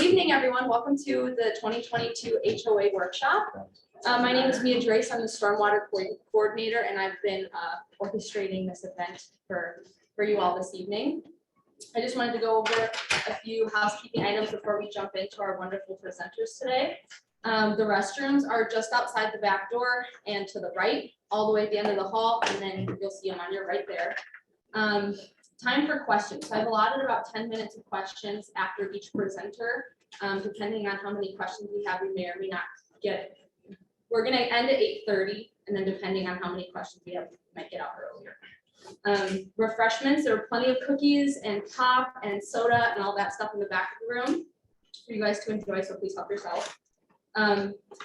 evening, everyone. Welcome to the 2022 HOA workshop. My name is Mia Drace. I'm the Stormwater Coordinator, and I've been orchestrating this event for you all this evening. I just wanted to go over a few housekeeping items before we jump into our wonderful presenters today. The restrooms are just outside the back door and to the right, all the way at the end of the hall, and then you'll see them on your right there. Time for questions. So I've allotted about 10 minutes of questions after each presenter. Depending on how many questions we have, we may or may not get. We're going to end at 8:30, and then depending on how many questions we have, we might get out earlier. Refreshments, there are plenty of cookies and pop and soda and all that stuff in the back of the room for you guys to enjoy, so please help yourself.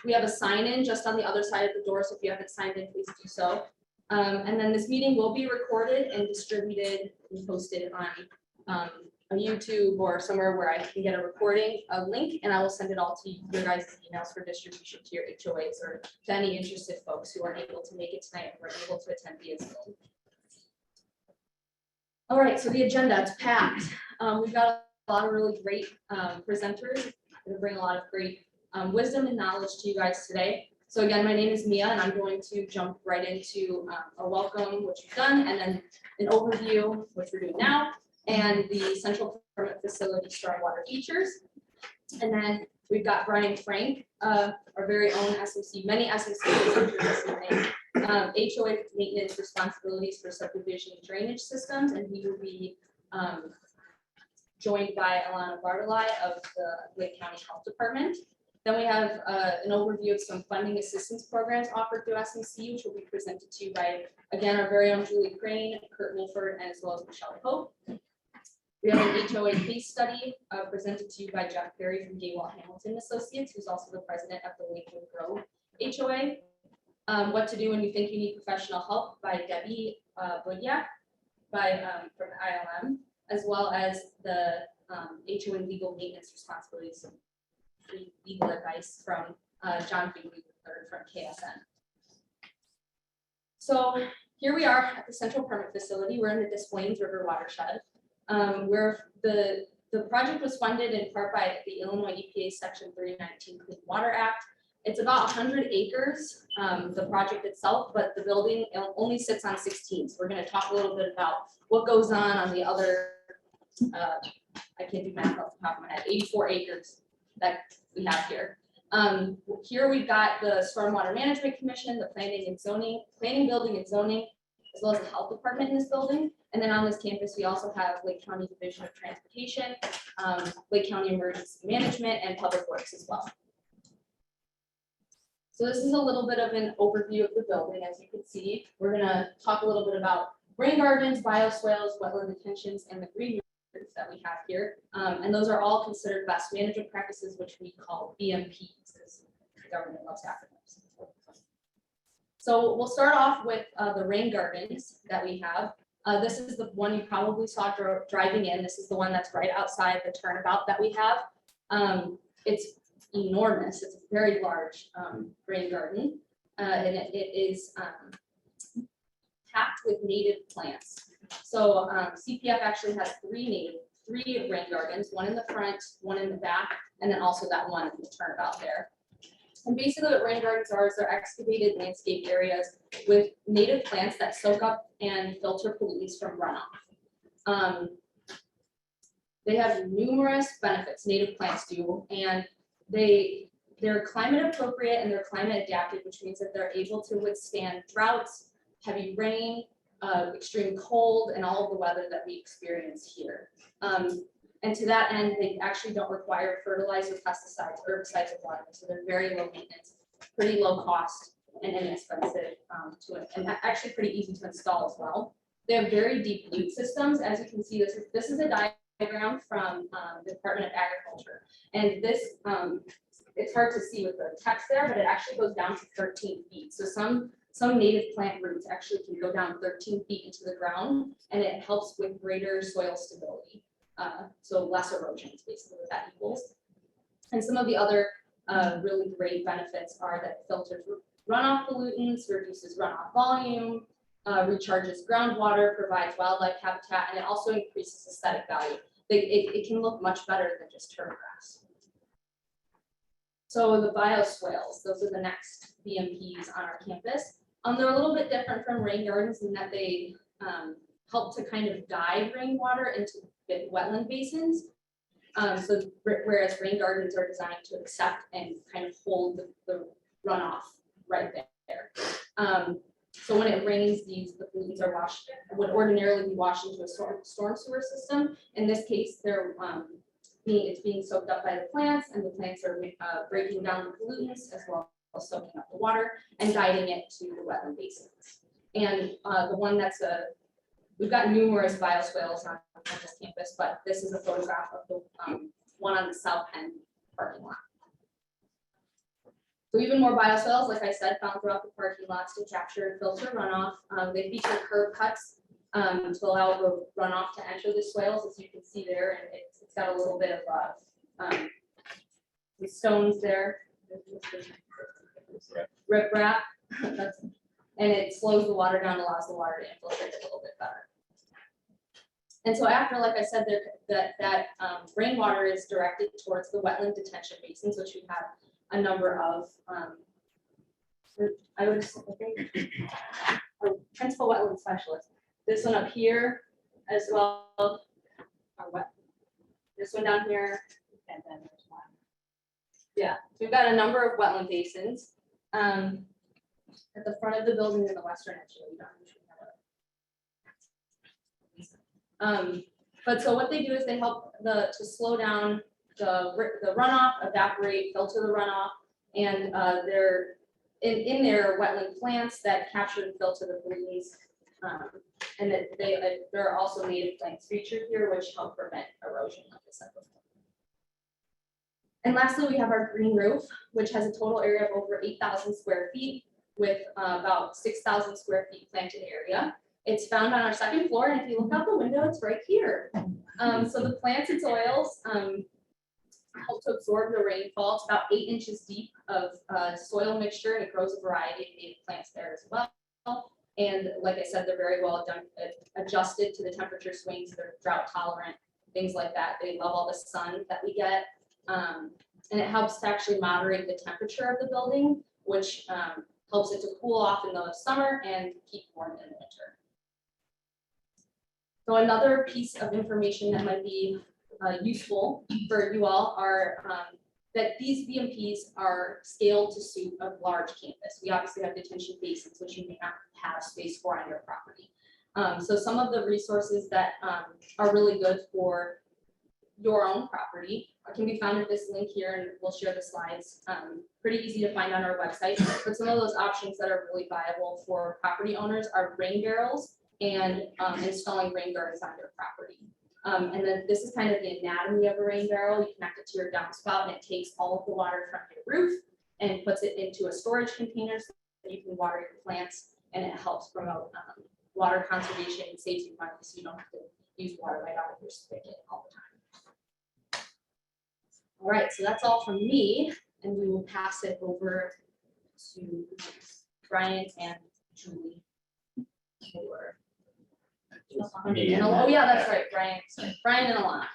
We have a sign-in just on the other side of the door, so if you haven't signed in, please do so. And then this meeting will be recorded and distributed and posted on a YouTube or somewhere where I can get a recording, a link, and I will send it all to your guys' emails for distribution to your HOAs or to any interested folks who aren't able to make it tonight and weren't able to attend via Zoom. All right, so the agenda, it's packed. We've got a lot of really great presenters that bring a lot of great wisdom and knowledge to you guys today. So again, my name is Mia, and I'm going to jump right into a welcome, which we've done, and then an overview, which we're doing now, and the Central Permit Facility stormwater features. And then we've got Brian Frank, our very own SMC, many SMC presenters this evening, HOA maintenance responsibilities for subdivision drainage systems, and he will be joined by Alana Bartolai of the Lake County Health Department. Then we have an overview of some funding assistance programs offered through SMC, which will be presented to you by, again, our very own Julie Crane, Kurt Wolford, and as well as Michelle Pope. We have an HOA case study presented to you by Jeff Perry from Gaywell Hamilton Associates, who's also the president of the Lakewood Grove HOA. What to do when you think you need professional help by Debbie Budyak from ILM, as well as the HOA legal maintenance responsibilities. Legal advice from John Bigley III from KSN. So here we are at the Central Permit Facility. We're in the Des Plaines River watershed. Where the project was funded in part by the Illinois EPA Section 319 Clean Water Act. It's about 100 acres, the project itself, but the building only sits on 16. So we're going to talk a little bit about what goes on the other, I can't do math off the top of my head, 84 acres that we have here. Here we've got the Stormwater Management Commission, the Planning, Building and Zoning, as well as the Health Department in this building. And then on this campus, we also have Lake County Division of Transportation, Lake County Emergency Management, and Public Works as well. So this is a little bit of an overview of the building. As you can see, we're going to talk a little bit about rain gardens, bioswales, wetland detentions, and the green that we have here. And those are all considered best management practices, which we call BMPs, because the government loves acronyms. So we'll start off with the rain gardens that we have. This is the one you probably saw driving in. This is the one that's right outside the turnabout that we have. It's enormous. It's a very large rain garden, and it is packed with native plants. So CPF actually has three rain gardens, one in the front, one in the back, and then also that one in the turnabout there. And basically what rain gardens are is they're excavated landscape areas with native plants that soak up and filter pollutants from runoff. They have numerous benefits, native plants do, and they're climate appropriate and they're climate adapted, which means that they're able to withstand droughts, heavy rain, extreme cold, and all of the weather that we experience here. And to that end, they actually don't require fertilizers, pesticides, herbicides, or water. So they're very low maintenance, pretty low cost, and inexpensive and actually pretty easy to install as well. They have very deep root systems. As you can see, this is a diagram from the Department of Agriculture. And this, it's hard to see with the text there, but it actually goes down to 13 feet. So some native plant roots actually can go down 13 feet into the ground, and it helps with greater soil stability. So less erosion is basically what that equals. And some of the other really great benefits are that it filters runoff pollutants, reduces runoff volume, recharges groundwater, provides wildlife habitat, and it also increases aesthetic value. It can look much better than just turf grass. So the bioswales, those are the next BMPs on our campus. They're a little bit different from rain gardens in that they help to kind of guide rainwater into wetland basins. So whereas rain gardens are designed to accept and kind of hold the runoff right there. So when it rains, the pollutants are would ordinarily be washed into a storm sewer system. In this case, it's being soaked up by the plants, and the plants are breaking down the pollutants as well as soaking up the water and guiding it to the wetland basins. And the one we've got numerous bioswales on this campus, but this is a photograph of the one on the south end parking lot. So even more bioswales, like I said, found throughout the parking lots to capture and filter runoff. They feature curb cuts to allow the runoff to enter the swales, as you can see there, and it's got a little bit of the stones there, riprap, and it slows the water down, allows the water to infiltrate a little bit better. And so after, like I said, that rainwater is directed towards the wetland detention basins, which we have a number of. I would think a principal wetland specialist. This one up here as well. This one down here, and then there's one. Yeah, so we've got a number of wetland basins at the front of the building in the western edge. We don't usually have it. But so what they do is they help to slow down the runoff, evaporate, filter the runoff, and they're in their wetland plants that capture and filter the pollutants. And that there are also native plants featured here, which help prevent erosion, like I said before. And lastly, we have our green roof, which has a total area of over 8,000 square feet with about 6,000 square feet planted area. It's found on our second floor, and if you look out the window, it's right here. So the plants and soils help to absorb the rainfall. It's about 8 inches deep of soil mixture, and it grows a variety of native plants there as well. And like I said, they're very well adjusted to the temperature swings. They're drought tolerant, things like that. They love all the sun that we get. And it helps to actually moderate the temperature of the building, which helps it to cool off in the summer and keep warm in the winter. So another piece of information that might be useful for you all are that these BMPs are scaled to suit a large campus. We obviously have detention basins, which you may not have space for on your property. So some of the resources that are really good for your own property can be found at this link here, and we'll share the slides. Pretty easy to find on our website, but some of those options that are really viable for property owners are rain barrels and installing rain gardens on your property. And then this is kind of the anatomy of a rain barrel. You connect it to your downspout, and it takes all of the water from your roof and puts it into a storage container so that you can water your plants, and it helps promote water conservation and saves you money, so you don't have to use water right out of your spigot all the time. All right, so that's all from me, and we will pass it over to Brian and Julie for. Oh yeah, that's right, Brian. Sorry. Brian and Alana.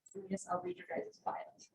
So I guess I'll read your guys' bios.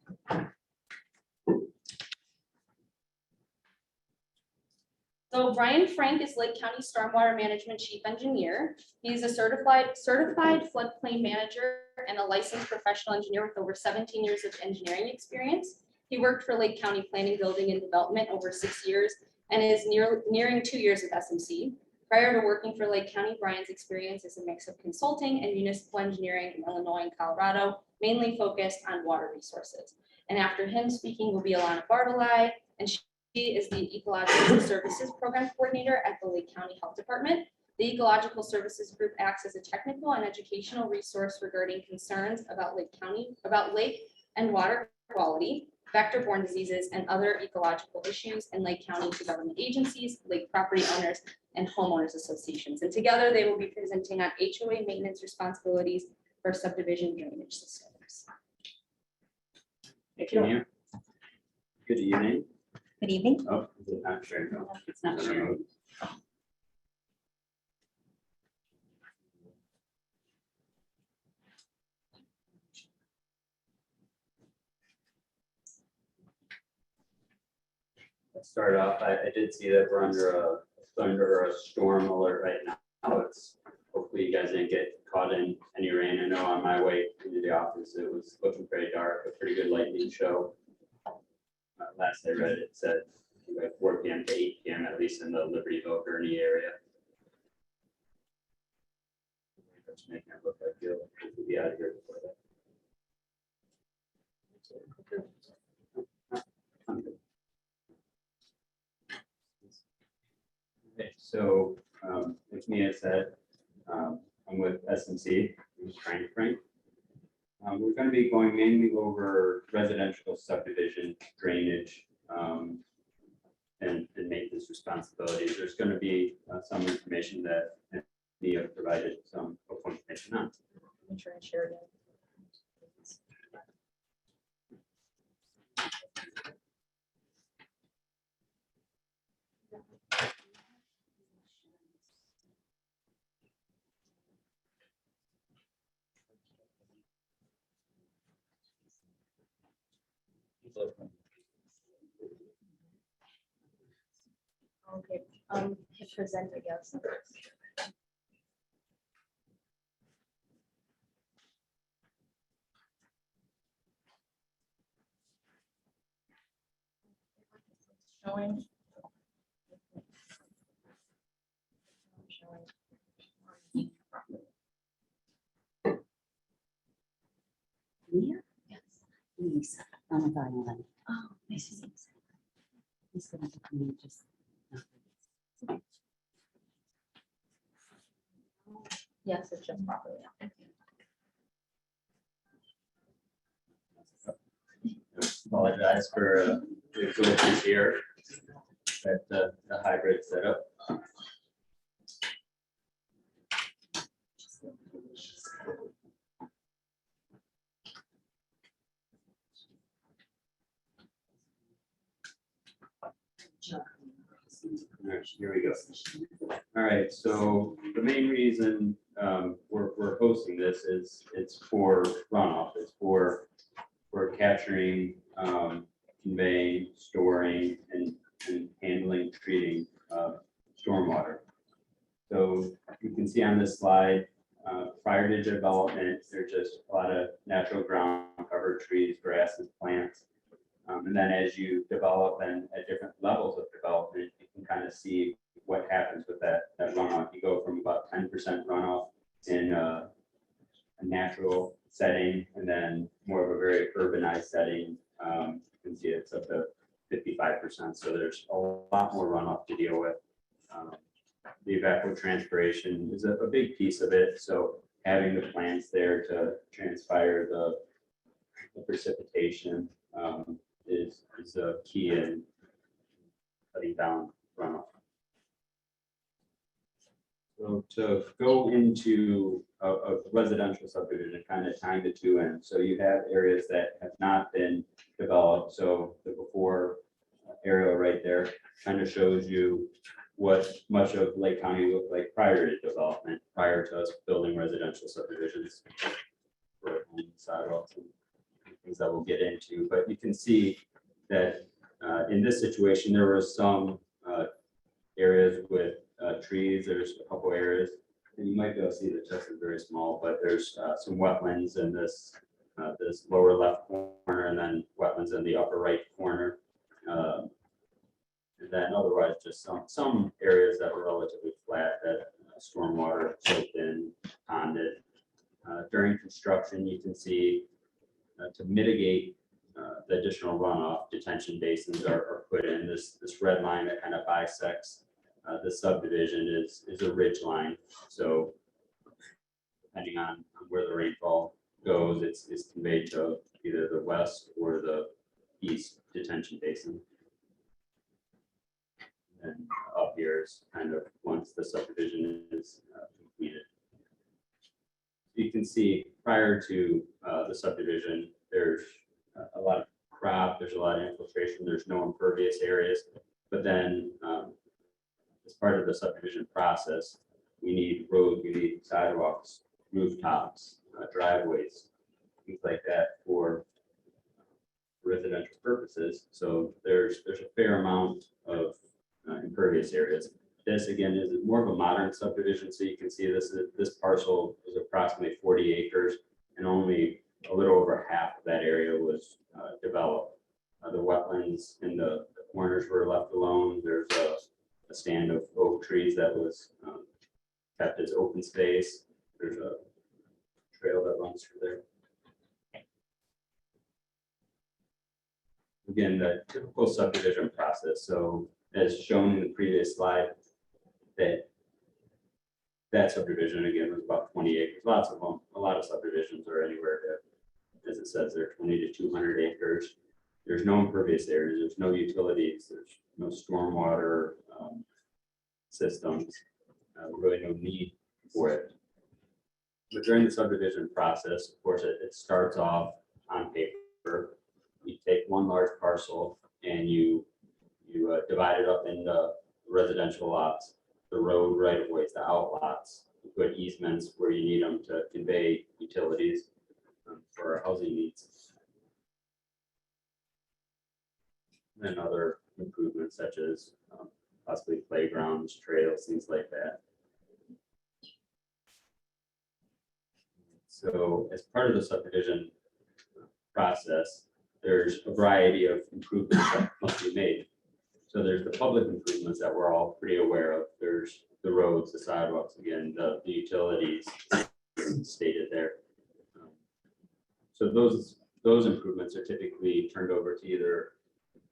So Brian Frank is Lake County Stormwater Management Chief Engineer. He's a certified floodplain manager and a licensed professional engineer with over 17 years of engineering experience. He worked for Lake County Planning, Building, and Development over 6 years and is nearing 2 years with SMC. Prior to working for Lake County, Brian's experience is a mix of consulting and municipal engineering in Illinois and Colorado, mainly focused on water resources. And after him speaking will be Alana Bartolai, and she is the Ecological Services Program Coordinator at the Lake County Health Department. The Ecological Services Group acts as a technical and educational resource regarding concerns about lake and water quality, vector-borne diseases, and other ecological issues in Lake County to government agencies, lake property owners, and homeowners associations. And together they will be presenting on HOA maintenance responsibilities for subdivision drainage systems. Thank you. Good evening. Good evening. Oh, is it not sharing? No. It's not sharing. start off, I did see that we're under a thunder or a storm alert right now. It's, hopefully you guys didn't get caught in any rain. I know on my way into the office, it was looking very dark, a pretty good lightning show. Last I read, it said like 4 p.m. to 8 p.m., at least in the Libertyville, Gurnee area. Just making it look like we'll be out of here before that. Okay, so as Mia said, I'm with SMC, Frank. We're going to be going mainly over residential subdivision drainage and maintenance responsibilities. There's going to be some information that Mia provided some information on. I'm sure I shared it. Okay, hit present, I guess. Showing. Mia? Yes. Lisa, on the island. Oh, nice to see you. He's gonna have to come in just. Yes, it's just properly. Apologize for the glitches here at the hybrid setup. All right, here we go. All right, so the main reason we're hosting this is it's for runoff. It's for capturing, conveying, storing, and handling, treating stormwater. So you can see on this slide, prior to development, there's just a lot of natural ground cover, trees, grasses, plants. And then as you develop and at different levels of development, you can kind of see what happens with that runoff. You go from about 10% runoff in a natural setting, and then more of a very urbanized setting. You can see it's up to 55%. So there's a lot more runoff to deal with. The evapotranspiration is a big piece of it. So having the plants there to transpire the precipitation is a key in cutting down runoff. So to go into a residential subdivision, kind of tying the two in. So you have areas that have not been developed. So the before aerial right there kind of shows you what much of Lake County looked like prior to development, prior to us building residential subdivisions for sidewalks and things that we'll get into. But you can see that in this situation, there were some areas with trees. There's a couple areas, and you might be able to see the chest is very small, but there's some wetlands in this this lower left corner, and then wetlands in the upper right corner. And then otherwise just some areas that were relatively flat that stormwater soaked in, ponded. During construction, you can see to mitigate the additional runoff, detention basins are put in. This red line that kind of bisects the subdivision is a ridge line. So depending on where the rainfall goes, it's conveyed to either the west or the east detention basin. And up here is kind of once the subdivision is completed. You can see prior to the subdivision, there's a lot of crop, there's a lot of infiltration, there's no impervious areas. But then as part of the subdivision process, we need roads, we need sidewalks, rooftops, driveways, things like that for residential purposes. So there's a fair amount of impervious areas. This again is more of a modern subdivision. So you can see this parcel is approximately 40 acres and only a little over half of that area was developed. The wetlands in the corners were left alone. There's a stand of oak trees that was kept as open space. There's a trail that runs through there. Again, the typical subdivision process. So as shown in the previous slide, that subdivision again was about 20 acres. Lots of them. A lot of subdivisions are anywhere to, as it says, they're 20 to 200 acres. There's no impervious areas. There's no utilities. There's no stormwater systems. Really no need for it. But during the subdivision process, of course, it starts off on paper. You take one large parcel and you divide it up into residential lots, the road right of ways, the outlots. You put easements where you need them to convey utilities for housing needs. And other improvements such as possibly playgrounds, trails, things like that. So as part of the subdivision process, there's a variety of improvements that must be made. So there's the public improvements that we're all pretty aware of. There's the roads, the sidewalks, again, the utilities stated there. So those improvements are typically turned over to either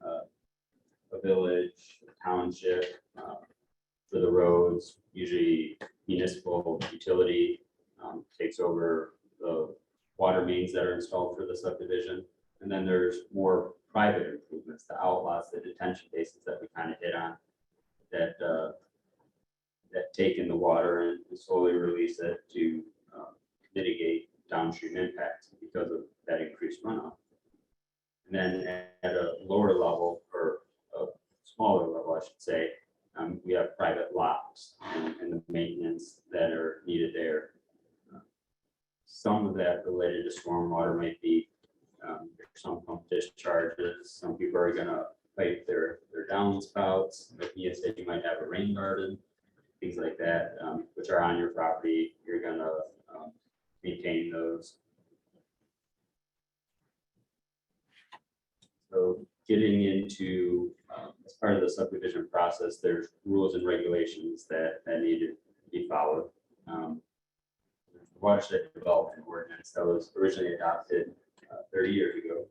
a village, a township, for the roads, usually municipal utility takes over the water mains that are installed for the subdivision. And then there's more private improvements, the outlots, the detention basins that we kind of hit on that take in the water and slowly release it to mitigate downstream impacts because of that increased runoff. And then at a lower level, or a smaller level, I should say, we have private lots and the maintenance that are needed there. Some of that related to stormwater might be some pump discharges. Some people are going to pipe their downspouts. With ESA, you might have a rain garden, things like that, which are on your property. You're going to maintain those. So getting into, as part of the subdivision process, there's rules and regulations that need to be followed. The Watershed Development Ordinance that was originally adopted 30 years ago.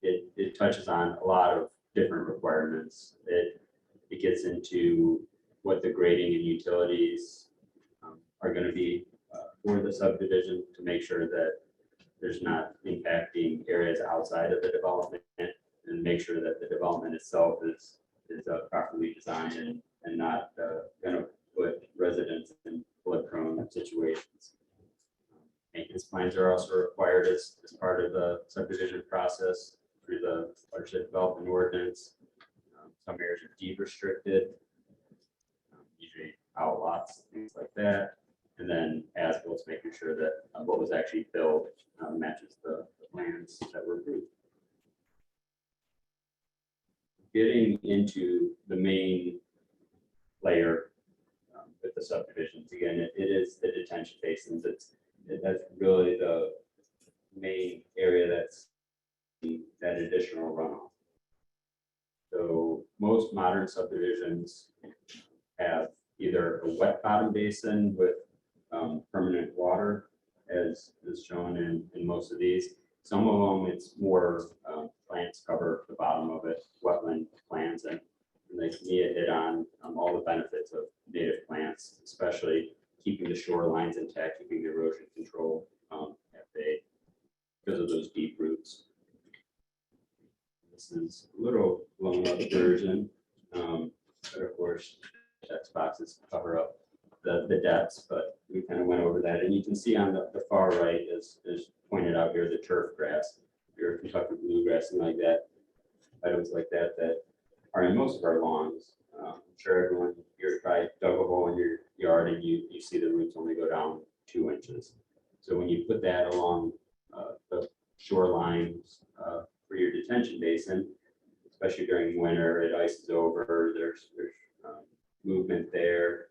It touches on a lot of different requirements. It gets into what the grading and utilities are going to be for the subdivision to make sure that there's not impacting areas outside of the development, and make sure that the development itself is properly designed and not going to put residents in flood-prone situations. Maintenance plans are also required as part of the subdivision process through the Watershed Development Ordinance. Some areas are deed restricted, usually outlots, things like that. And then as-built, making sure that what was actually built matches the plans that were approved. Getting into the main layer with the subdivisions, again, it is the detention basins. That's really the main area that's that additional runoff. So most modern subdivisions have either a wet bottom basin with permanent water, as is shown in most of these. Some of them, it's more plants cover the bottom of it, wetland plants, and they need to hit on all the benefits of native plants, especially keeping the shorelines intact, keeping the erosion control at bay because of those deep roots. This is a little blown up version, but of course, text boxes cover up the depths, but we kind of went over that. And you can see on the far right is pointed out here, the turf grass, your Kentucky bluegrass, and like that, items like that are in most of our lawns. I'm sure everyone here probably dug a hole in your yard and you see the roots only go down 2 inches. So when you put that along the shoreline for your detention basin, especially during winter. It ices over. There's movement there.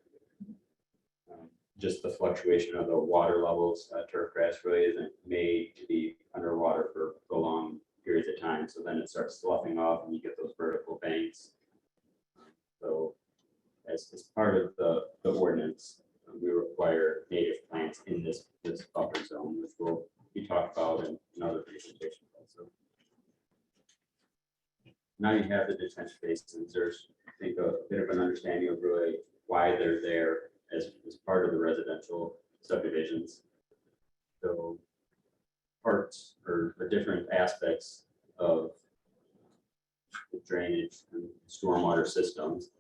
Just the fluctuation of the water levels. Turf grass really isn't made to be underwater for prolonged periods of time. So then it starts sloughing off and you get those vertical banks. So as part of the ordinance, we require native plants in this buffer zone, which will be talked about in other presentations also. Now you have the detention basins. There's, I think, a bit of an understanding of really why they're there as part of the residential subdivisions. So parts or different aspects of the drainage and stormwater systems.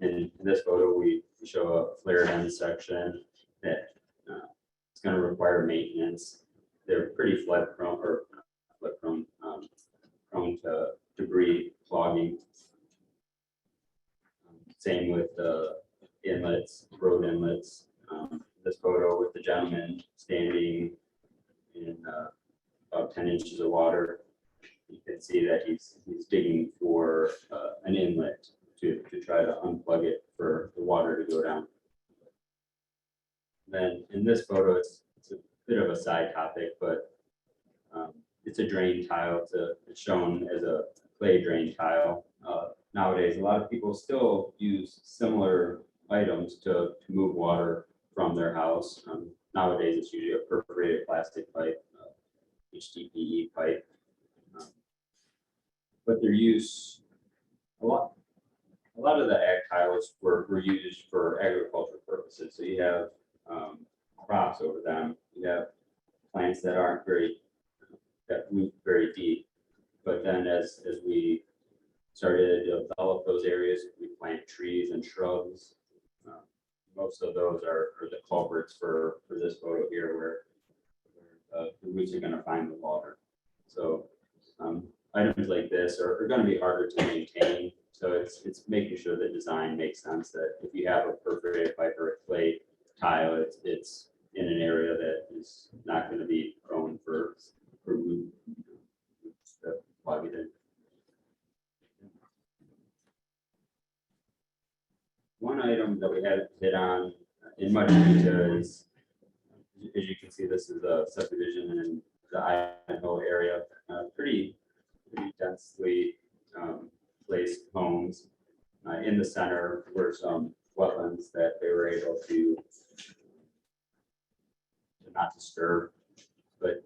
In this photo, we show a flared end section that is going to require maintenance. They're pretty flood prone or flood prone, prone to debris clogging. Same with the inlets, road inlets. This photo with the gentleman standing in about 10 inches of water. You can see that he's digging for an inlet to try to unplug it for the water to go down. Then in this photo, it's a bit of a side topic, but it's a drain tile. It's shown as a clay drain tile. Nowadays, a lot of people still use similar items to move water from their house. Nowadays, it's usually a perforated plastic pipe, HDPE pipe. But their use, a lot of the ag tiles were used for agricultural purposes. So you have crops over them. You have plants that aren't that root very deep. But then as we started to develop those areas, we plant trees and shrubs. Most of those are the culprits for this photo here, where the roots are going to find the water. So items like this are going to be harder to maintain. So it's making sure the design makes sense, that if you have a perforated pipe or a clay tile, it's in an area that is not going to be prone for roots to plug it in. One item that we haven't hit on in much detail is, as you can see, this is a subdivision in the Idaho area, pretty densely placed homes. In the center were some wetlands that they were able to not disturb. But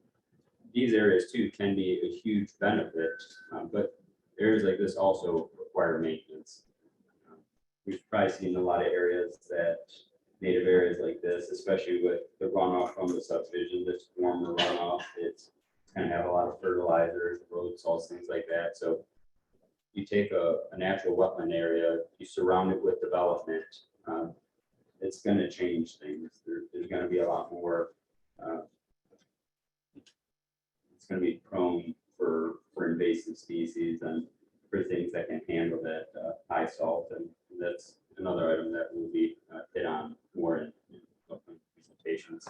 these areas too can be a huge benefit, but areas like this also require maintenance. We've probably seen a lot of areas that, native areas like this, especially with the runoff from the subdivision, this warmer runoff, it's going to have a lot of fertilizers, road salts, things like that. So you take a natural wetland area, you surround it with development, it's going to change things. There's going to be a lot more, it's going to be prone for invasive species and for things that can handle that high salt. And that's another item that will be hit on more in upcoming presentations.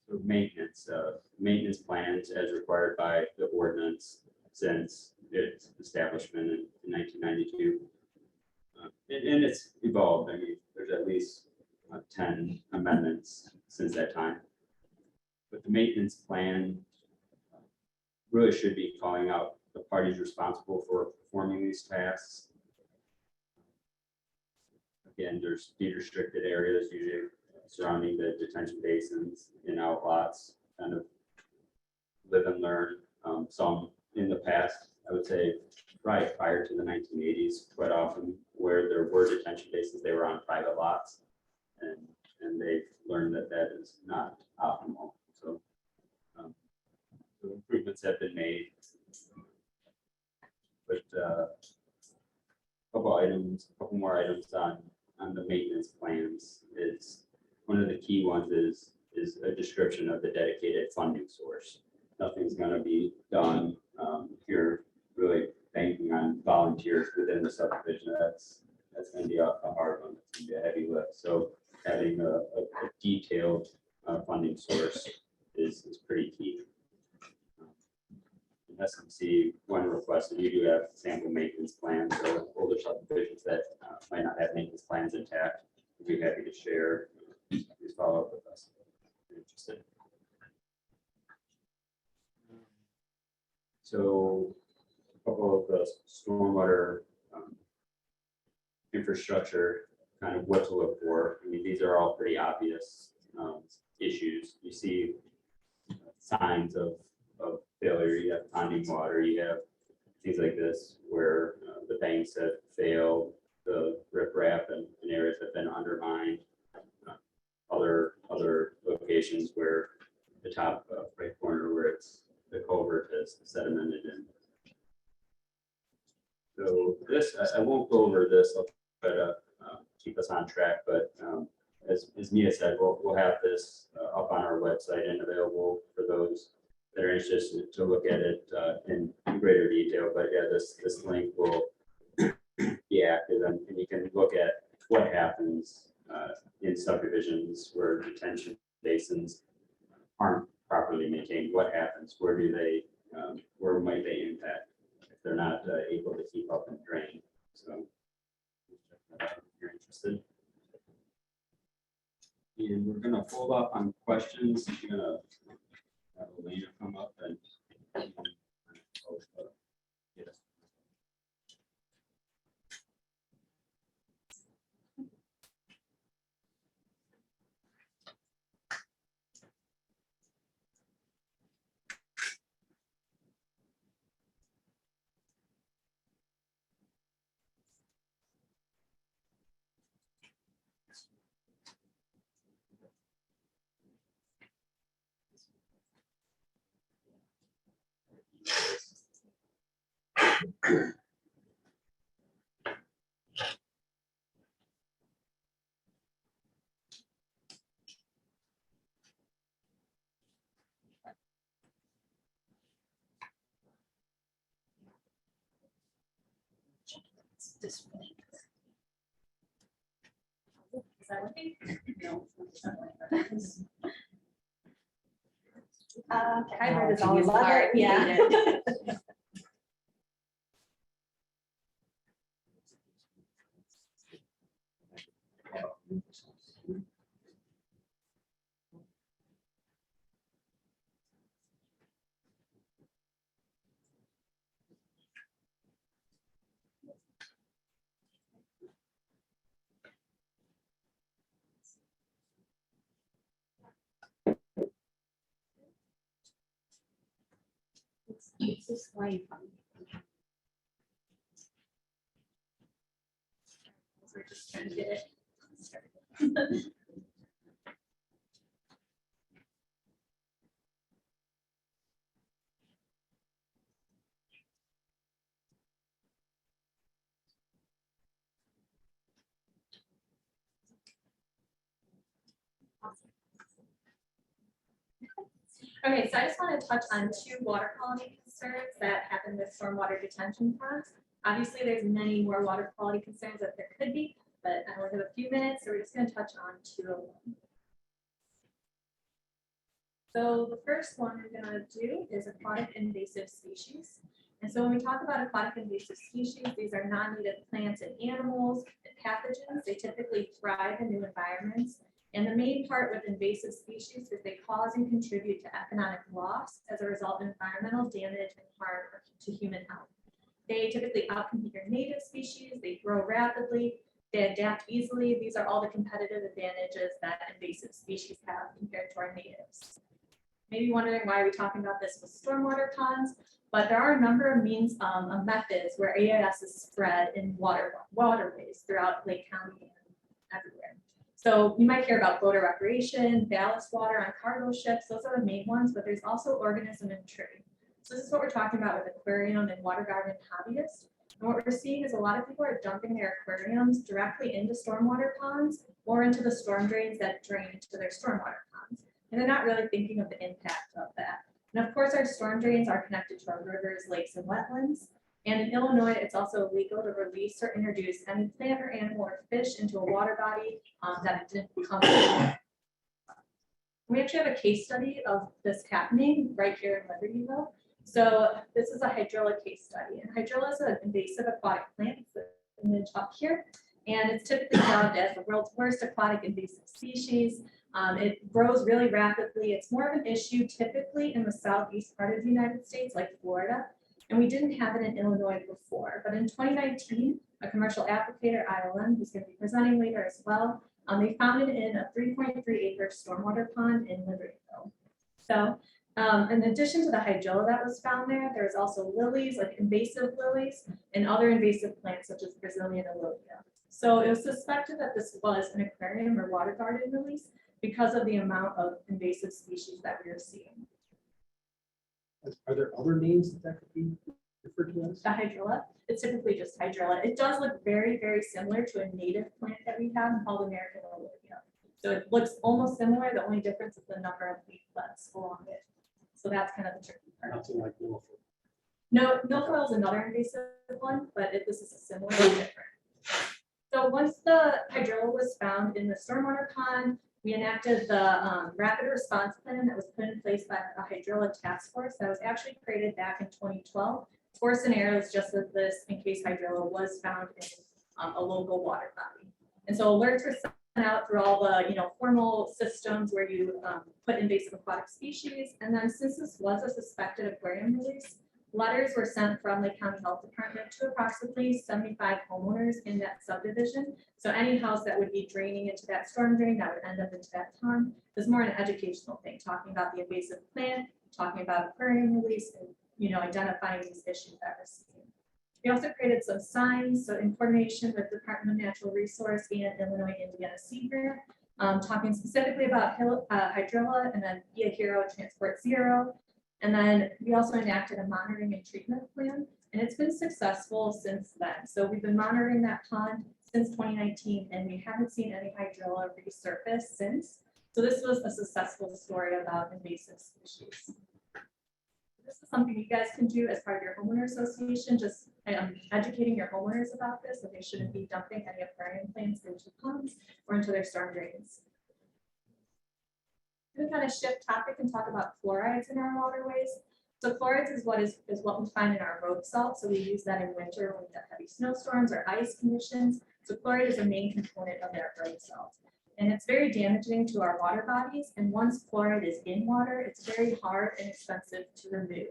So maintenance plans as required by the ordinance since its establishment in 1992. And it's evolved. I mean, there's at least 10 amendments since that time. But the maintenance plan really should be calling out the parties responsible for performing these tasks. Again, there's deed restricted areas usually surrounding the detention basins and outlots, kind of live and learn. Some in the past, I would say right prior to the 1980s, quite often where there were detention basins, they were on private lots, and they've learned that that is not optimal. So improvements have been made, but a couple more items on the maintenance plans is one of the key ones is a description of the dedicated funding source. Nothing's going to be done if you're really banking on volunteers within the subdivision. That's going to be a hard one. It's going to be a heavy lift. So having a detailed funding source is pretty key. SMC, when requested, you do have sample maintenance plans, so older subdivisions that might not have maintenance plans intact, we'd be happy to share. Please follow up with us if you're interested. So a couple of the stormwater infrastructure, kind of what to look for. I mean, these are all pretty obvious issues. You see signs of failure. You have ponding water. You have things like this where the banks have failed, the riprap and areas have been undermined. Other locations where the top right corner where it's the culvert has sedimented in. So this, I won't go over this. I'll try to keep us on track, but as Mia said, we'll have this up on our website and available for those that are interested to look at it in greater detail. But yeah, this link will be active, and you can look at what happens in subdivisions where detention basins aren't properly maintained. What happens? Where do they? Where might they impact if they're not able to keep up and drain? So, if you're interested. And we're going to hold up on questions. I'm going to have Elena come up and get us. This way. Is that working? No. Hybrid is Can you always love hard, it? yeah. It's this way from. We're just trying to get it. Okay, so I just want to touch on two water quality concerns that happen with stormwater detention ponds. Obviously, there's many more water quality concerns that there could be, but I only have a few minutes, so we're just going to touch on two of them. So the first one we're going to do is aquatic invasive species. And so when we talk about aquatic invasive species, these are non-native plants and animals and pathogens. They typically thrive in new environments. And the main part with invasive species is they cause and contribute to economic loss as a result of environmental damage and harm to human health. They typically outcompete your native species, they grow rapidly, they adapt easily. These are all the competitive advantages that invasive species have compared to our natives. Maybe wondering why are we talking about this with stormwater ponds, but there are a number of means of methods where AIS is spread in waterways throughout Lake County and everywhere. So you might hear about boater recreation, ballast water on cargo ships. Those are the main ones, but there's also organism and trade. So this is what we're talking about with aquarium and water garden hobbyists. And what we're seeing is a lot of people are dumping their aquariums directly into stormwater ponds or into the storm drains that drain into their stormwater ponds. And they're not really thinking of the impact of that. And of course, our storm drains are connected to our rivers, lakes, and wetlands. And in Illinois, it's also illegal to release or introduce any plant or animal or fish into a water body that it didn't come from. We actually have a case study of this happening right here in Libertyville. So this is a hydrilla case study, and hydrilla is an invasive aquatic plant. It's the image up here, and it's typically dubbed as the world's worst aquatic invasive species. It grows really rapidly. It's more of an issue typically in the southeast part of the United States, like Florida, and we didn't have it in Illinois before. But in 2019, a commercial applicator, ILM, who's going to be presenting later as well, they found it in a 3.3 acre stormwater pond in Libertyville. So in addition to the hydrilla that was found there, there's also lilies, like invasive lilies, and other invasive plants such as Brazilian Alodia. So it was suspected that this was an aquarium or water garden release because of the amount of invasive species that we are seeing. Are there other names that could be referred to as? The hydrilla, it's typically just hydrilla. It does look very, very similar to a native plant that we have called American Alodia. So it looks almost similar. The only difference is the number of leaflets along it. So that's kind of the tricky part. Nothing like milfoil. No, milfoil is another invasive one, but this is a similar and different. So once the hydrilla was found in the stormwater pond, we enacted the rapid response plan that was put in place by a hydrilla task force that was actually created back in 2012 for scenarios just as this in case hydrilla was found in a local water body. And so alerts were sent out through all the formal systems where you put invasive aquatic species. And then since this was a suspected aquarium release, letters were sent from Lake County Health Department to approximately 75 homeowners in that subdivision. So any house that would be draining into that storm drain that would end up into that pond is more an educational thing, talking about the invasive plant, talking about aquarium release, and identifying these issues that we're seeing. We also created some signs, so in coordination with Department of Natural Resource and Illinois Indiana Sea Grant, talking specifically about hydrilla, and then Be a Hero, Transport Zero. And then we also enacted a monitoring and treatment plan, and it's been successful since then. So we've been monitoring that pond since 2019, and we haven't seen any hydrilla resurface since. So this was a successful story about invasive species. This is something you guys can do as part of your homeowner association, just educating your homeowners about this, that they shouldn't be dumping any aquarium plants into ponds or into their storm drains. I'm going to kind of shift topic and talk about fluorides in our waterways. So fluorides is what we find in our road salt. So we use that in winter when we have heavy snowstorms or ice conditions. So fluoride is a main component of that road salt. And it's very damaging to our water bodies. And once fluoride is in water, it's very hard and expensive to remove.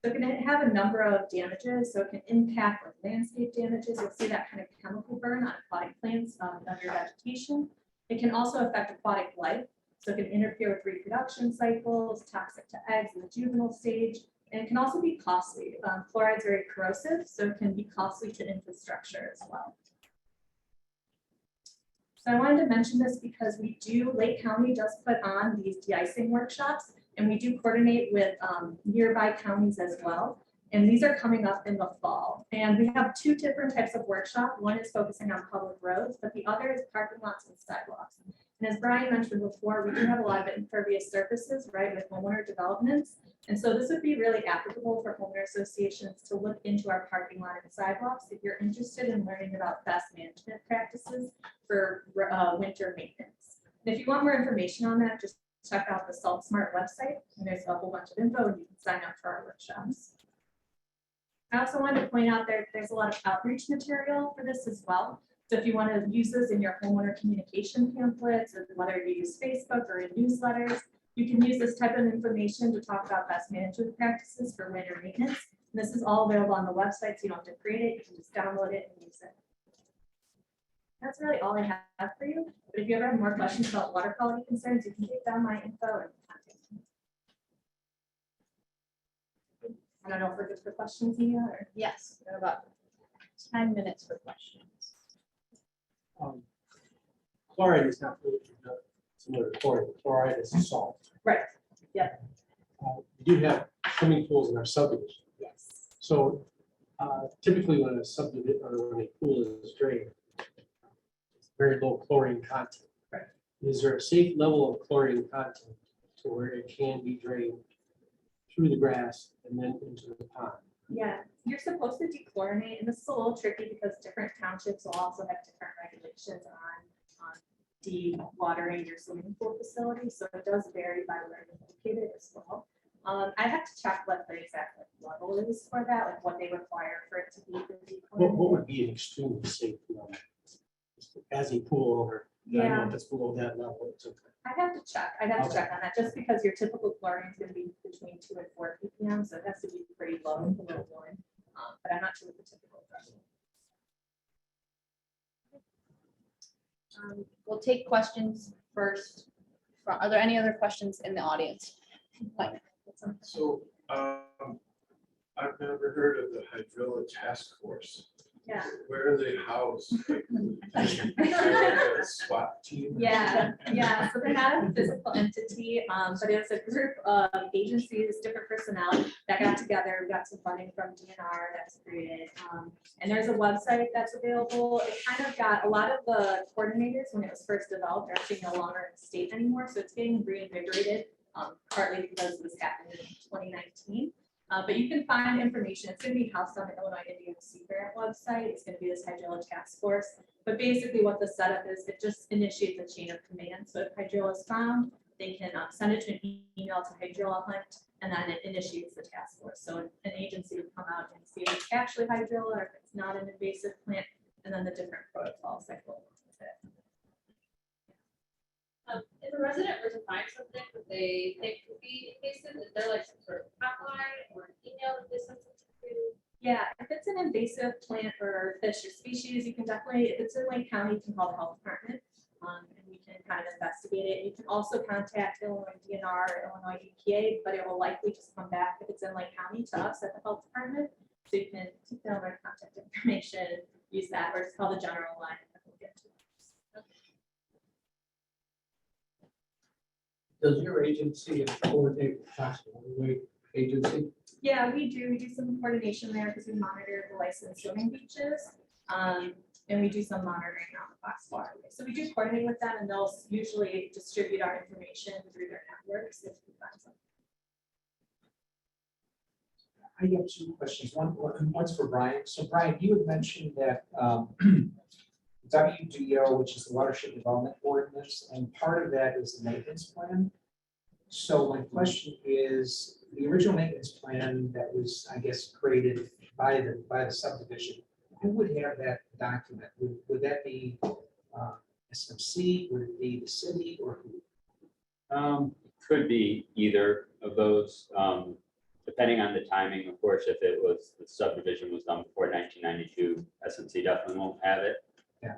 So it can have a number of damages. So it can impact like landscape damages. You'll see that kind of chemical burn on aquatic plants under vegetation. It can also affect aquatic life. So it can interfere with reproduction cycles, toxic to eggs in the juvenile stage, and it can also be costly. Fluoride is very corrosive, so it can be costly to infrastructure as well. So I wanted to mention this because Lake County does put on these de-icing workshops, and we do coordinate with nearby counties as well. And these are coming up in the fall. And we have two different types of workshops. One is focusing on public roads, but the other is parking lots and sidewalks. And as Brian mentioned before, we do have a lot of impervious surfaces, right, with homeowner developments. And so this would be really applicable for homeowner associations to look into our parking lot and sidewalks if you're interested in learning about best management practices for winter maintenance. And if you want more information on that, just check out the Salt Smart website. And there's a whole bunch of info and you can sign up for our workshops. I also wanted to point out there's a lot of outreach material for this as well. So if you want to use this in your homeowner communication pamphlets, or whether you use Facebook or in newsletters, you can use this type of information to talk about best management practices for winter maintenance. And this is all available on the website, so you don't have to create it, you can just download it and use it. That's really all I have for you. But if you ever have more questions about water quality concerns, you can take down my info and contact me. I don't know if we're good for questions, Nia, or Yes, we have about 10 minutes for questions. Chloride is not really similar to chloride. Chloride is salt. right. Yep. We do have swimming pools in our subdivision. Yes. So typically when a subdivision or when a pool is drained, it's very low chlorine content. Right. Is there a safe level of chlorine content to where it can be drained through the grass and then into the pond? Yeah, you're supposed to dechlorinate, and this is a little tricky because different townships will also have different regulations on de-watering your swimming pool facility, so it does vary by where you're located as well. I have to check what the exact level is for that, like what they require for it to be the What would be an extremely safe level? As a pool owner, I know Yeah, if it's below that level, it's okay. I'd have to check. I'd have to Okay. check on that, just because your typical chlorine is gonna be between 2 and 4 ppm, so it has to be pretty low, below 1. But I'm not sure what the typical threshold. We'll take questions first. Are there any other questions in the audience? Like, So, I've never heard of the Hydrilla Task Force. Yeah. Where are they housed? Like, is there a SWAT team? Yeah, so they're not a physical entity, but it's a group of agencies, different personnel that got together, we got some funding from DNR that's created. And there's a website that's available. It kind of got a lot of the coordinators when it was first developed, are actually no longer in the state anymore, so it's getting reinvigorated, partly because this happened in 2019. But you can find information. It's going to be housed on the Illinois Indian Sea Grant website. It's going to be this Hydrilla task force. But basically what the setup is, it just initiates a chain of command. So if Hydrilla is found, they can send it to an email to Hydrilla Hunt, and then it initiates the task force. So an agency would come out and see if it's actually Hydrilla or if it's not an invasive plant, and then the different protocols that go along with it. If a resident were to find something that they think could be invasive, is there like some sort of hotline or an email that they send something to? Yeah, if it's an invasive plant or fish or species, you can definitely, if it's in Lake County, you can call the health department. And we can kind of investigate it. You can also contact Illinois DNR or Illinois EPA, but it will likely just come back if it's in Lake County to us at the health department. So you can take down our contact information, use that, or just call the general line. And we'll get to it. Does your agency coordinate with Professional agency? Yeah, we do some coordination there because we monitor the licensed swimming beaches. And we do some monitoring on the Fox Waterway. So we do coordinate with them, and they'll usually distribute our information through their networks if we find something. I have two questions. One's for Brian. So Brian, you had mentioned that WDO, which is the Watershed Development Ordinance, and part of that is the maintenance plan. So my question is, the original maintenance plan that was, I guess, created by the subdivision, who would have that document? Would that be SMC? Would it be the city, or who? Could be either of those, depending on the timing. Of course, if it was, the subdivision was done before 1992, SMC definitely won't have it. Yeah.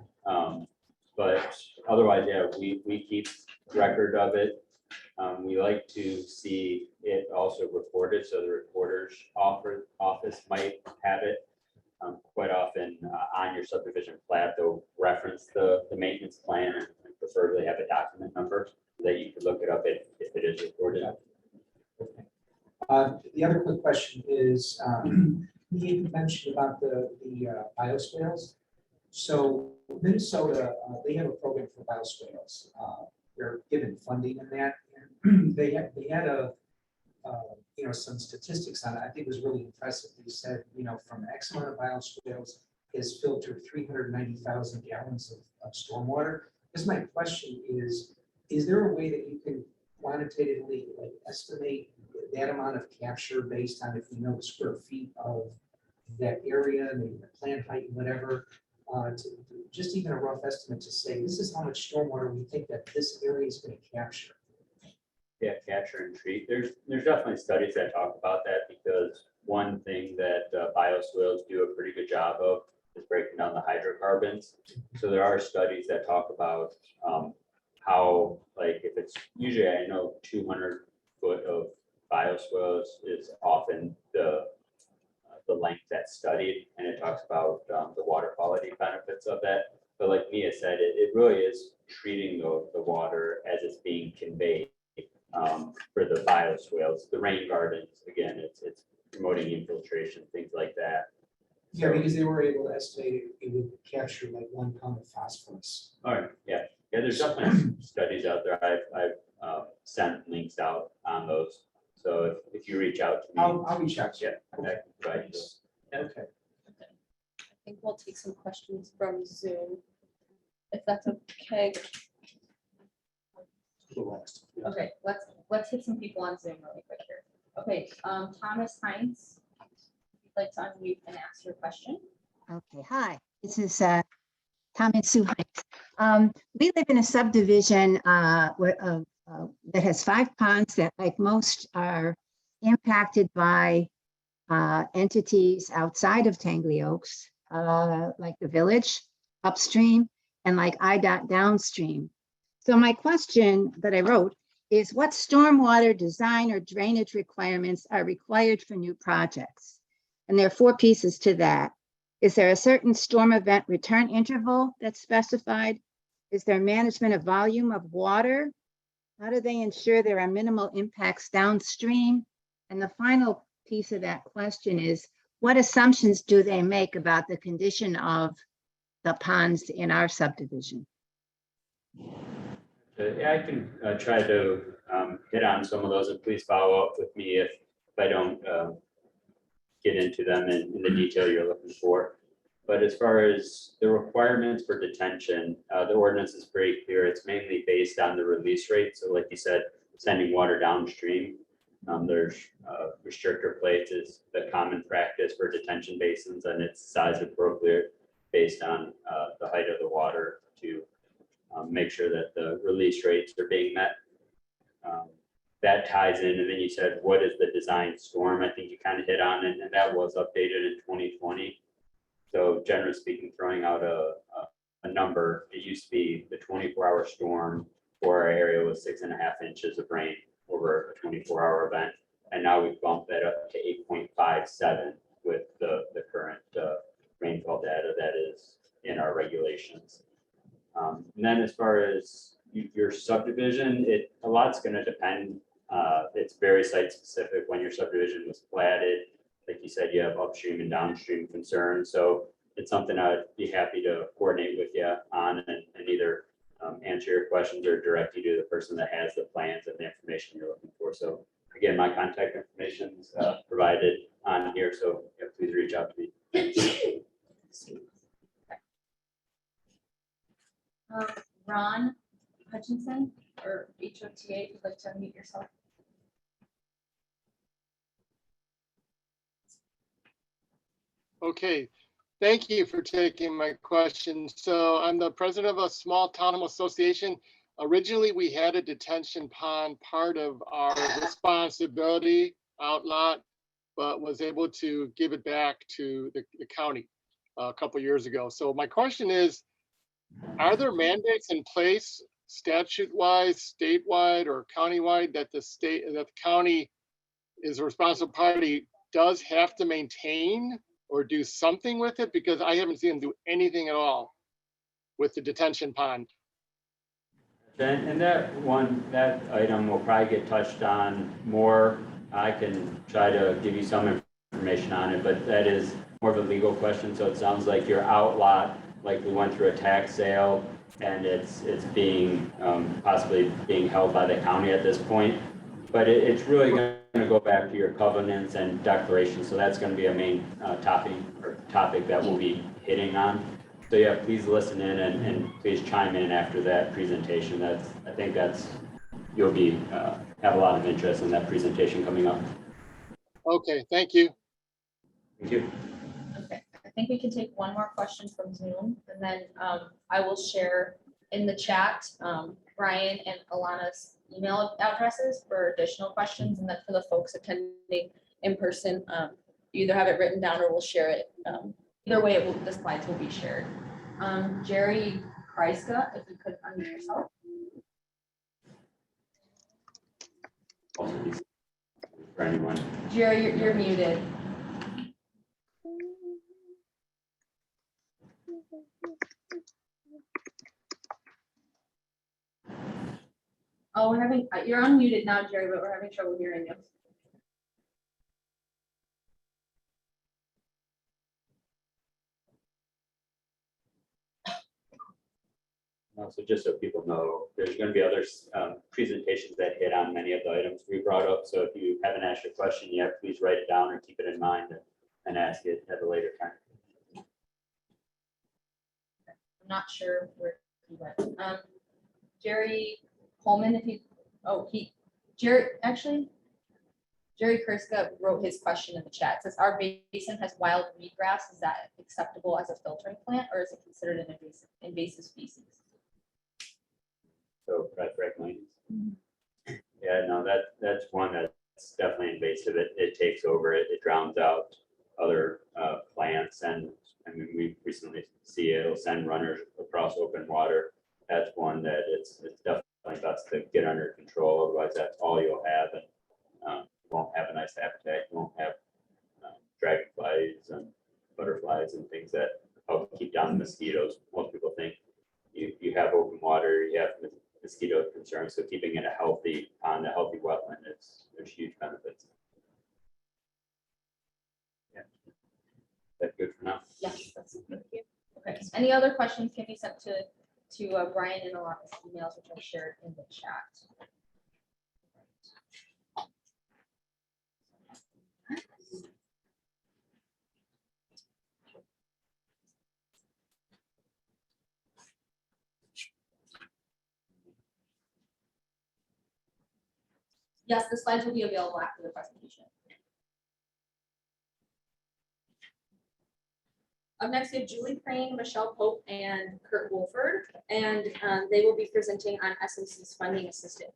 But otherwise, yeah, we keep record of it. We like to see it also recorded, so the recorder's office might have it. Quite often on your subdivision plat, they'll reference the maintenance plan and preferably have a document number so that you could look it up if it is recorded. The other quick question is, you mentioned about the bioswales. So Minnesota, they have a program for bioswales. They're given funding in that. They had a some statistics on it. I think it was really impressive. They said, from X amount of bioswales is filtered 390,000 gallons of stormwater. Because my question is there a way that you can quantitatively estimate that amount of capture based on, if you know, the square feet of that area, maybe the plant height, whatever, just even a rough estimate to say, this is how much stormwater we think that this area is going to capture? Yeah, capture and treat. There's definitely studies that talk about that, because one thing that bioswales do a pretty good job of is breaking down the hydrocarbons. So there are studies that talk about how, like, if it's usually, I know 200 foot of bioswales is often the length that's studied, and it talks about the water quality benefits of that. But like Mia said, it really is treating the water as it's being conveyed. For the bioswales, the rain gardens, again, it's promoting infiltration, things like that. Yeah, because they were able to estimate it would capture like 1 pound of phosphorus. All right, yeah, there's definitely studies out there. I've sent links out on those. So if you reach out to me, I'll reach out to you. yeah, I can provide you those. Okay. I think we'll take some questions from Zoom, if that's okay. the last. Yeah. Okay, let's hit some people on Zoom really quick here. Okay, Thomas Hines, if you'd like to unmute and ask your question. Okay, hi, this is Tom and Sue Hines. We live in a subdivision that has 5 ponds that, like most, are impacted by entities outside of Tangley Oaks, like the village upstream and like IDOT downstream. So my question that I wrote is, what stormwater design or drainage requirements are required for new projects? And there are 4 pieces to that. Is there a certain storm event return interval that's specified? Is there management of volume of water? How do they ensure there are minimal impacts downstream? And the final piece of that question is, what assumptions do they make about the condition of the ponds in our subdivision? Yeah, I can try to hit on some of those, and please follow up with me if I don't get into them in the detail you're looking for. But as far as the requirements for detention, the ordinance is pretty clear. It's mainly based on the release rate. So like you said, sending water downstream. There's restrictor plates is the common practice for detention basins, and it's size appropriate based on the height of the water to make sure that the release rates are being met. That ties in, and then you said, what is the design storm? I think you kind of hit on it, and that was updated in 2020. So generally speaking, throwing out a number, it used to be the 24-hour storm for our area was 6.5 inches of rain over a 24-hour event. And now we've bumped that up to 8.57 with the current rainfall data that is in our regulations. And then as far as your subdivision, a lot's going to depend. It's very site specific. When your subdivision was platted, like you said, you have upstream and downstream concerns. So it's something I'd be happy to coordinate with you on and either answer your questions or direct you to the person that has the plans and the information you're looking for. So again, my contact information is provided on here. So yeah, please reach out to me. Ron Hutchinson or HOTA, if you'd like to unmute yourself. Okay, thank you for taking my question. So I'm the president of a small town home association. Originally, we had a detention pond part of our responsibility outlot, but was able to give it back to the county a couple years ago. So my question is, are there mandates in place statute-wise, statewide, or county-wide that the county is a responsible party does have to maintain or do something with it? Because I haven't seen them do anything at all with the detention pond. And that item will probably get touched on more. I can try to give you some information on it, but that is more of a legal question. So it sounds like your outlot likely went through a tax sale and it's being possibly being held by the county at this point. But it's really going to go back to your covenants and declarations. So that's going to be a main topic that we'll be hitting on. So yeah, please listen in and please chime in after that presentation. I think you'll be have a lot of interest in that presentation coming up. Okay, thank you. Thank you. Okay, I think we can take one more question from Zoom, and then I will share in the chat Brian and Alana's email addresses for additional questions, and then for the folks attending in person, you either have it written down or we'll share it. Either way, the slides will be shared. Jerry Kreiska, if you could unmute yourself. For anyone. Jerry, you're muted. Oh, you're unmuted now, Jerry, but we're having trouble hearing you. So just so people know, there's going to be other presentations that hit on many of the items we brought up. So if you haven't asked your question yet, please write it down or keep it in mind and ask it at a later time. I'm not sure where he went. Jerry Coleman, if you, oh, Jerry Kurska wrote his question in the chat. It says, our basin has wild wheatgrass. Is that acceptable as a filtering plant, or is it considered an invasive species? So Bathymetric Survey. Yeah, no, that's one that's definitely invasive. It takes over, it drowns out other plants, and I mean, we recently see it'll send runners across open water. That's one that it's definitely best to get under control, otherwise that's all you'll have, and you won't have a nice habitat. You won't have dragonflies and butterflies and things that help keep down the mosquitoes. Most people think you have open water, you have mosquito concerns, so keeping it a healthy pond, a healthy wetland, there's huge benefits. Yeah, that's good for now. Yes, that's good. Okay, any other questions can be sent to Brian and Alana's emails, which I shared in the chat. Yes, the slides will be available after the presentation. Up next, we have Julie Crane, Michelle Pope, and Kurt Wolford, and they will be presenting on SMC's funding assistance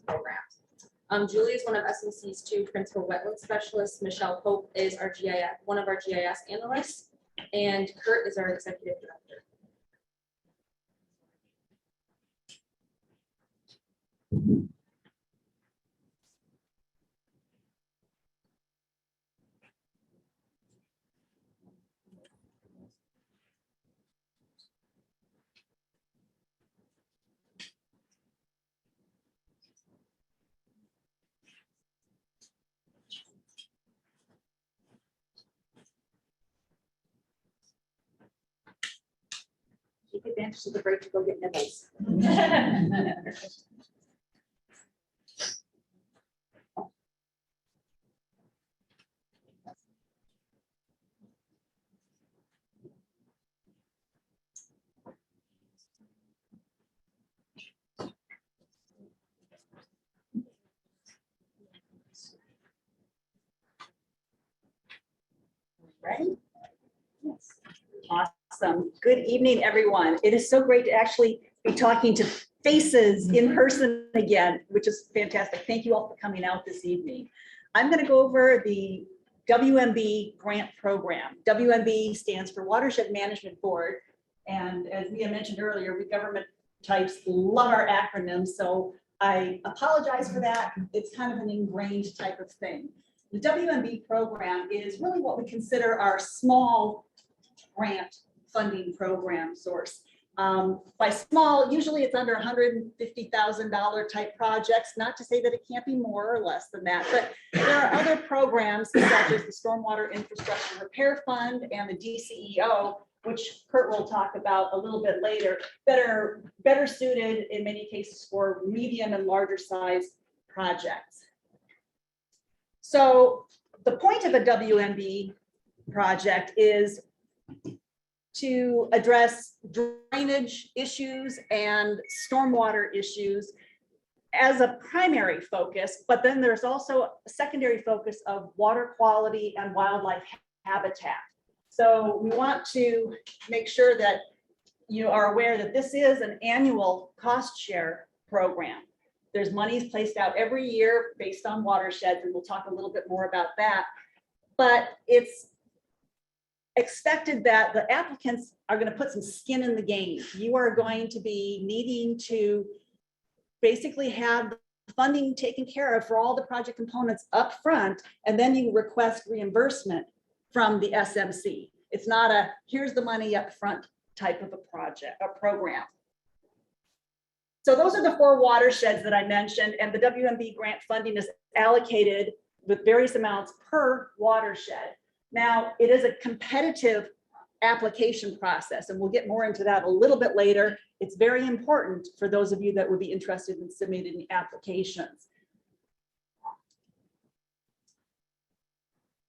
program. Julie is one of SMC's 2 principal wetland specialists. Michelle Pope is our one of our GIS analysts, and Kurt is our executive director. Take advantage of the break to go get nibbles. Ready? Yes. Awesome. Good evening, everyone. It is so great to actually be talking to faces in person again, which is fantastic. Thank you all for coming out this evening. I'm going to go over the WMB grant program. WMB stands for Watershed Management Board. And as we had mentioned earlier, we government types love our acronyms. So I apologize for that. It's kind of an ingrained type of thing. The WMB program is really what we consider our small grant funding program source. By small, usually it's under $150,000 type projects, not to say that it can't be more or less than that, but there are other programs such as the Stormwater Infrastructure Repair Fund and the DCEO, which Kurt will talk about a little bit later, that are better suited in many cases for medium and larger size projects. So the point of a WMB project is to address drainage issues and stormwater issues as a primary focus, but then there's also a secondary focus of water quality and wildlife habitat. So we want to make sure that you are aware that this is an annual cost share program. There's monies placed out every year based on watersheds, and we'll talk a little bit more about that. But it's expected that the applicants are going to put some skin in the game. You are going to be needing to basically have funding taken care of for all the project components up front, and then you request reimbursement from the SMC. It's not a here's the money up front type of a project, a program. So those are the 4 watersheds that I mentioned, and the WMB grant funding is allocated with various amounts per watershed. Now, it is a competitive application process, and we'll get more into that a little bit later. It's very important for those of you that would be interested in submitting applications.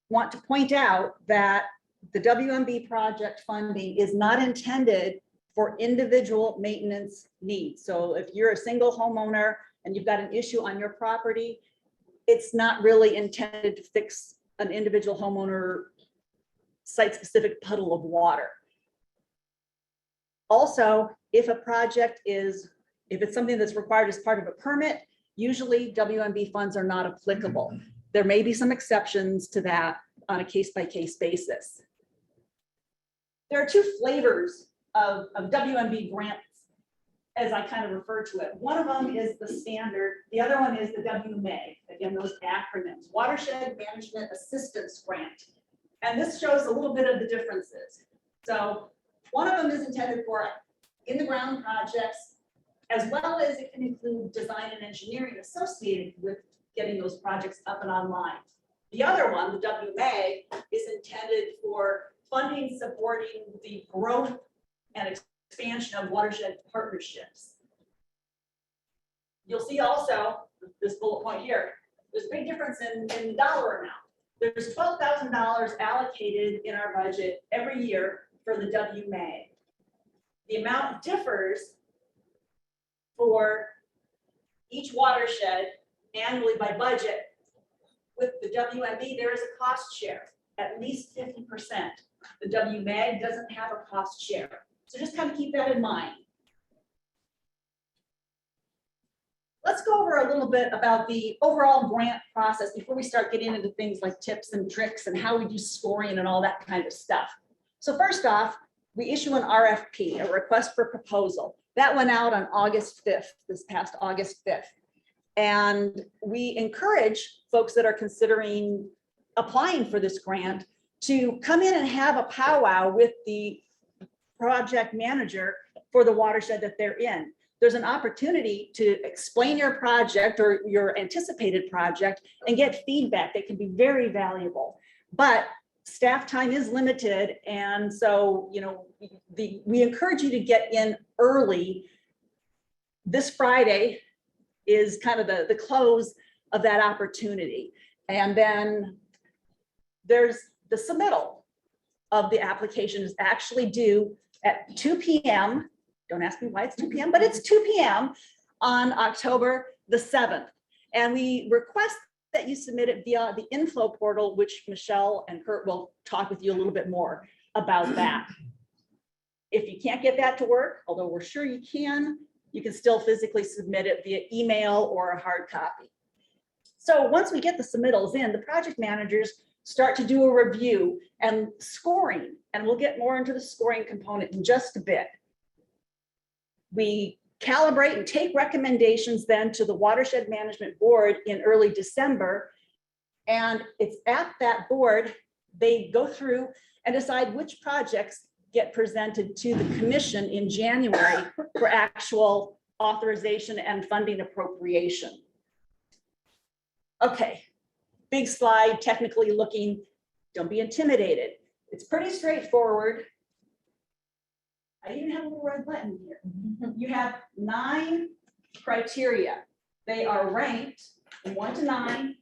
Want to point out that the WMB project funding is not intended for individual maintenance needs. So if you're a single homeowner and you've got an issue on your property, it's not really intended to fix an individual homeowner site-specific puddle of water. Also, if a project is, if it's something that's required as part of a permit, usually WMB funds are not applicable. There may be some exceptions to that on a case-by-case basis. There are two flavors of WMB grants, as I kind of refer to it. One of them is the standard, the other one is the WMA, again, those acronyms, Watershed Management Assistance Grant. And this shows a little bit of the differences. So one of them is intended for in-the-ground projects, as well as it can include design and engineering associated with getting those projects up and online. The other one, the WMA, is intended for funding supporting the growth and expansion of watershed partnerships. You'll see also this bullet point here, there's a big difference in dollar amount. There's $12,000 allocated in our budget every year for the WMA. The amount differs for each watershed annually by budget. With the WMB, there is a cost share, at least 50%. The WMA doesn't have a cost share. So just kind of keep that in mind. Let's go over a little bit about the overall grant process before we start getting into things like tips and tricks and how we do scoring and all that kind of stuff. So first off, we issue an RFP, a request for proposal. That went out on August 5th, this past August 5th. And we encourage folks that are considering applying for this grant to come in and have a powwow with the project manager for the watershed that they're in. There's an opportunity to explain your project or your anticipated project and get feedback that can be very valuable. But staff time is limited. And so, you know, we encourage you to get in early. This Friday is kind of the close of that opportunity. And then there's the submittal of the application is actually due at 2 p.m. Don't ask me why it's 2 p.m., but it's 2 p.m. on October the 7th. And we request that you submit it via the info portal, which Michelle and Kurt will talk with you a little bit more about that. If you can't get that to work, although we're sure you can still physically submit it via email or a hard copy. So once we get the submittals in, the project managers start to do a review and scoring, and we'll get more into the scoring component in just a bit. We calibrate and take recommendations then to the Watershed Management Board in early December. And it's at that board, they go through and decide which projects get presented to the commission in January for actual authorization and funding appropriation. Okay, big slide, technically looking, don't be intimidated. It's pretty straightforward. I even have a little red button here. You have 9 criteria. They are ranked from 1 to 9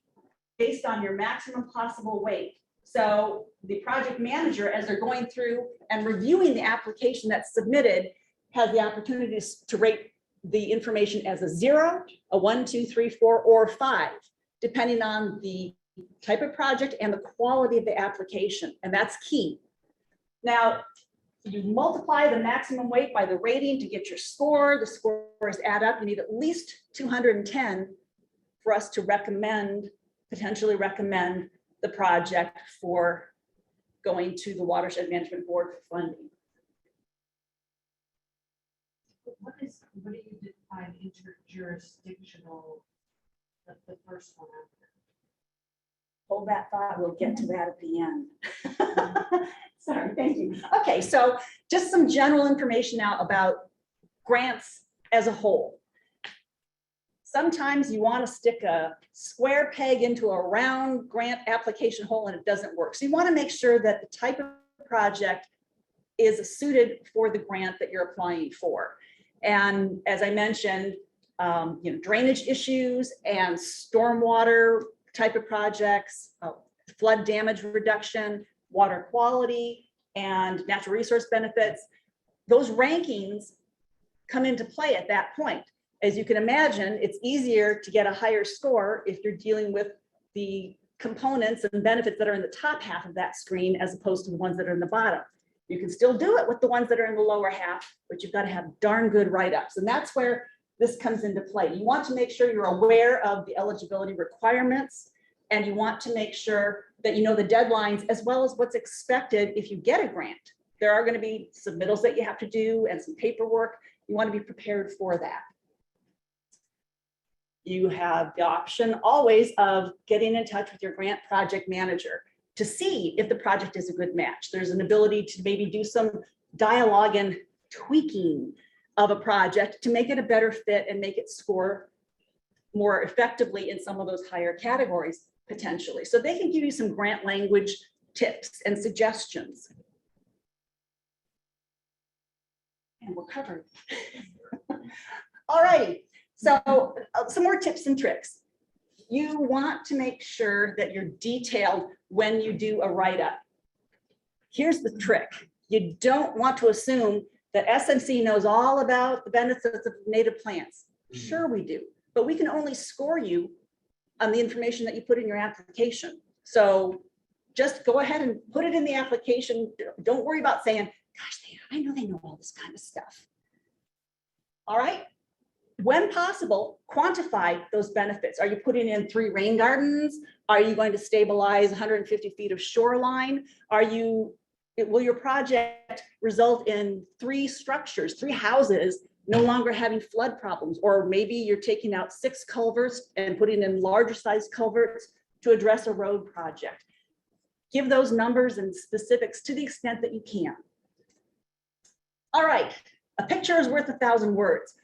based on your maximum possible weight. So the project manager, as they're going through and reviewing the application that's submitted, has the opportunity to rate the information as a 0, a 1, 2, 3, 4, or 5, depending on the type of project and the quality of the application. And that's key. Now, you multiply the maximum weight by the rating to get your score. The scores add up. You need at least 210 for us to potentially recommend the project for going to the Watershed Management Board for funding. What do you define interjurisdictional, the first one? Hold that thought, we'll get to that at the end. Sorry, thank you. Okay, so just some general information now about grants as a whole. Sometimes you want to stick a square peg into a round grant application hole and it doesn't work. So you want to make sure that the type of project is suited for the grant that you're applying for. And as I mentioned, drainage issues and stormwater type of projects, flood damage reduction, water quality, and natural resource benefits. those rankings come into play at that point. As you can imagine, it's easier to get a higher score if you're dealing with the components and benefits that are in the top half of that screen as opposed to the ones that are in the bottom. You can still do it with the ones that are in the lower half, but you've got to have darn good write-ups. And that's where this comes into play. You want to make sure you're aware of the eligibility requirements, and you want to make sure that you know the deadlines as well as what's expected if you get a grant. There are going to be submittals that you have to do and some paperwork. You want to be prepared for that. You have the option always of getting in touch with your grant project manager to see if the project is a good match. There's an ability to maybe do some dialogue and tweaking of a project to make it a better fit and make it score more effectively in some of those higher categories potentially. So they can give you some grant language tips and suggestions. And we're covered. All righty, so some more tips and tricks. You want to make sure that you're detailed when you do a write-up. Here's the trick. You don't want to assume that SMC knows all about the benefits of native plants. Sure we do, but we can only score you on the information that you put in your application. So just go ahead and put it in the application. Don't worry about saying, gosh, I know they know all this kind of stuff. All right. When possible, quantify those benefits. Are you putting in 3 rain gardens? Are you going to stabilize 150 feet of shoreline? Will your project result in 3 structures, 3 houses no longer having flood problems? Or maybe you're taking out 6 culverts and putting in larger sized culverts to address a road project. Give those numbers and specifics to the extent that you can. All right, a picture is worth 1,000 words.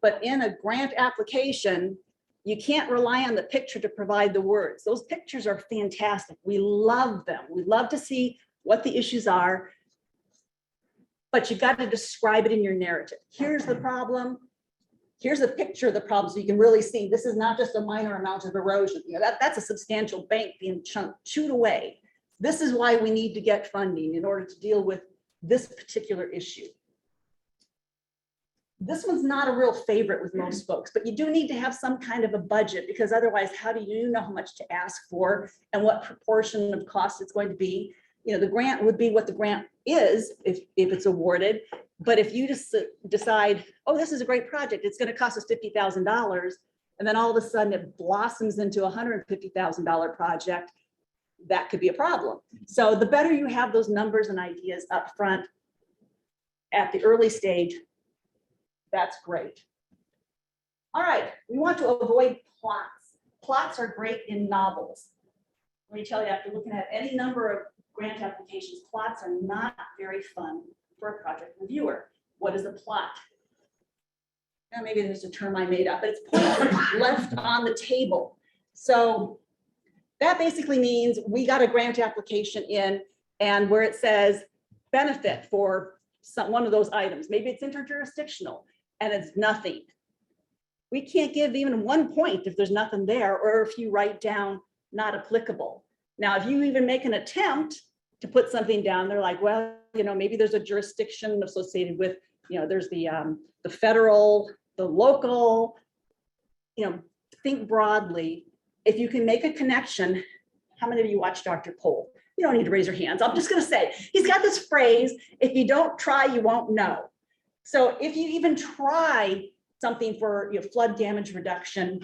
But in a grant application, you can't rely on the picture to provide the words. Those pictures are fantastic. We love them. We love to see what the issues are, but you've got to describe it in your narrative. Here's the problem. Here's a picture of the problem so you can really see this is not just a minor amount of erosion. You know, that's a substantial bank being chewed away. This is why we need to get funding in order to deal with this particular issue. This one's not a real favorite with most folks, but you do need to have some kind of a budget, because otherwise, how do you know how much to ask for and what proportion of cost it's going to be? You know, the grant would be what the grant is if it's awarded. But if you just decide, oh, this is a great project, it's going to cost us $50,000, and then all of a sudden it blossoms into a $150,000 project, that could be a problem. So the better you have those numbers and ideas up front at the early stage, that's great. All right, we want to avoid plots. Plots are great in novels. Let me tell you, after looking at any number of grant applications, plots are not very fun for a project reviewer. What is a plot? Now, maybe there's a term I made up, but it's points left on the table. So that basically means we got a grant application in, and where it says benefit for one of those items, maybe it's interjurisdictional, and it's nothing. We can't give even 1 point if there's nothing there, or if you write down not applicable. Now, if you even make an attempt to put something down, they're like, well, you know, maybe there's a jurisdiction associated with, you know, there's the federal, the local, you know, think broadly. If you can make a connection, how many of you watch Dr. Cole? You don't need to raise your hands. I'm just going to say, he's got this phrase, if you don't try, you won't know. So if you even try something for, you know, flood damage reduction,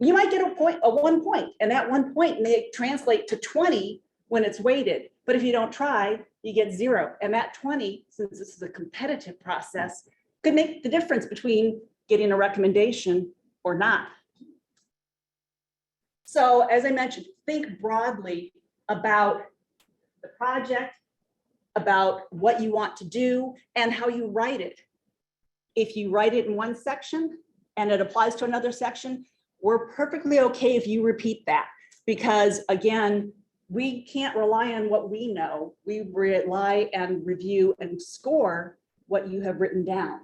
you might get a 1 point, and that 1 point may translate to 20 when it's weighted. But if you don't try, you get 0. And that 20, since this is a competitive process, could make the difference between getting a recommendation or not. So as I mentioned, think broadly about the project, about what you want to do, and how you write it. If you write it in one section and it applies to another section, we're perfectly okay if you repeat that, because again, we can't rely on what we know. We rely and review and score what you have written down.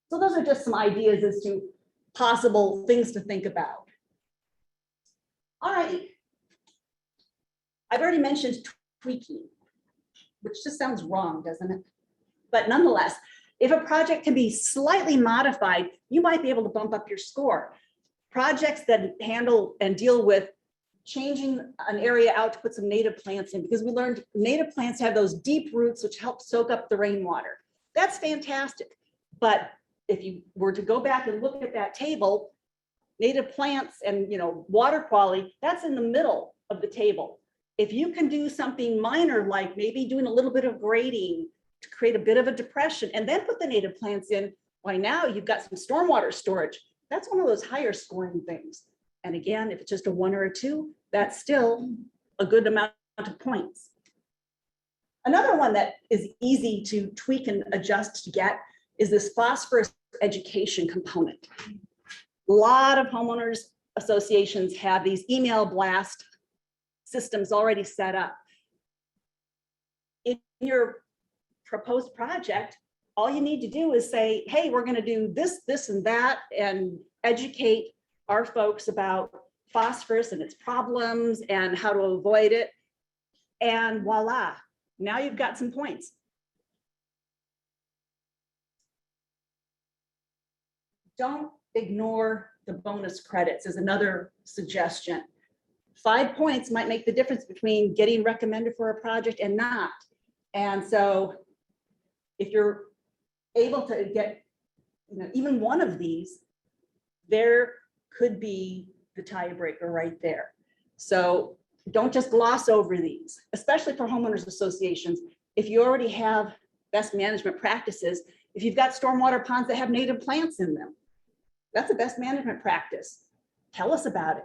So those are just some ideas as to possible things to think about. All right. I've already mentioned tweaking, which just sounds wrong, doesn't it? But nonetheless, if a project can be slightly modified, you might be able to bump up your score. Projects that handle and deal with changing an area out to put some native plants in, because we learned native plants have those deep roots which help soak up the rainwater. That's fantastic. But if you were to go back and look at that table, native plants and, you know, water quality, that's in the middle of the table. If you can do something minor, like maybe doing a little bit of grading to create a bit of a depression and then put the native plants in, why now you've got some stormwater storage. That's one of those higher scoring things. And again, if it's just a 1 or a 2, that's still a good amount of points. Another one that is easy to tweak and adjust to get is this phosphorus education component. A lot of homeowners associations have these email blast systems already set up. In your proposed project, all you need to do is say, hey, we're going to do this, this, and that, and educate our folks about phosphorus and its problems and how to avoid it. And voila, now you've got some points. Don't ignore the bonus credits is another suggestion. 5 points might make the difference between getting recommended for a project and not. And so if you're able to get, you know, even one of these, there could be the tiebreaker right there. So don't just gloss over these, especially for homeowners associations. If you already have best management practices, if you've got stormwater ponds that have native plants in them, that's a best management practice. Tell us about it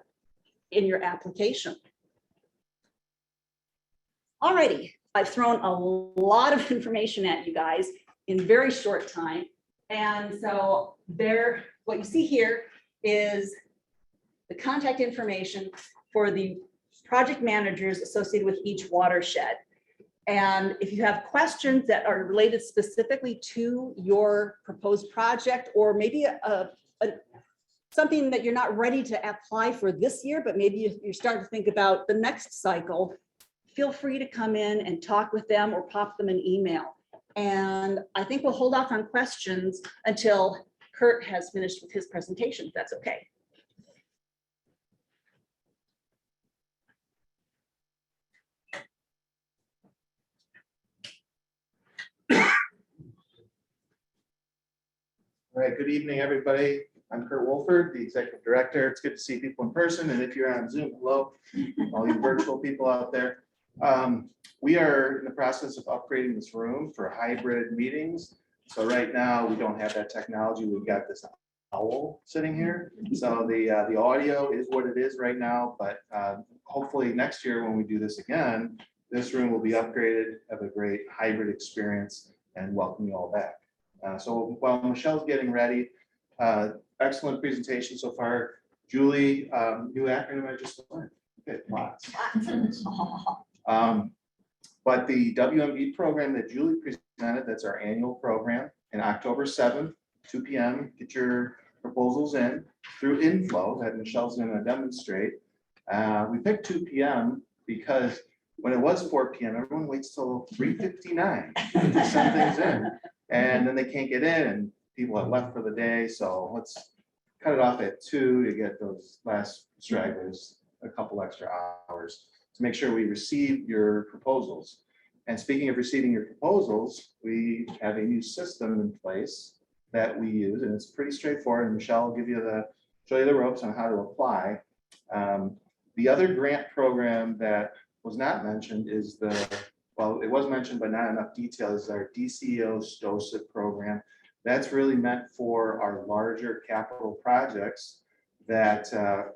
in your application. Alrighty, I've thrown a lot of information at you guys in very short time. And so there, what you see here is the contact information for the project managers associated with each watershed. And if you have questions that are related specifically to your proposed project, or maybe something that you're not ready to apply for this year, but maybe you're starting to think about the next cycle, feel free to come in and talk with them or pop them an email. And I think we'll hold off on questions until Kurt has finished with his presentation, if that's okay. All right, good evening, everybody. I'm Kurt Wolford, the Executive Director. It's good to see people in person, and if you're on Zoom, hello, all you virtual people out there. We are in the process of upgrading this room for hybrid meetings. So right now, we don't have that technology. We've got this owl sitting here. So the audio is what it is right now, but hopefully next year when we do this again, this room will be upgraded, have a great hybrid experience, and welcome you all back. So while Michelle's getting ready, excellent presentation so far. Julie, new acronym I just learned. Okay, lots. But the Wmb program that Julie presented, that's our annual program, in October 7th, 2 p.m. Get your proposals in through inflow that Michelle's going to demonstrate. We picked 2 p.m. because when it was 4 p.m., everyone waits till 3:59 to send things in. And then they can't get in and people have left for the day. So let's cut it off at 2 to get those last stragglers a couple extra hours to make sure we receive your proposals. And speaking of receiving your proposals, we have a new system in place that we use, and it's pretty straightforward. And Michelle will show you the ropes on how to apply. The other grant program that was not mentioned is well, it was mentioned, but not enough detail, is our DCO STOSIP program. That's really meant for our larger capital projects that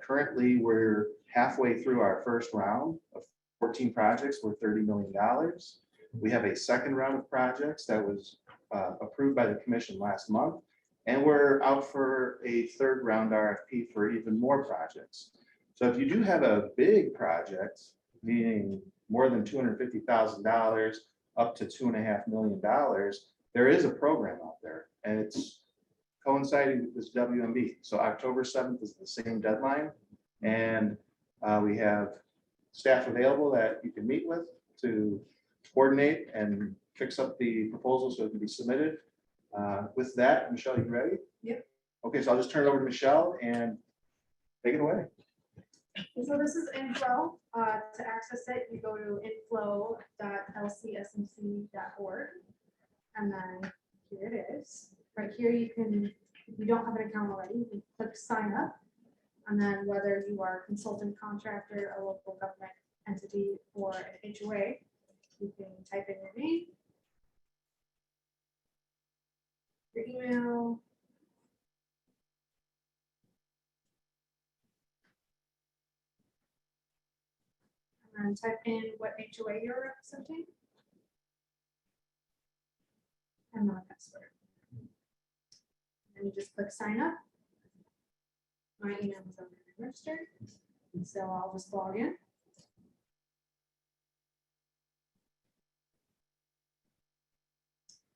currently we're halfway through our first round of 14 projects worth $30 million. We have a second round of projects that was approved by the commission last month, and we're out for a third round RFP for even more projects. So if you do have a big project, meaning more than $250,000 up to $2.5 million, there is a program out there, and it's coinciding with this WMB. So October 7th is the same deadline, and we have staff available that you can meet with to coordinate and fix up the proposal so it can be submitted. With that, Michelle, you ready? Yep. Okay, so I'll just turn it over to Michelle and take it away. So this is inflow. To access it, you go to inflow.lcsmc.org. And then here it is. Right here, you can, if you don't have an account already, you can click sign up. And then whether you are a consultant contractor, a local government entity, or an HOA, you can type in your name, your email, and type in what HOA you're representing. And then a password. And you just click sign up. My email is already registered, so I'll just log in.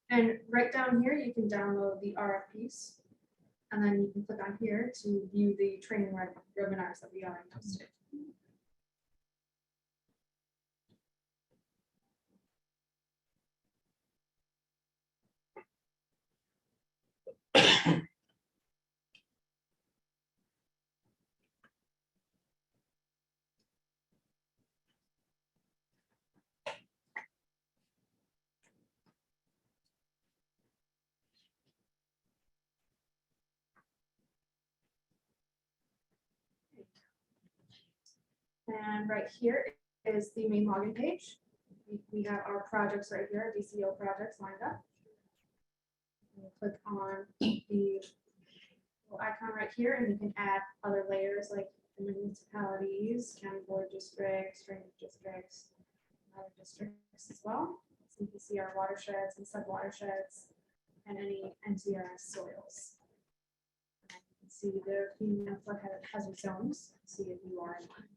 And right down here, you can download the RFPs. And then you can click on here to view the training webinars that we already posted. And right here is the main login page. We have our projects right here, DCO projects lined up. And you click on the little icon right here, and you can add other layers like the municipalities, county board districts, drainage districts, other districts as well. So you can see our watersheds and sub-watersheds and any NTRS soils. And you can see the FEMA flood hazard zones, see if you are in one.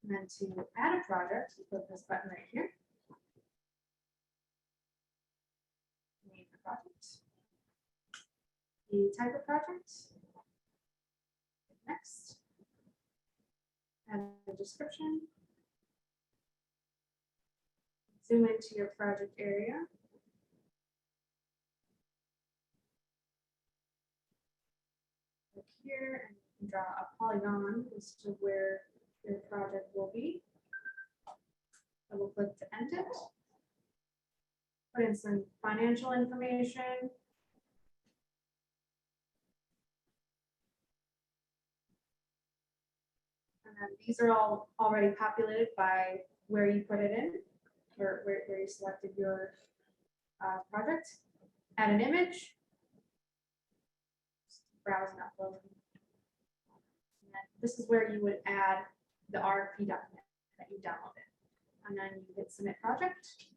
And then to add a project, you click this button right here. Name the project. The type of project. Next. Add a description. Zoom into your project area. Click here and you can draw a polygon as to where your project will be. I will click to end it. Put in some financial information. And then these are all already populated by where you put it in, or where you selected your project. Add an image. Browse and upload. And then this is where you would add the RFP document that you downloaded. And then you hit submit project.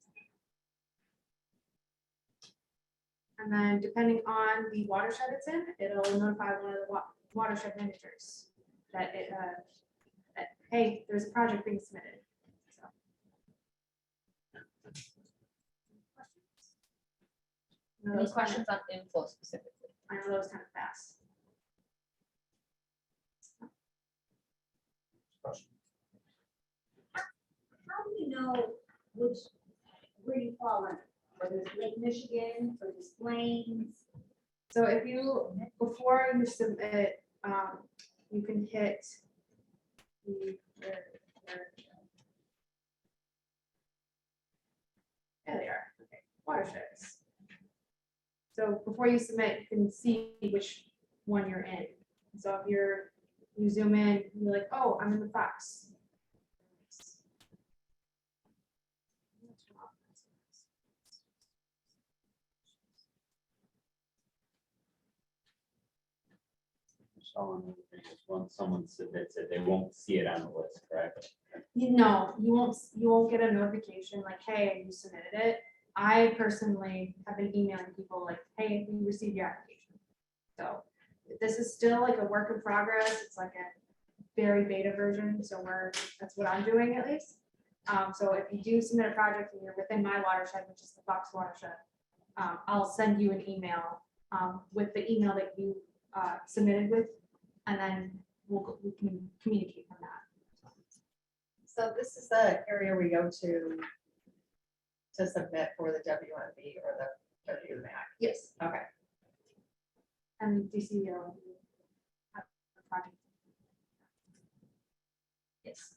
And then depending on the watershed it's in, it'll notify one of the watershed managers that that, hey, there's a project being submitted. So. Any questions on inflow specifically? I know that was kind of fast. How do you know where you fall in, whether it's Lake Michigan or just Plains? So if you, before you submit, you can hit the, there they are, okay, watersheds. So before you submit, you can see which one you're in. So if you zoom in, you're like, oh, I'm in the Fox. Once someone submits it, they won't see it on the list, correct? You won't get a notification like, hey, you submitted it. I personally have been emailing people like, hey, we received your application. So this is still like a work in progress. It's like a very beta version. So that's what I'm doing at least. So if you do submit a project and you're within my watershed, which is the Fox watershed, I'll send you an email with the email that you submitted with, and then we can communicate from that. So this is the area we go to submit for the WMB or the WMAC. Yes. Okay. And DC, project. Yes.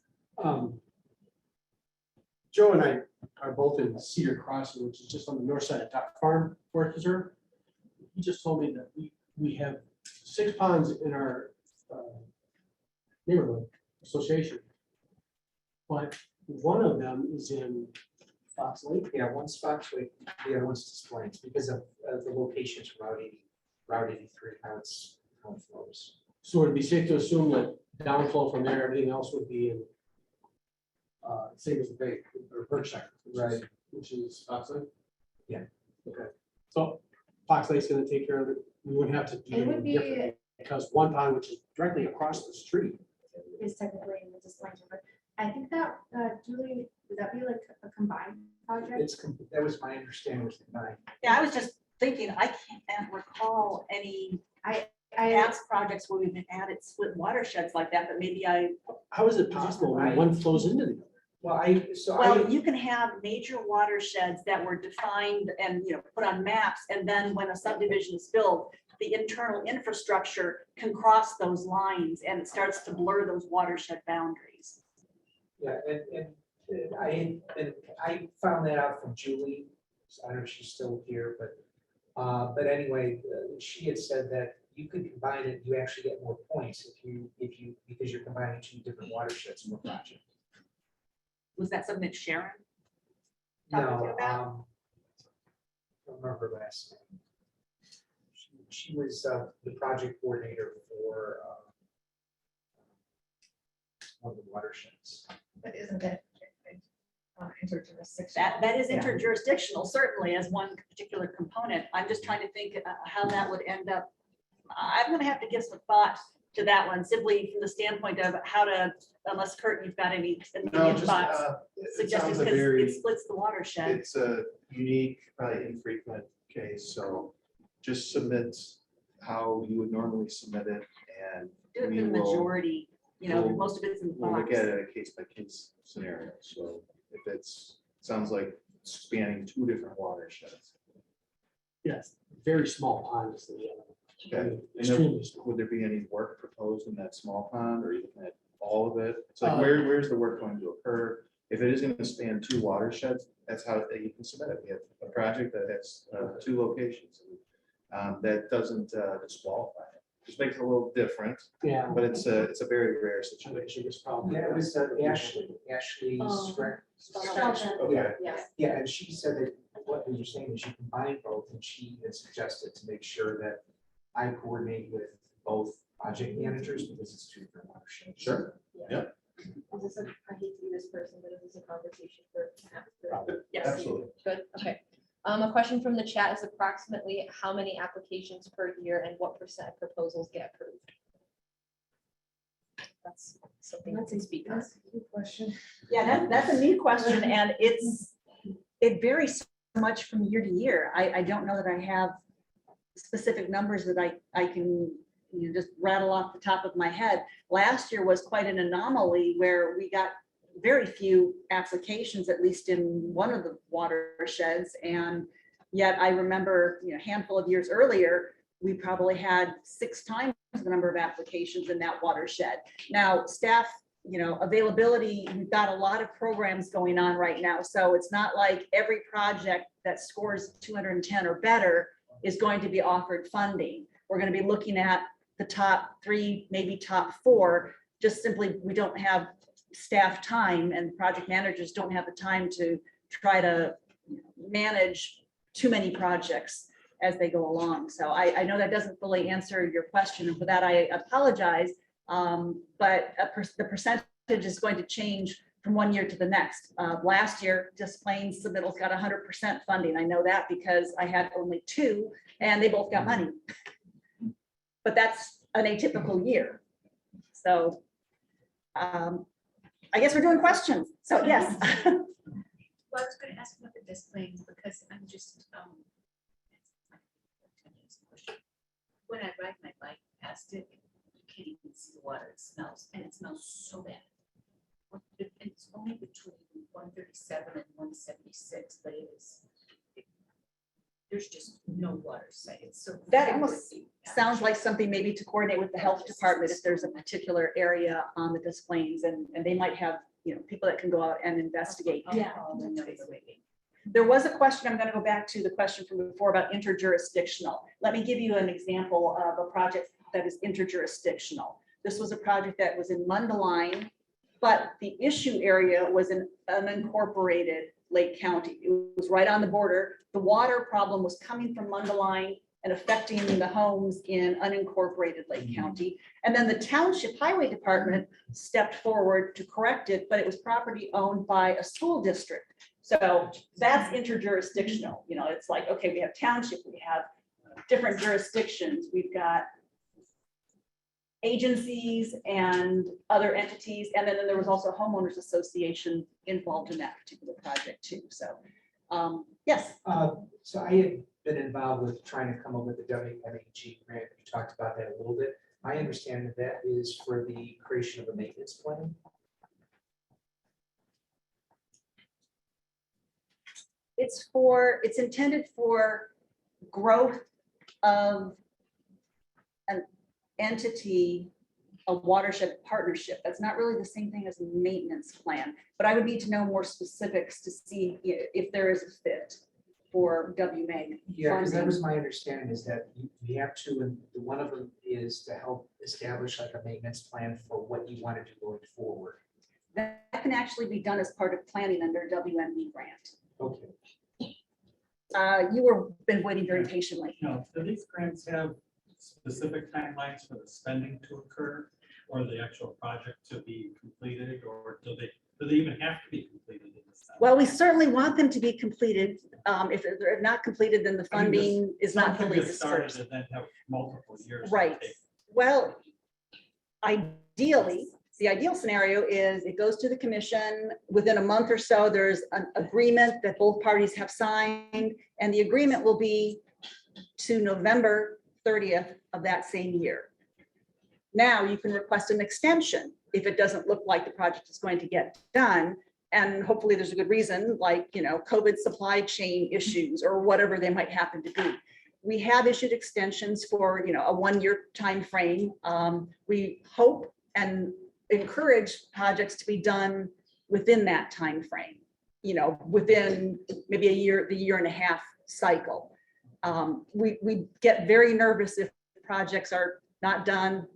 Joe and I are both in Cedar Crossing, which is just on the north side of Duck Farm Forest Reserve. He just told me that we have 6 ponds in our neighborhood association. But one of them is in Fox Lake. Yeah, one's Fox Lake, the other one's Des Plaines because of the locations Route 80, Route 83, how it flows. So it'd be safe to assume that downflow from there, everything else would be in same as the bay or Berkshire, Right. Which is Fox Lake? Yeah. Okay, so Fox Lake's gonna take care of it. We wouldn't have to do It would anything be, different because one pond, which is directly across the street. Is technically in the displacement, but I think that, Julie, would that be like a combined project? That was my understanding was combined. Yeah, I was just thinking, I can't recall any past projects where we've added split watersheds like that, but maybe How is it possible when one flows into the other? well, you can have major watersheds that were defined and, put on maps, and then when a subdivision is built, the internal infrastructure can cross those lines and it starts to blur those watershed boundaries. Yeah, and I found that out from Julie. So I don't know if she's still here, but anyway, she had said that you could combine it, you actually get more points because you're combining 2 different watersheds in one project. Was that something that Sharon? No, talked to you about? I don't remember her last name. She was the project coordinator for one of the watersheds. But isn't that interjurisdictional? That is interjurisdictional, certainly as one particular component. I'm just trying to think how that would end up. I'm gonna have to give some thought to that one, simply from the standpoint of how to, unless Kurt, you've got any No, thoughts, it suggestions, sounds a because very, it splits the watershed. it's a unique, probably infrequent case, so just submit how you would normally submit it and Do it we for the will- majority, we'll- most of it's in the we'll look box. at it a case by case scenario. So if sounds like spanning 2 different watersheds. Yes, very small pond is the other. Okay. And Extremely small. would there be any work proposed in that small pond, or are you looking at all of it? It's like, Uh, where's the work going to occur? If it is going to span 2 watersheds, that's how you can submit it. We have a project that has 2 locations. That doesn't disqualify it. Just makes it a little different, Yeah. but it's a very rare I think situation. it's probably. Yeah, it was Ashley's. Okay. Yes. Yeah, and she said that what you're saying is you combine both, and she had suggested to make sure that I coordinate with both project managers because it's 2 different watersheds. Sure. Is this I hate to be this person, but is this a conversation for? Yes. Absolutely. Good, okay. A question from the chat is approximately how many applications per year and what % of proposals get approved? That's something you can speak on. Question. Yeah, that's a neat question, and it varies so much from year to year. I don't know that I have specific numbers that I can just rattle off the top of my head. Last year was quite an anomaly where we got very few applications, at least in one of the watersheds, and yet I remember, a handful of years earlier, we probably had 6 times the number of applications in that watershed. Now, staff, availability, we've got a lot of programs going on right now. So it's not like every project that scores 210 or better is going to be offered funding. We're going to be looking at the top 3, maybe top 4, just simply, we don't have staff time and project managers don't have the time to try to manage too many projects as they go along. So I know that doesn't fully answer your question, and for that I apologize. But the percentage is going to change from one year to the next. Last year, Des Plaines submittals got 100% funding. I know that because I had only 2 and they both got money. But that's an atypical year. So I guess we're doing questions. So yes. Well, I was going to ask about the Des Plaines because I'm just, when I ride my bike past it, you can't even see the water. It smells, and it smells so bad. It's only between 137 and 176, but it is. There's just no water site, so. That almost sounds like something maybe to coordinate with the health department if there's a particular area on the Des Plaines and they might have, people that can go out and investigate. Yeah. There was a question, I'm gonna go back to the question from before about interjurisdictional. Let me give you an example of a project that is interjurisdictional. This was a project that was in Mundelein, but the issue area was in unincorporated Lake County. It was right on the border. The water problem was coming from Mundelein and affecting the homes in unincorporated Lake County. And then the Township Highway Department stepped forward to correct it, but it was property owned by a school district. So that's interjurisdictional. It's like, okay, we have township, we have different jurisdictions, we've got agencies and other entities. And then there was also Homeowners Association involved in that particular project too. So, yes. So I had been involved with trying to come up with the WMAG grant. You talked about that a little bit. My understanding that is for the creation of a maintenance plan. It's intended for growth of an entity, a watershed partnership. That's not really the same thing as a maintenance plan, but I would need to know more specifics to see if there is a fit for WMAG. Yeah, because that was my understanding is that you have to, and one of them is to help establish like a maintenance plan for what you want to do going forward. That can actually be done as part of planning under WMB grant. Okay. You were been waiting very patiently. No, do these grants have specific timelines for the spending to occur or the actual project to be completed, or do they even have to be completed in this time? Well, we certainly want them to be completed. If they're not completed, then the I mean, funding is not Some fully can get started dispersed. and then have multiple years. to Right. take. Well, ideally, the ideal scenario is it goes to the commission. Within a month or so, there's an agreement that both parties have signed, and the agreement will be to November 30th of that same year. Now you can request an extension if it doesn't look like the project is going to get done. And hopefully there's a good reason, like, COVID supply chain issues or whatever they might happen to be. We have issued extensions for, a 1-year time frame. We hope and encourage projects to be done within that time frame, within maybe a year, the 1.5-year cycle. We get very nervous if projects are not done.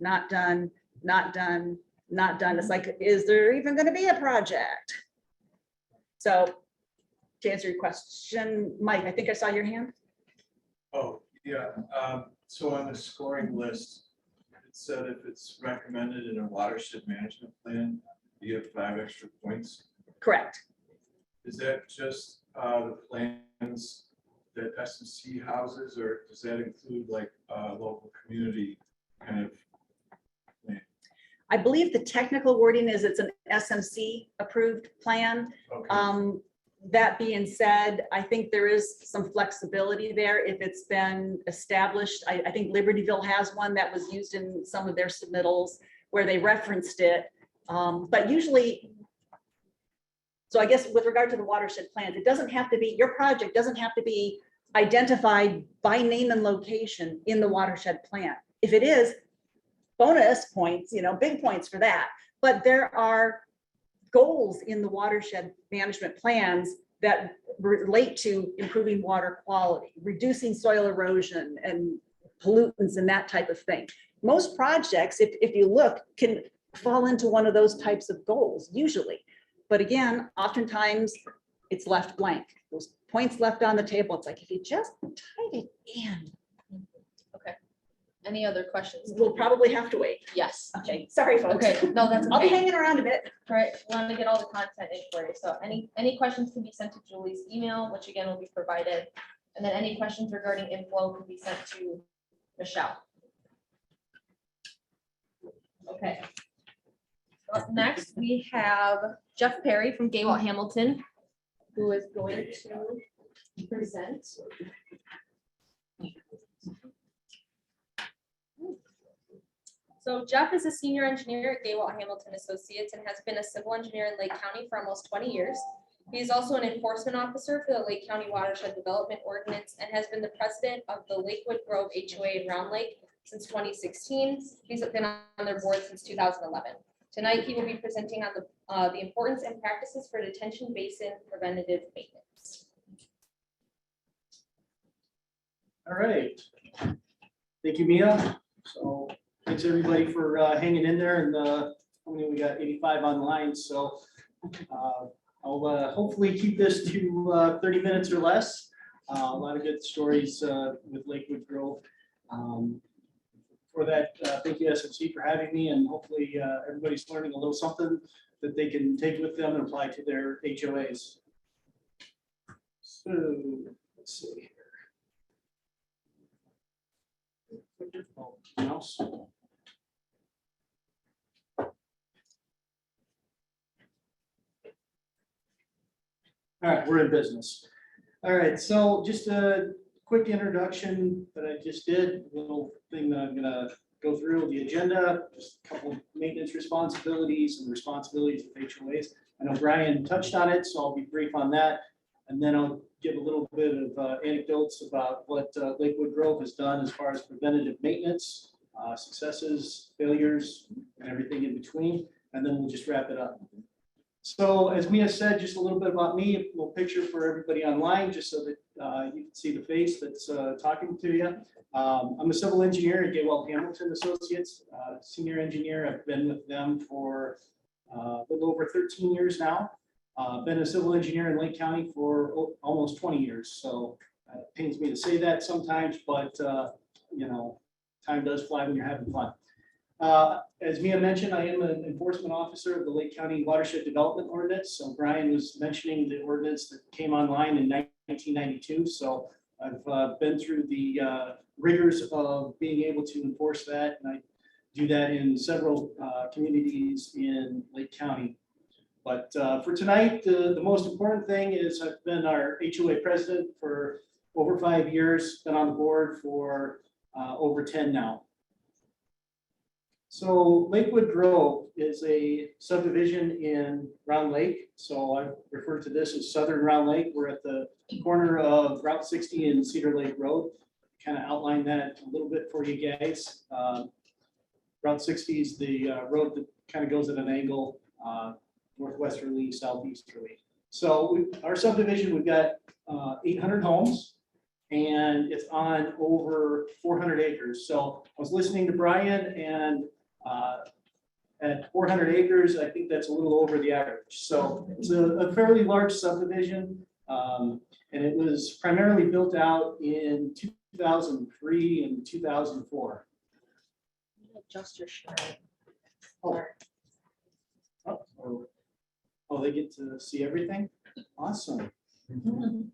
It's like, is there even going to be a project? So to answer your question, Mike, I think I saw your hand. Oh, yeah. So on the scoring list, it said if it's recommended in a watershed management plan, you have 5 extra points. Correct. Is that just the plans that SMC houses, or does that include like local community kind of plan? I believe the technical wording is it's an SMC approved plan. Okay. That being said, I think there is some flexibility there if it's been established. I think Libertyville has one that was used in some of their submittals where they referenced it. But usually, so I guess with regard to the watershed plans, it doesn't have to be, your project doesn't have to be identified by name and location in the watershed plan. If it is, bonus points, big points for that. But there are goals in the watershed management plans that relate to improving water quality, reducing soil erosion and pollutants and that type of thing. Most projects, if you look, can fall into one of those types of goals usually. But again, oftentimes it's left blank. Those points left on the table. It's like, if you just type it in. Okay. Any other questions? We'll probably have to wait. Yes. Okay, sorry, folks. Okay, no, that's I'll be okay. hanging around a bit. All right, we want to get all the content in for you. So any questions can be sent to Julie's email, which again will be provided. And then any questions regarding inflow can be sent to Michelle. Okay. Up next, we have Jeff Perry from Gaywell Hamilton, who is going to present. So Jeff is a senior engineer at Gaywell Hamilton Associates and has been a civil engineer in Lake County for almost 20 years. He is also an enforcement officer for the Lake County Watershed Development Ordinance and has been the president of the Lakewood Grove HOA in Round Lake since 2016. He's been on their board since 2011. Tonight, he will be presenting on the importance and practices for detention basin preventative maintenance. All right. Thank you, Mia. So thanks everybody for hanging in there, and how many we got? 85 online. So I'll hopefully keep this to 30 minutes or less. A lot of good stories with Lakewood Grove. For that, thank you SMC for having me, and hopefully everybody's learning a little something that they can take with them and apply to their HOAs. So let's see here. Mouse. All right, we're in business. All right, so just a quick introduction that I just did, a little thing that I'm gonna go through the agenda, just a couple of maintenance responsibilities and responsibilities of HOAs. I know Brian touched on it, so I'll be brief on that. And then I'll give a little bit of anecdotes about what Lakewood Grove has done as far as preventative maintenance, successes, failures, and everything in between. And then we'll just wrap it up. So as Mia said, just a little bit about me, a little picture for everybody online, just so that you can see the face that's talking to you. I'm a civil engineer at Gaywell Hamilton Associates, senior engineer. I've been with them for a little over 13 years now. Been a civil engineer in Lake County for almost 20 years. So it pains me to say that sometimes, but you know, time does fly when you're having fun. As Mia mentioned, I am an enforcement officer of the Lake County Watershed Development Ordinance. So Brian was mentioning the ordinance that came online in 1992. So I've been through the rigors of being able to enforce that, and I do that in several communities in Lake County. But for tonight, the most important thing is I've been our HOA president for over 5 years, been on the board for over 10 now. So Lakewood Grove is a subdivision in Round Lake. So I refer to this as Southern Round Lake. We're at the corner of Route 60 and Cedar Lake Road. Kind of outline that a little bit for you guys. Route 60 is the road that kind of goes at an angle, northwesterly, southeasterly. So our subdivision, we've got 800 homes, and it's on over 400 acres. So I was listening to Brian, and at 400 acres, I think that's a little over the average. So it's a fairly large subdivision, and it was primarily built out in 2003 and 2004. Adjust your shirt. Oh, they get to see everything? Awesome. Good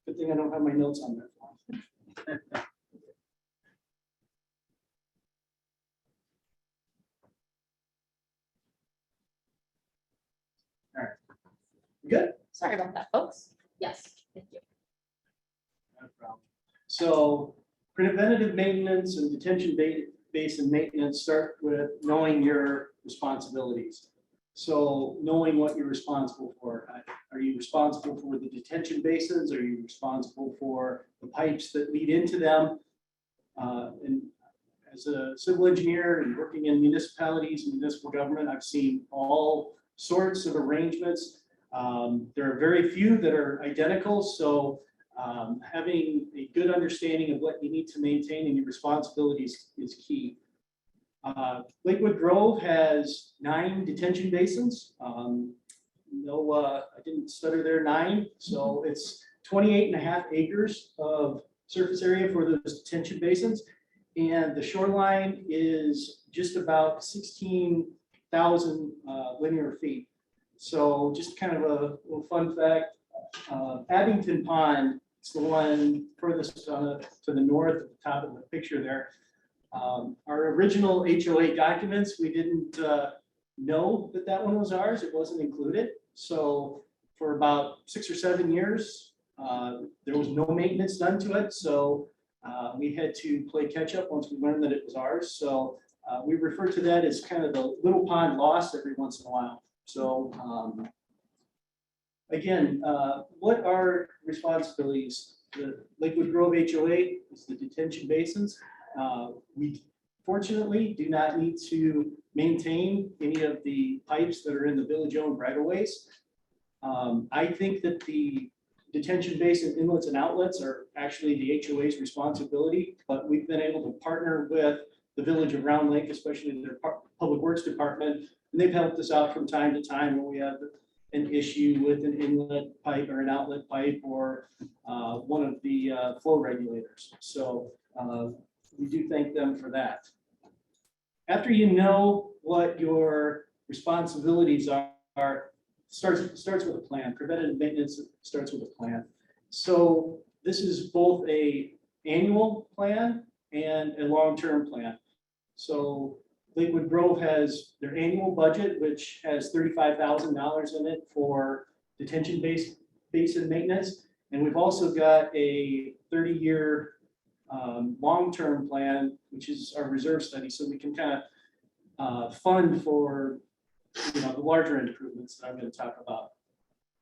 thing I don't have my notes on that. All right. Good. Sorry about that, folks. Yes, thank you. No problem. So preventative maintenance and detention basin maintenance start with knowing your responsibilities. So knowing what you're responsible for. Are you responsible for the detention basins? Are you responsible for the pipes that lead into them? And as a civil engineer and working in municipalities and municipal government, I've seen all sorts of arrangements. There are very few that are identical. So having a good understanding of what you need to maintain and your responsibilities is key. Lakewood Grove has 9 detention basins. No, I didn't stutter there, 9. So it's 28.5 acres of surface area for those detention basins. And the shoreline is just about 16,000 linear feet. So just kind of a little fun fact, Abington Pond, it's the one furthest to the north at the top of the picture there. Our original HOA documents, we didn't know that that one was ours. It wasn't included. So for about 6 or 7 years, there was no maintenance done to it. So we had to play catch up once we learned that it was ours. So We refer to that as kind of the little pond lost every once in a while. So again, what are responsibilities? The Lakewood Grove HOA is the detention basins. We fortunately do not need to maintain any of the pipes that are in the village-owned right-of-ways. I think that the detention basin inlets and outlets are actually the HOA's responsibility, but we've been able to partner with the village of Round Lake, especially their public works department, and they've helped us out from time to time when we have an issue with an inlet pipe or an outlet pipe or one of the flow regulators. So we do thank them for that. After you know what your responsibilities are, starts with a plan. Preventative maintenance starts with a plan. So this is both a annual plan and a long-term plan. So Lakewood Grove has their annual budget, which has $35,000 in it for detention basin maintenance. And we've also got a 30-year long-term plan, which is our reserve study. So we can kind of fund for the larger improvements that I'm going to talk about.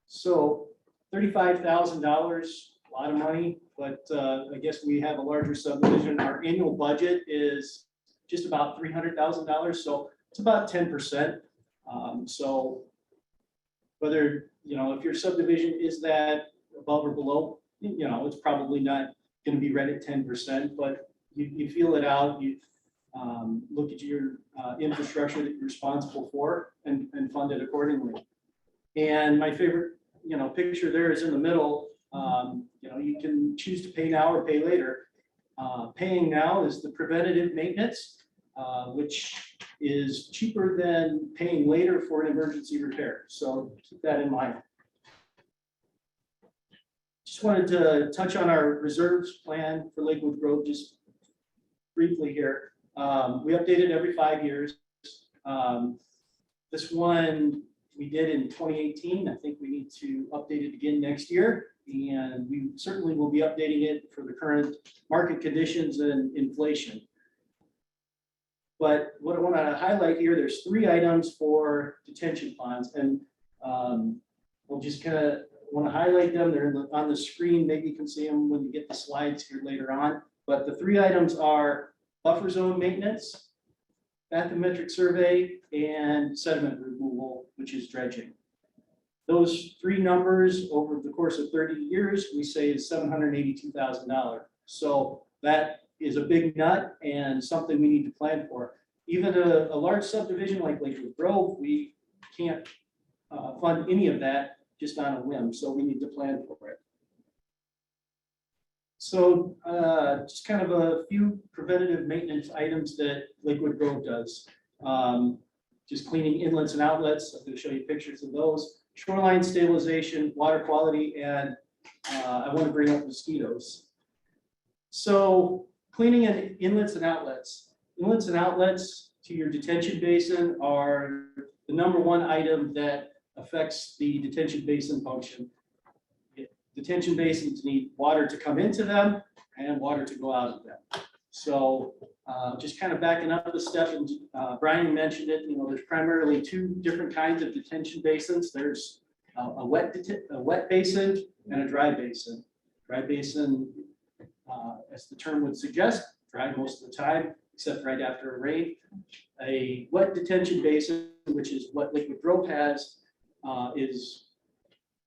So $35,000, a lot of money, but I guess we have a larger subdivision. Our annual budget is just about $300,000, so it's about 10%. So whether, if your subdivision is that above or below, it's probably not going to be right at 10%, but you feel it out. You look at your infrastructure that you're responsible for and fund it accordingly. And my favorite, picture there is in the middle. You can choose to pay now or pay later. Paying now is the preventative maintenance, which is cheaper than paying later for an emergency repair. So keep that in mind. Just wanted to touch on our reserves plan for Lakewood Grove just briefly here. We update it every 5 years. This one we did in 2018. I think we need to update it again next year. And we certainly will be updating it for the current market conditions and inflation. But what I want to highlight here, there's 3 items for detention ponds. And we'll just kind of want to highlight them. They're on the screen. Maybe you can see them when you get the slides here later on. But the 3 items are buffer zone maintenance, bathymetric survey, and sediment removal, which is dredging. Those 3 numbers over the course of 30 years, we say is $782,000. So that is a big nut and something we need to plan for. Even a large subdivision like Lakewood Grove, we can't fund any of that just on a whim. So we need to plan for it. So just kind of a few preventative maintenance items that Lakewood Grove does. Just cleaning inlets and outlets. I'm going to show you pictures of those. Shoreline stabilization, water quality, and I want to bring up mosquitoes. So cleaning inlets and outlets. Inlets and outlets to your detention basin are the #1 item that affects the detention basin function. Detention basins need water to come into them and water to go out of them. So just kind of backing up the step, and Brian mentioned it, there's primarily 2 different kinds of detention basins. There's a wet basin and a dry basin. Dry basin, as the term would suggest, dry most of the time, except right after a rain. A wet detention basin, which is what Lakewood Grove has, is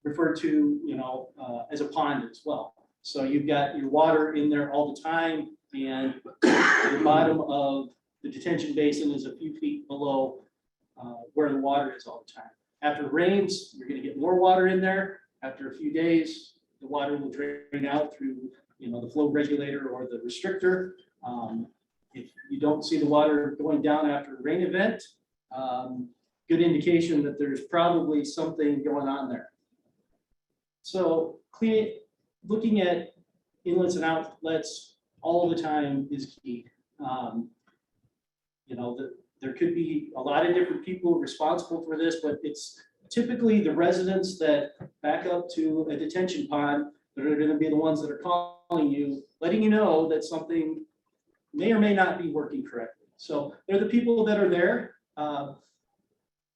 referred to, as a pond as well. So you've got your water in there all the time, and the bottom of the detention basin is a few feet below where the water is all the time. After it rains, you're going to get more water in there. After a few days, the water will drain out through, the flow regulator or the restrictor. If you don't see the water going down after a rain event, good indication that there's probably something going on there. So looking at inlets and outlets all the time is key. There could be a lot of different people responsible for this, but it's typically the residents that back up to a detention pond that are going to be the ones that are calling you, letting you know that something may or may not be working correctly. So they're the people that are there.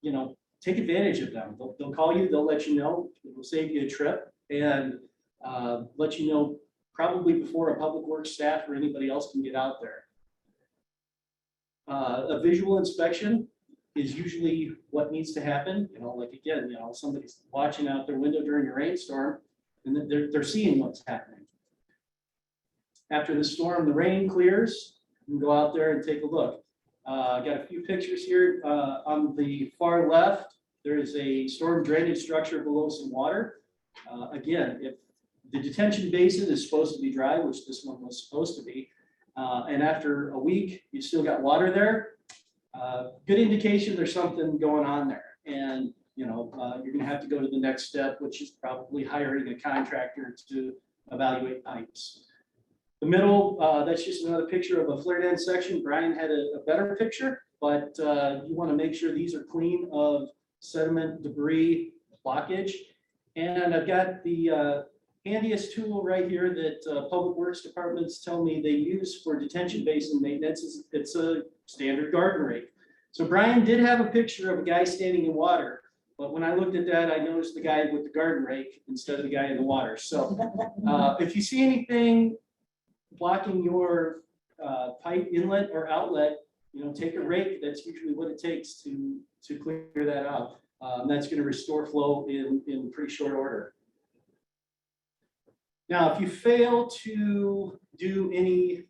You know, take advantage of them. They'll call you, they'll let you know, it will save you a trip, and let you know probably before a public works staff or anybody else can get out there. A visual inspection is usually what needs to happen. You know, like again, you know, somebody's watching out their window during a rainstorm and then they're seeing what's happening. After the storm, the rain clears, you can go out there and take a look. Got a few pictures here. On the far left, there is a storm drainage structure below some water. Again, if the detention basin is supposed to be dry, which this one was supposed to be, and after a week, you still got water there, good indication there's something going on there. And, you know, you're gonna have to go to the next step, which is probably hiring a contractor to evaluate pipes. The middle, that's just another picture of a flared end section. Brian had a better picture, but you wanna make sure these are clean of sediment, debris, blockage. And I've got the handiest tool right here that public works departments tell me they use for detention basin maintenance. It's a standard garden rake. So Brian did have a picture of a guy standing in water, but when I looked at that, I noticed the guy with the garden rake instead of the guy in the water. So if you see anything blocking your pipe inlet or outlet, you know, take a rake. That's usually what it takes to clear that out. That's going to restore flow in pretty short order. Now, if you fail to do any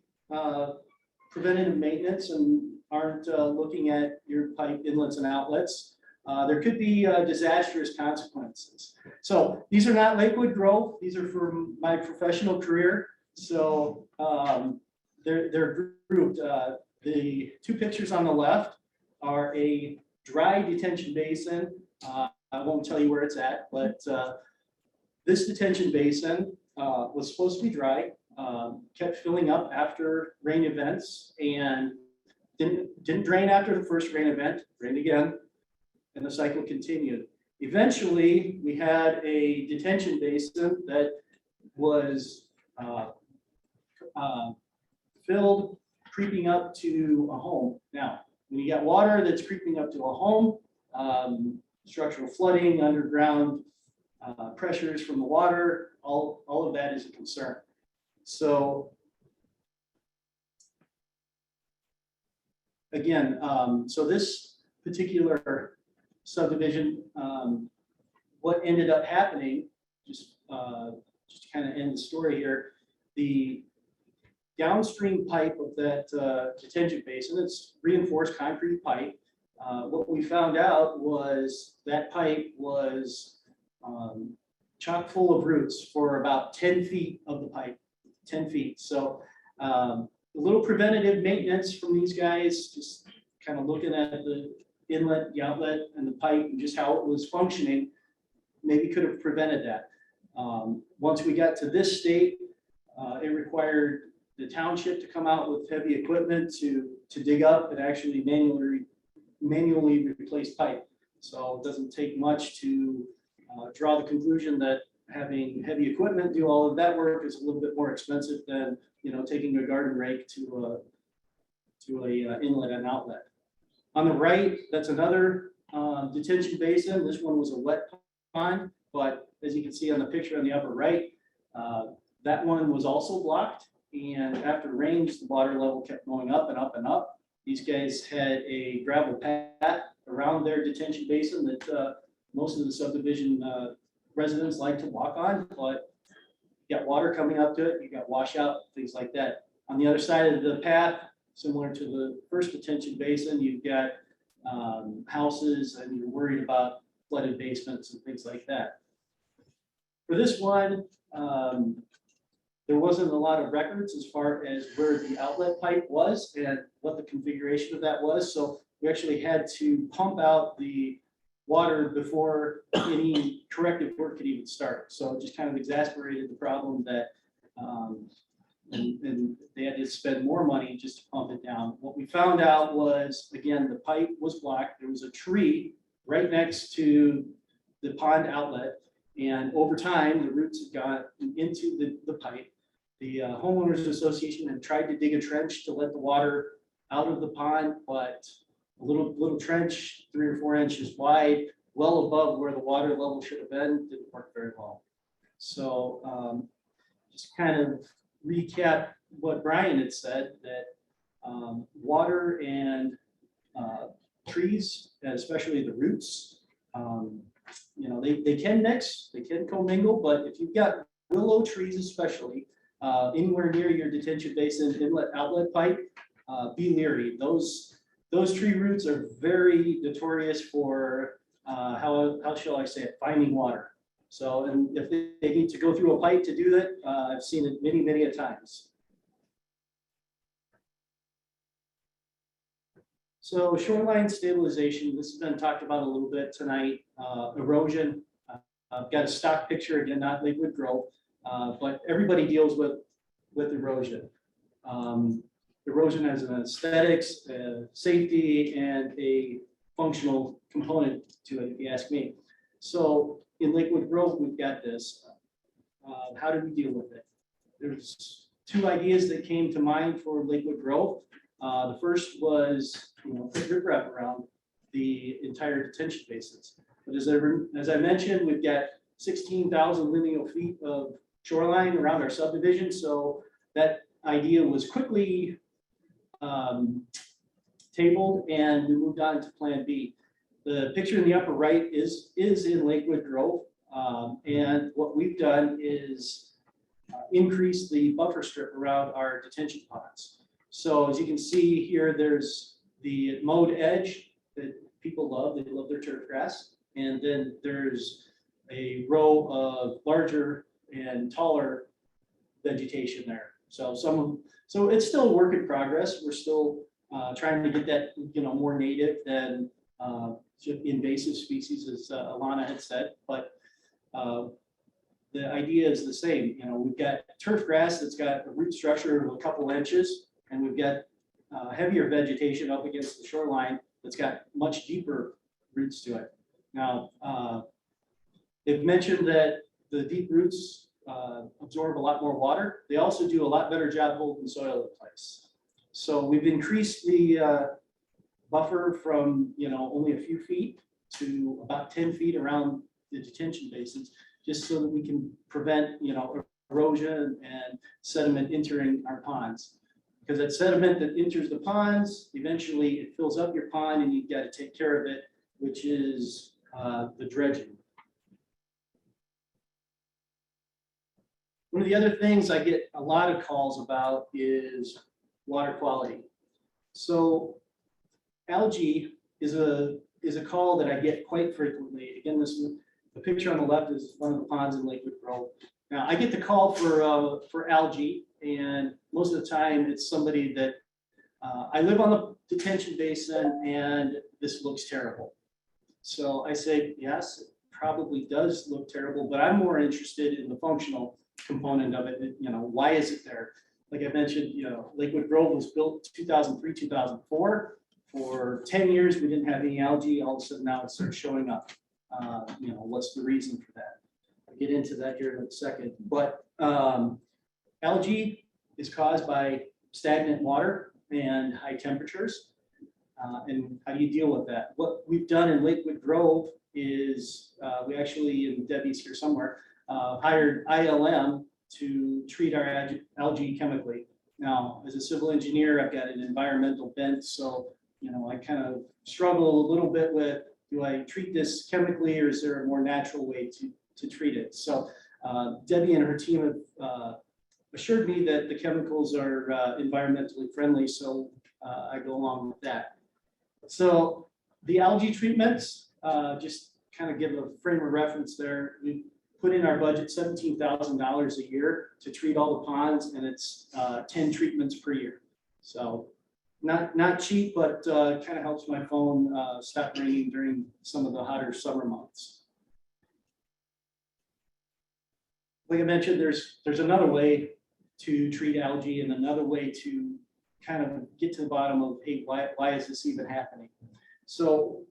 preventative maintenance and aren't looking at your pipe inlets and outlets, there could be disastrous consequences. So these are not Lakewood growth. These are from my professional career. So they're grouped. The two pictures on the left are a dry detention basin. I won't tell you where it's at, but this detention basin was supposed to be dry, kept filling up after rain events and didn't drain after the first rain event, rained again, and the cycle continued. Eventually, we had a detention basin that was filled, creeping up to a home. Now, when you got water that's creeping up to a home, structural flooding, underground pressures from the water, all of that is a concern. So again, so this particular subdivision, what ended up happening, just to kind of end the story here, the downstream pipe of that detention basin, it's reinforced concrete pipe. What we found out was that pipe was chock full of roots for about 10 feet of the pipe, 10 feet. So a little preventative maintenance from these guys, just kind of looking at the inlet, the outlet, and the pipe and just how it was functioning, maybe could have prevented that. Once we got to this state, it required the township to come out with heavy equipment to dig up and actually manually replace pipe. So it doesn't take much to draw the conclusion that having heavy equipment do all of that work is a little bit more expensive than, you know, taking a garden rake to a inlet and outlet. On the right, that's another detention basin. This one was a wet pond, but as you can see on the picture on the upper right, that one was also blocked. And after rains, the water level kept going up and up and up. These guys had a gravel path around their detention basin that most of the subdivision residents like to walk on, but you got water coming up to it, you got washout, things like that. On the other side of the path, similar to the first detention basin, you've got houses and you're worried about flooded basements and things like that. For this one, there wasn't a lot of records as far as where the outlet pipe was and what the configuration of that was. So we actually had to pump out the water before any corrective work could even start. So it just kind of exasperated the problem that, and they had to spend more money just to pump it down. What we found out was, again, the pipe was blocked. There was a tree right next to the pond outlet. And over time, the roots had gone into the pipe. The homeowners association had tried to dig a trench to let the water out of the pond, but a little trench, 3 or 4 inches wide, well above where the water level should have been, didn't work very well. So just kind of recap what Brian had said, that water and trees, especially the roots, they can mix, they can commingle, but if you've got willow trees especially, anywhere near your detention basin inlet outlet pipe, be leery. Those tree roots are very notorious for, how shall I say it, finding water. So, and if they need to go through a pipe to do that, I've seen it many, many a times. So shoreline stabilization, this has been talked about a little bit tonight. Erosion, I've got a stock picture, again, not Lakewood Grove, but everybody deals with erosion. Erosion has an aesthetics, safety, and a functional component to it, if you ask me. So in Lakewood Grove, we've got this. How do we deal with it? There's 2 ideas that came to mind for Lakewood Grove. The first was, put riprap around the entire detention basins. But as I mentioned, we've got 16,000 lineal feet of shoreline around our subdivision. So that idea was quickly tabled, and we moved on to Plan B. The picture in the upper right is in Lakewood Grove. And what we've done is increase the buffer strip around our detention ponds. So as you can see here, there's the mowed edge that people love. They love their turf grass. And then there's a row of larger and taller vegetation there. So it's still a work in progress. We're still trying to get that, more native than invasive species, as Alana had said. But the idea is the same. We've got turf grass that's got a root structure of a couple inches, and we've got heavier vegetation up against the shoreline that's got much deeper roots to it. Now, they've mentioned that the deep roots absorb a lot more water. They also do a lot better job holding soil in place. So we've increased the buffer from only a few feet to about 10 feet around the detention basins, just so that we can prevent erosion and sediment entering our ponds. Because that sediment that enters the ponds, eventually it fills up your pond, and you've got to take care of it, which is the dredging. One of the other things I get a lot of calls about is water quality. So algae is a call that I get quite frequently. Again, the picture on the left is one of the ponds in Lakewood Grove. Now, I get the call for algae, and most of the time it's somebody that I live on the detention basin and this looks terrible. So I say, yes, it probably does look terrible, but I'm more interested in the functional component of it. Why is it there? Like I mentioned, Lakewood Grove was built 2003, 2004. For 10 years, we didn't have any algae. All of a sudden now it starts showing up. What's the reason for that? I'll get into that here in a second. But algae is caused by stagnant water and high temperatures. And how do you deal with that? What we've done in Lakewood Grove is we actually, and Debbie's here somewhere, hired ILM to treat our algae chemically. Now, as a civil engineer, I've got an environmental bent, so I kind of struggle a little bit with, do I treat this chemically, or is there a more natural way to treat it? So Debbie and her team have assured me that the chemicals are environmentally friendly, so I go along with that. So the algae treatments, just kind of give a frame of reference there. We put in our budget $17,000 a year to treat all the ponds, and it's 10 treatments per year. So not cheap, but kind of helps my phone stop ringing during some of the hotter summer months. Like I mentioned, there's another way to treat algae, and another way to kind of get to the bottom of, hey, why is this even happening? So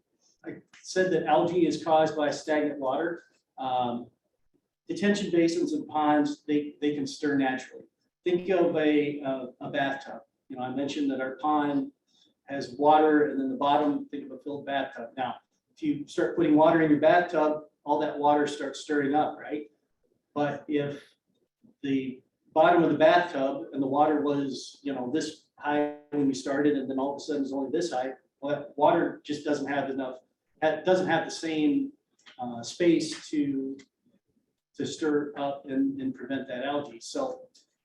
I said that algae is caused by stagnant water. Detention basins and ponds, they can stir naturally. Think of a bathtub. I mentioned that our pond has water, and then the bottom, think of a filled bathtub. Now, if you start putting water in your bathtub, all that water starts stirring up, right? But if the bottom of the bathtub and the water was, this high when we started, and then all of a sudden it's only this high, well, that water just doesn't have enough, doesn't have the same space to stir up and prevent that algae. So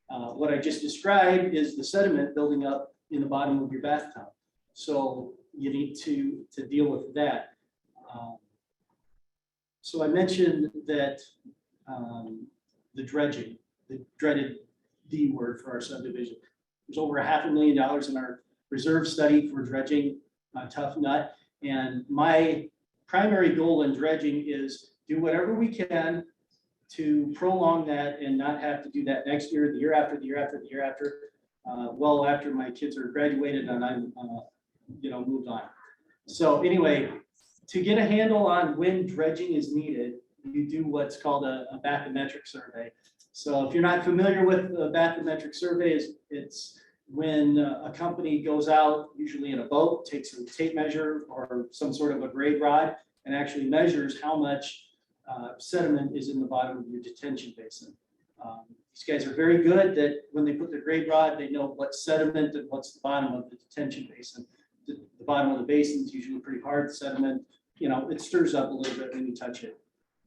what I just described is the sediment building up in the bottom of your bathtub. So you need to deal with that. So I mentioned that the dredging, the dreaded D word for our subdivision. There's over $500,000 in our reserve study for dredging tough nut. And my primary goal in dredging is do whatever we can to prolong that and not have to do that next year, the year after, the year after, the year after, well after my kids are graduated and I'm moved on. So anyway, to get a handle on when dredging is needed, you do what's called a bathymetric survey. So if you're not familiar with the bathymetric survey, it's when a company goes out, usually in a boat, takes a tape measure or some sort of a grade rod and actually measures how much sediment is in the bottom of your detention basin. These guys are very good that when they put their grade rod, they know what's sediment and what's the bottom of the detention basin. The bottom of the basin is usually pretty hard sediment. It stirs up a little bit when you touch it.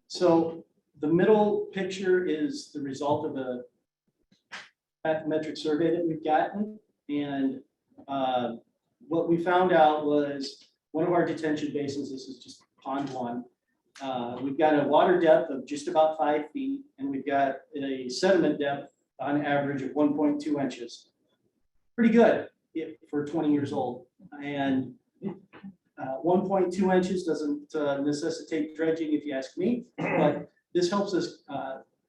So the middle picture is the result of a bathymetric survey that we've gotten. And what we found out was one of our detention basins, this is just pond one, we've got a water depth of just about 5 feet, and we've got a sediment depth on average of 1.2 inches. Pretty good for 20 years old. And 1.2 inches doesn't necessitate dredging, if you ask me, but this helps us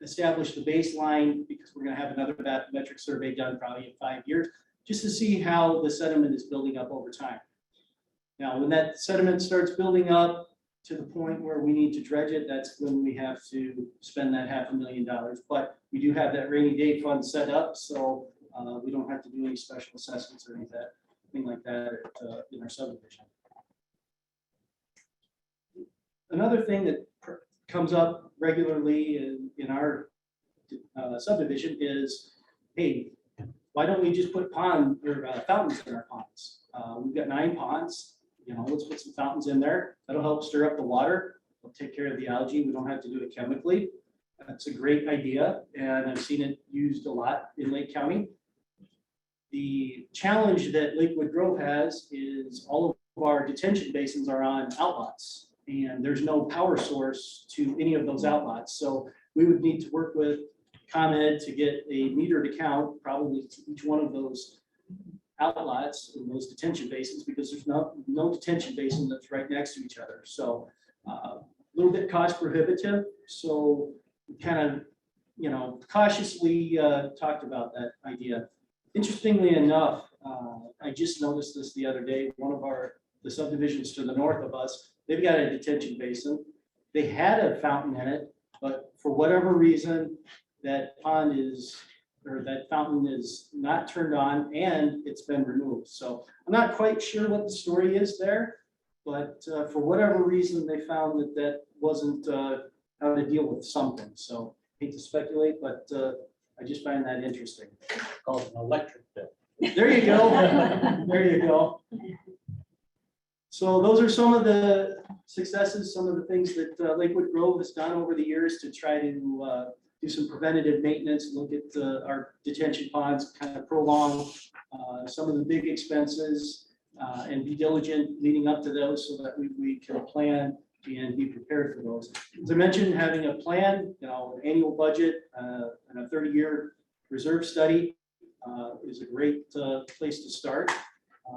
establish the baseline, because we're going to have another bathymetric survey done probably in 5 years, just to see how the sediment is building up over time. Now, when that sediment starts building up to the point where we need to dredge it, that's when we have to spend that $500,000. But we do have that rainy day fund set up, so we don't have to do any special assessments or anything like that in our subdivision. Another thing that comes up regularly in our subdivision is, hey, why don't we just put fountains in our ponds? We've got 9 ponds. Let's put some fountains in there. That'll help stir up the water. It'll take care of the algae. We don't have to do it chemically. That's a great idea, and I've seen it used a lot in Lake County. The challenge that Lakewood Grove has is all of our detention basins are on outlots, and there's no power source to any of those outlots. So we would need to work with ComEd to get a metered account, probably to each one of those outlots in those detention basins, because there's no detention basin that's right next to each other. So a little bit cost prohibitive. So we kind of, cautiously talked about that idea. Interestingly enough, I just noticed this the other day. One of the subdivisions to the north of us, they've got a detention basin. They had a fountain in it, but for whatever reason, that fountain is not turned on and it's been removed. So I'm not quite sure what the story is there, but for whatever reason, they found that wasn't how to deal with something. So I hate to speculate, but I just find that interesting. Called an electric bill. There you go. There you go. So those are some of the successes, some of the things that Lakewood Grove has done over the years to try to do some preventative maintenance, look at our detention ponds, kind of prolong some of the big expenses and be diligent leading up to those so that we can plan and be prepared for those. As I mentioned, having a plan, an annual budget and a 30-year reserve study is a great place to start.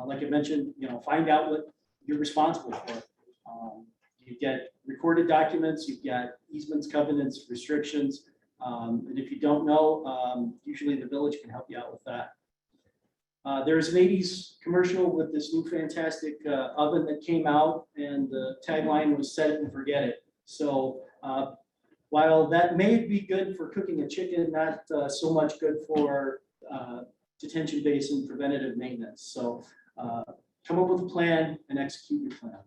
Like I mentioned, find out what you're responsible for. You've got recorded documents, you've got easements, covenants, restrictions. And if you don't know, usually the village can help you out with that. There's an 80s commercial with this new fantastic oven that came out, and the tagline was "Set it and forget it." So while that may be good for cooking a chicken, not so much good for detention basin preventative maintenance. So come up with a plan and execute your plan.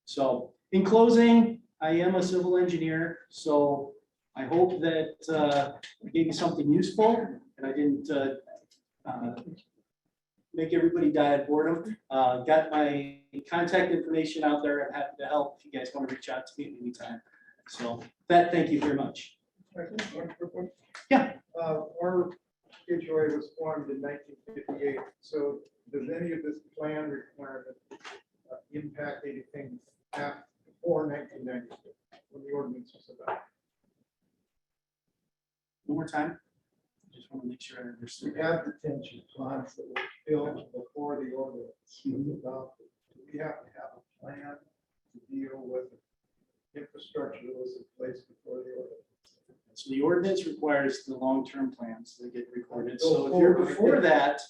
So in closing, I am a civil engineer, so I hope that I gave you something useful and I didn't make everybody die of boredom. Got my contact information out there. I'm happy to help if you guys want to reach out to me at any time. So that, thank you very much. Yeah. Our HOA was formed in 1958, so does any of this plan requirement impact anything before 1992, when the ordinance was adopted? One more time. Just want to make sure I We understand. have detention ponds that were built before the ordinance was adopted. Do we have to have a plan to deal with infrastructure that was in place before the ordinance? So the ordinance requires the long-term plans that get recorded. So if you're before that,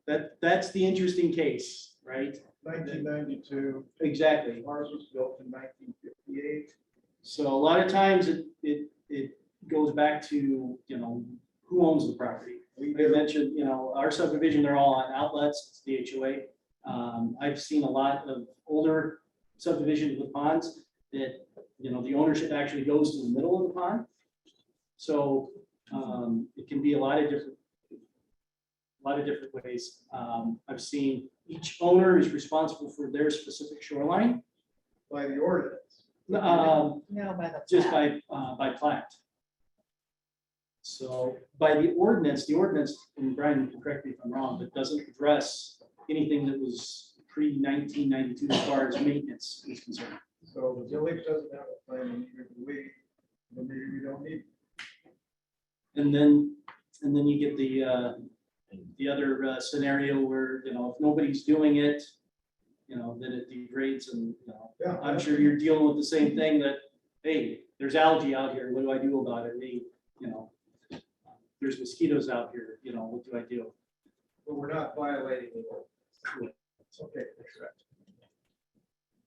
that's the interesting case, right? 1992, Exactly. ours was built in 1958. So a lot of times it goes back to, you know, who owns the property. We mentioned, you know, our subdivision, they're all on outlets, it's the HOA. I've seen a lot of older subdivisions with ponds that, you know, the ownership actually goes to the middle of the pond. So it can be a lot of different ways. I've seen each owner is responsible for their specific shoreline. By the ordinance. No, by the. Just plat. by plat. So by the ordinance, and Brian, you can correct me if I'm wrong, but doesn't address anything that was pre-1992 as far as maintenance is concerned. So the village doesn't have a plan, and neither do we, then maybe we don't need. And then you get the other scenario where, you know, if nobody's doing it, you know, then it degrades and, you know, Yeah, I'm sure you're dealing with the same thing that, hey, there's algae out here. What do I do about it? Hey, you know, there's mosquitoes out here, you know, what do I do? But we're not violating the ordinance. Okay, that's correct.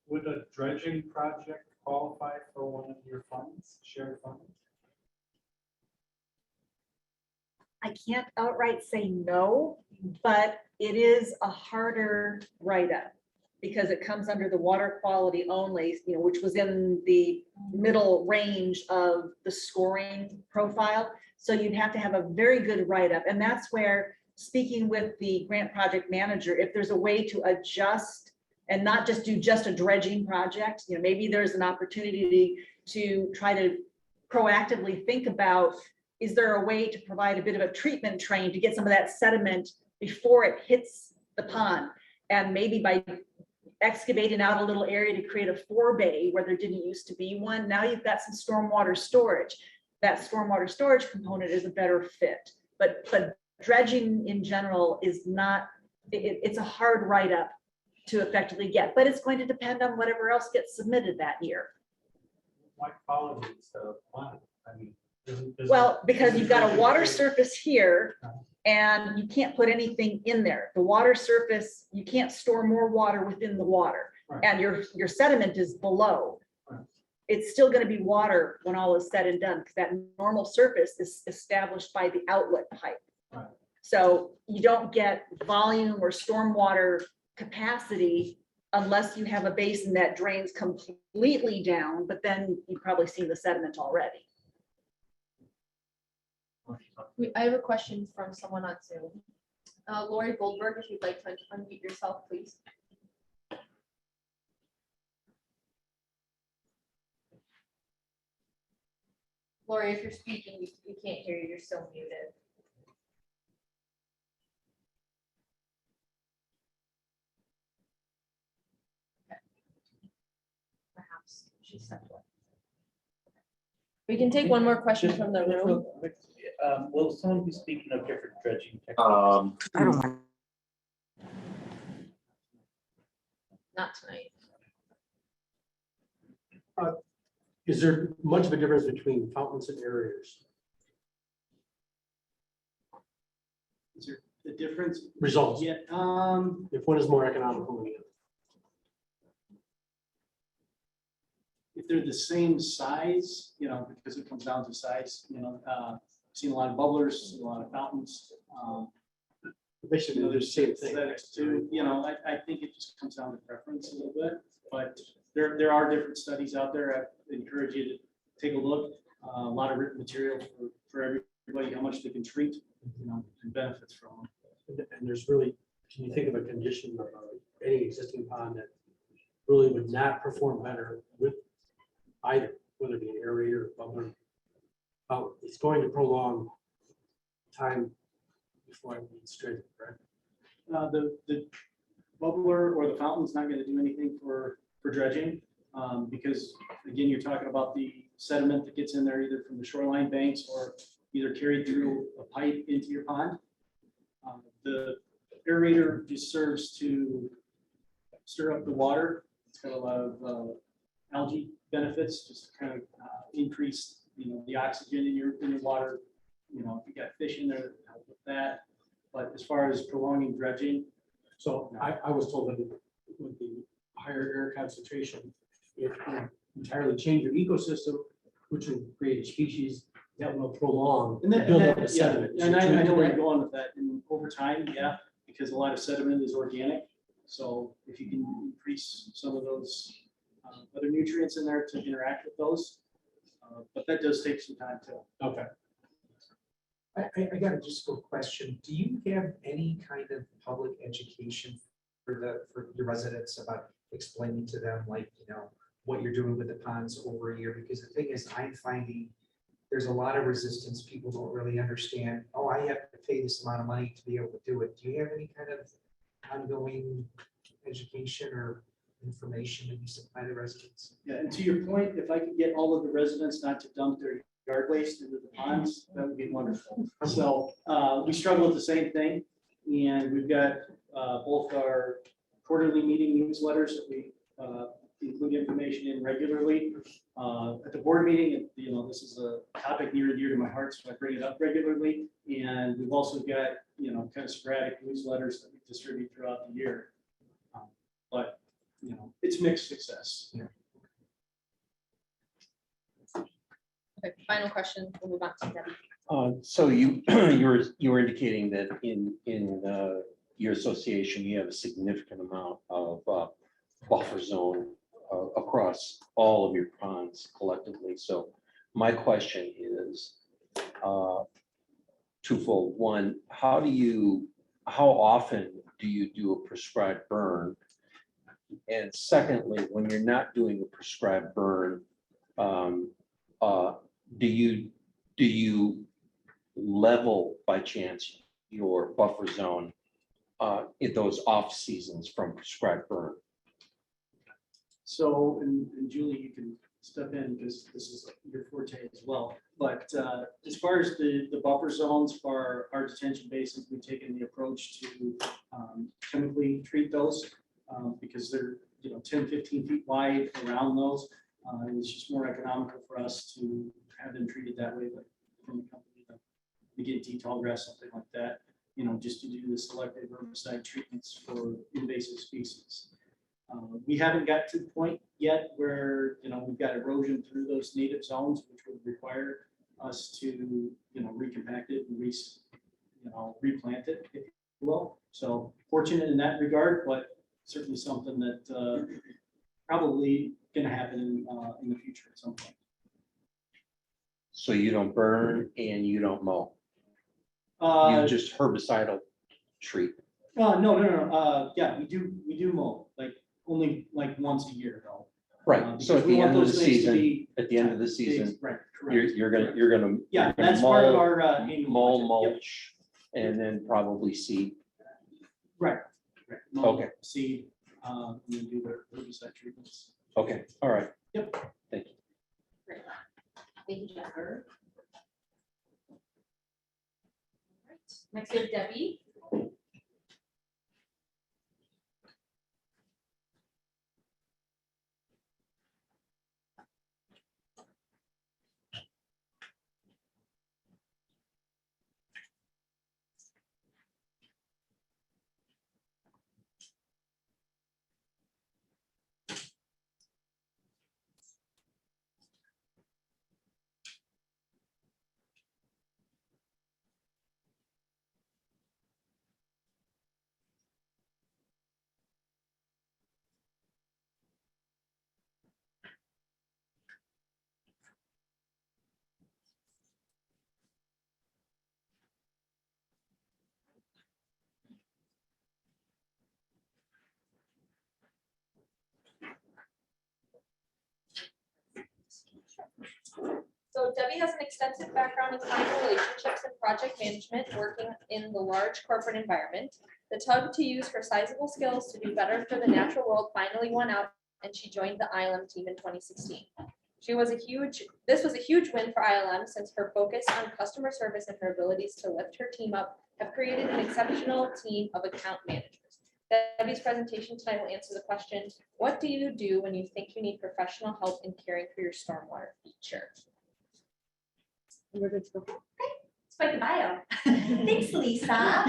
Would a dredging project qualify for one of your funds, shared funds? I can't outright say no, but it is a harder write-up because it comes under the water quality only, you know, which was in the middle range of the scoring profile. So you'd have to have a very good write-up. And that's where, speaking with the grant project manager, if there's a way to adjust and not just do just a dredging project, you know, maybe there's an opportunity to try to proactively think about, is there a way to provide a bit of a treatment train to get some of that sediment before it hits the pond? And maybe by excavating out a little area to create a forebay where there didn't used to be one, now you've got some stormwater storage. That stormwater storage component is a better fit. But dredging in general is not, it's a hard write-up to effectively get, but it's going to depend on whatever else gets submitted that year. Why quality instead of quantity? I mean, Well, because you've got a water surface here and you can't put anything in there. The water surface, you can't store more water within the water. Right. And your sediment is below. Right. It's still going to be water when all is said and done, because that normal surface is established by the outlet pipe. Right. So you don't get volume or stormwater capacity unless you have a basin that drains completely down, but then you've probably seen the sediment already. I have a question from someone on Zoom. Lori Goldberg, if you'd like to unmute yourself, please. Lori, if you're speaking, we can't hear you. You're still muted. Okay. Perhaps she stepped away. We can take one more question from the room. Will someone be speaking of different dredging techniques? I don't want. Not tonight. Is there much of a difference between fountains and aerators? Is there a difference? Results, Yeah, if one is more economical than the other. if they're the same size, you know, because it comes down to size, you know, seen a lot of bubblers, a lot of fountains. Basically, they're the same thing. Aesthetics too, you know, I think it just comes down to preference a little bit, but there are different studies out there. I encourage you to take a look. A lot of written material for everybody, how much they can treat, you know, and benefits from them. And there's really, can you think of a condition of any existing pond that really would not perform better with either, whether it be an aerator or bubbler? It's going to prolong time before it needs straight, correct? The bubbler or the fountain's not gonna do anything for dredging, because again, you're talking about the sediment that gets in there either from the shoreline banks or either carried through a pipe into your pond. The aerator just serves to stir up the water. It's got a lot of algae benefits, just to kind of increase, you know, the oxygen in your water. You know, if you got fish in there, help with that. But as far as prolonging dredging, So I was told that with the higher air concentration, it would entirely change your ecosystem, which would create a species that will prolong and the that, buildup and of that- yeah, sediment. Is and it I true know to where that? you're going with that. And over time, yeah, because a lot of sediment is organic. So if you can increase some of those other nutrients in there to interact with those, but that does take some time too. Okay. I got a just a question. Do you have any kind of public education for your residents about explaining to them, like, you know, what you're doing with the ponds over a year? Because the thing is, I'm finding there's a lot of resistance. People don't really understand, oh, I have to pay this amount of money to be able to do it. Do you have any kind of ongoing education or information that you supply the residents? Yeah, and to your point, if I could get all of the residents not to dump their yard waste into the ponds, that would be wonderful. So we struggle with the same thing, and we've got both our quarterly meeting newsletters that we include information in regularly. At the board meeting, you know, this is a topic near and dear to my heart, so I bring it up regularly. And we've also got, you know, kind of sporadic newsletters that we distribute throughout the year. But, you know, it's mixed success. Yeah. Okay, final question, we'll move on to Debbie. So you you were indicating that in your association, you have a significant amount of buffer zone across all of your ponds collectively. So my question is twofold. One, how often do you do a prescribed burn? And secondly, when you're not doing a prescribed burn, do you level by chance your buffer zone in those off seasons from prescribed burn? So, and Julie, you can step in because this is your forte as well. But as far as the buffer zones for our detention basins, we've taken the approach to chemically treat those because they're, you know, 10, 15 feet wide around those. And it's just more economical for us to have them treated that way, like from a company like McGinty, Tallgrass, something like that, you know, just to do the selective herbicide treatments for invasive species. We haven't got to the point yet where, you know, we've got erosion through those native zones, which would require us to, you know, recompact it and replant it, if you will. So fortunate in that regard, but certainly something that probably going to happen in the future at some point. So you don't burn and you don't mow. You just herbicidal treat. No. Yeah, we do mow, like only like once a year though. Right. So because at we the want end of the those things to season, be right, correct. you're gonna Yeah, you're gonna that's part of mow, our annual mow, budget. Yep. mulch, and then probably seed. Right. Mow, Okay. seed, and then do the herbicide treatments. Okay, all right. Yep. Thank you. Great. Thank you, Jennifer. All right, next we have Debbie. So Debbie has an extensive background in client relationships and project management, working in the large corporate environment. The tug to use her sizable skills to do better for the natural world finally won out, and she joined the ILM team in 2016. This was a huge win for ILM, since her focus on customer service and her abilities to lift her team up have created an exceptional team of account managers. Debbie's presentation tonight will answer the question, what do you do when you think you need professional help in caring for your stormwater feature? We're good to go. It's quite the bio. Thanks, Lisa.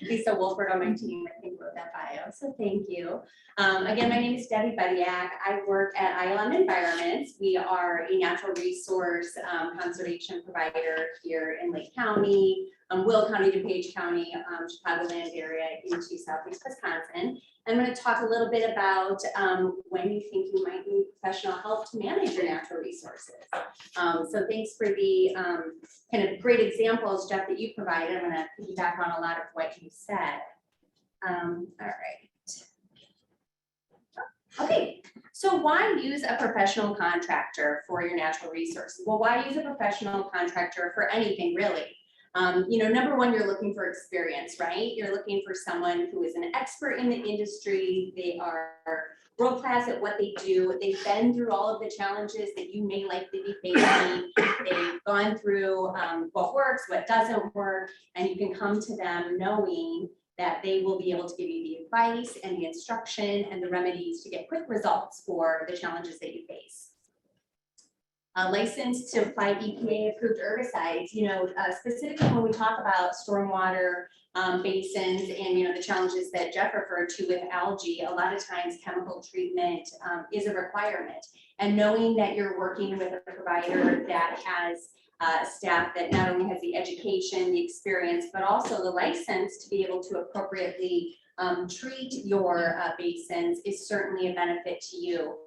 Lisa Wolford on my team, I think, wrote that bio, so thank you. Again, my name is Debbie Budiak. I work at ILM Environments. We are a natural resource conservation provider here in Lake County, Will County, DuPage County, Chicagoland area into southeast Wisconsin. I'm going to talk a little bit about when you think you might need professional help to manage your natural resources. So thanks for the kind of great examples, Jeff, that you provided. I'm going to piggyback on a lot of what you said. All right. Okay, so why use a professional contractor for your natural resources? Well, why use a professional contractor for anything, really? You know, number one, you're looking for experience, right? You're looking for someone who is an expert in the industry. They are world-class at what they do. They've been through all of the challenges that you may likely be facing. They've gone through what works, what doesn't work, and you can come to them knowing that they will be able to give you the advice and the instruction and the remedies to get quick results for the challenges that you face. Licensed to apply EPA approved herbicides, you know, specifically when we talk about stormwater basins and, you know, the challenges that Jeff referred to with algae, a lot of times chemical treatment is a requirement. And knowing that you're working with a provider that has staff that not only has the education, the experience, but also the license to be able to appropriately treat your basins is certainly a benefit to you.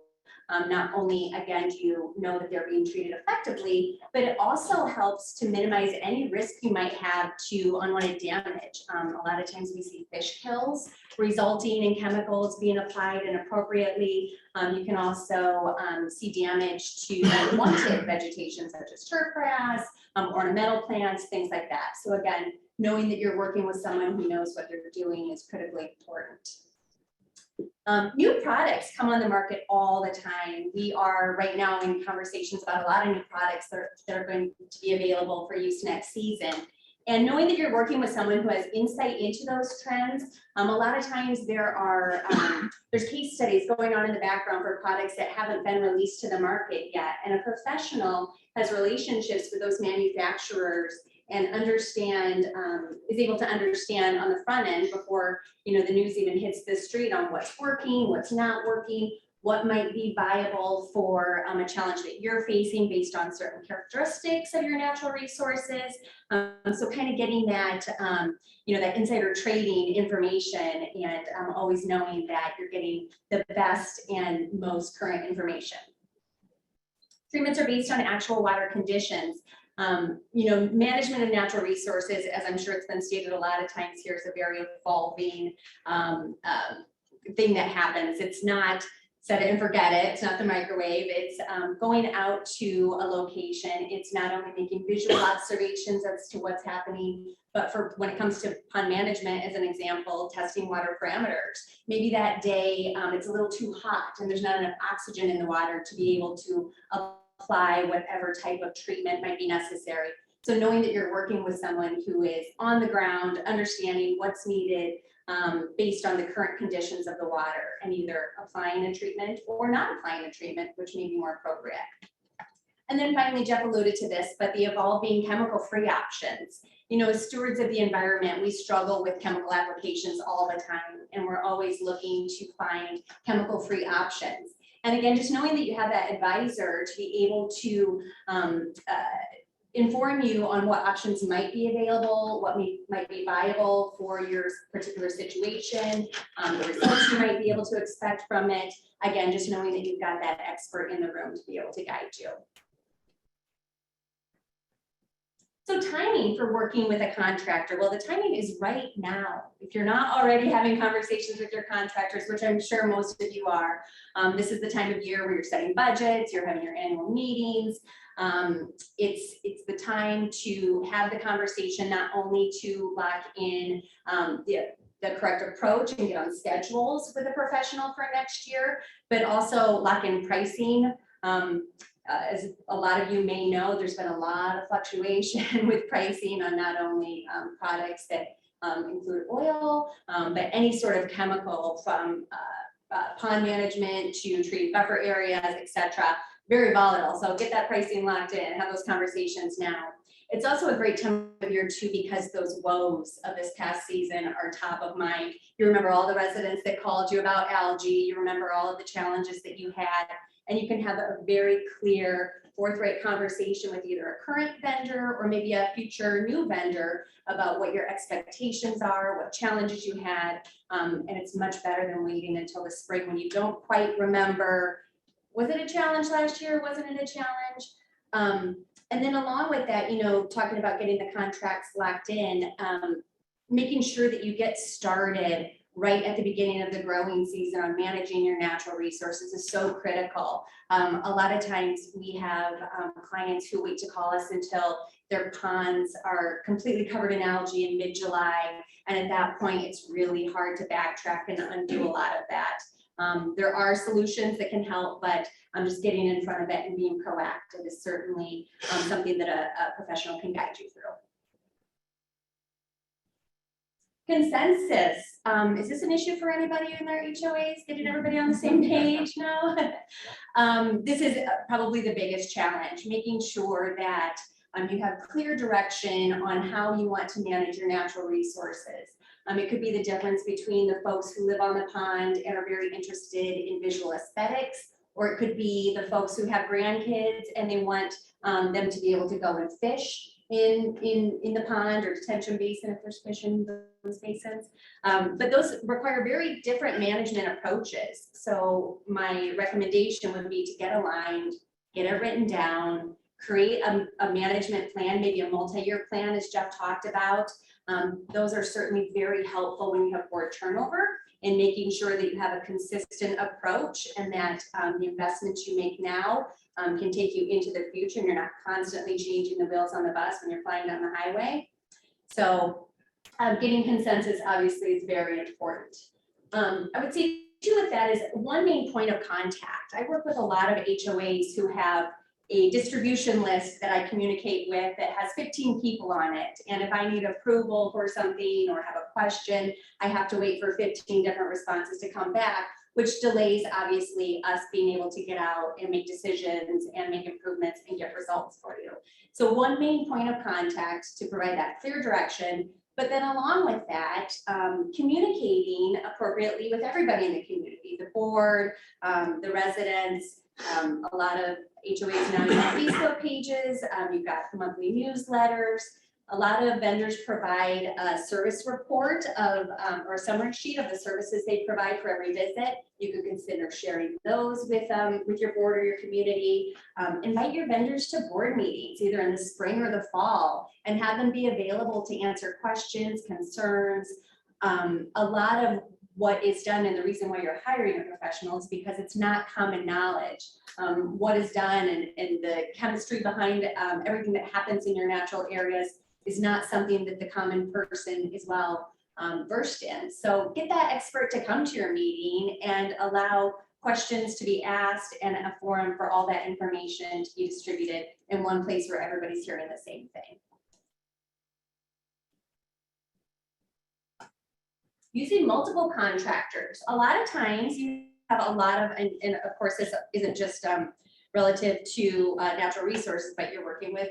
Not only, again, do you know that they're being treated effectively, but it also helps to minimize any risk you might have to unwanted damage. A lot of times we see fish kills resulting in chemicals being applied inappropriately. You can also see damage to unwanted vegetation such as turf grass, ornamental plants, things like that. So again, knowing that you're working with someone who knows what they're doing is critically important. New products come on the market all the time. We are right now in conversations about a lot of new products that are going to be available for use next season. And knowing that you're working with someone who has insight into those trends, a lot of times there's case studies going on in the background for products that haven't been released to the market yet. And a professional has relationships with those manufacturers and is able to understand on the front end before, you know, the news even hits the street on what's working, what's not working, what might be viable for a challenge that you're facing based on certain characteristics of your natural resources. So kind of getting that, you know, that insider trading information and always knowing that you're getting the best and most current information. Treatments are based on actual water conditions. You know, management of natural resources, as I'm sure it's been stated a lot of times here, is a very evolving thing that happens. It's not set it and forget it. It's not the microwave. It's going out to a location. It's not only making visual observations as to what's happening, but for when it comes to pond management, as an example, testing water parameters. Maybe that day it's a little too hot and there's not enough oxygen in the water to be able to apply whatever type of treatment might be necessary. So knowing that you're working with someone who is on the ground, understanding what's needed based on the current conditions of the water, and either applying a treatment or not applying a treatment, which may be more appropriate. And then finally, Jeff alluded to this, but the evolving chemical-free options. You know, as stewards of the environment, we struggle with chemical applications all the time, and we're always looking to find chemical-free options. And again, just knowing that you have that advisor to be able to inform you on what options might be available, what might be viable for your particular situation, the results you might be able to expect from it. Again, just knowing that you've got that expert in the room to be able to guide you. So timing for working with a contractor. Well, the timing is right now. If you're not already having conversations with your contractors, which I'm sure most of you are, this is the time of year where you're setting budgets, you're having your annual meetings. It's the time to have the conversation, not only to lock in the correct approach and get on schedules with a professional for next year, but also lock in pricing. As a lot of you may know, there's been a lot of fluctuation with pricing on not only products that include oil, but any sort of chemical from pond management to treating buffer areas, etc. Very volatile. So get that pricing locked in, have those conversations now. It's also a great time of year too, because those woes of this past season are top of mind. You remember all the residents that called you about algae, you remember all of the challenges that you had, and you can have a very clear, forthright conversation with either a current vendor or maybe a future new vendor about what your expectations are, what challenges you had, and it's much better than waiting until the spring when you don't quite remember, was it a challenge last year, wasn't it a challenge? And then along with that, you know, talking about getting the contracts locked in, making sure that you get started right at the beginning of the growing season on managing your natural resources is so critical. A lot of times we have clients who wait to call us until their ponds are completely covered in algae in mid-July. And at that point, it's really hard to backtrack and undo a lot of that. There are solutions that can help, but just getting in front of it and being proactive is certainly something that a professional can guide you through. Consensus. Is this an issue for anybody in their HOAs? Getting everybody on the same page? No? This is probably the biggest challenge, making sure that you have clear direction on how you want to manage your natural resources. It could be the difference between the folks who live on the pond and are very interested in visual aesthetics, or it could be the folks who have grandkids and they want them to be able to go and fish in the pond or detention basin if there's fish in those basins. But those require very different management approaches. So my recommendation would be to get aligned, get it written down, create a management plan, maybe a multi-year plan as Jeff talked about. Those are certainly very helpful when you have board turnover and making sure that you have a consistent approach and that the investments you make now can take you into the future and you're not constantly changing the wheels on the bus when you're flying down the highway. So getting consensus obviously is very important. I would say too with that is one main point of contact. I work with a lot of HOAs who have a distribution list that I communicate with that has 15 people on it. And if I need approval for something or have a question, I have to wait for 15 different responses to come back, which delays obviously us being able to get out and make decisions and make improvements and get results for you. So one main point of contact to provide that clear direction, but then along with that, communicating appropriately with everybody in the community, the board, the residents, a lot of HOAs now have Facebook pages, you've got monthly newsletters. A lot of vendors provide a service report of, or a summary sheet of the services they provide for every visit. You could consider sharing those with your board or your community. Invite your vendors to board meetings, either in the spring or the fall, and have them be available to answer questions, concerns. A lot of what is done and the reason why you're hiring a professional is because it's not common knowledge. What is done and the chemistry behind everything that happens in your natural areas is not something that the common person is well versed in. So get that expert to come to your meeting and allow questions to be asked and a forum for all that information to be distributed in one place where everybody's hearing the same thing. Using multiple contractors. A lot of times you have a lot of, and of course this isn't just relative to natural resources, but you're working with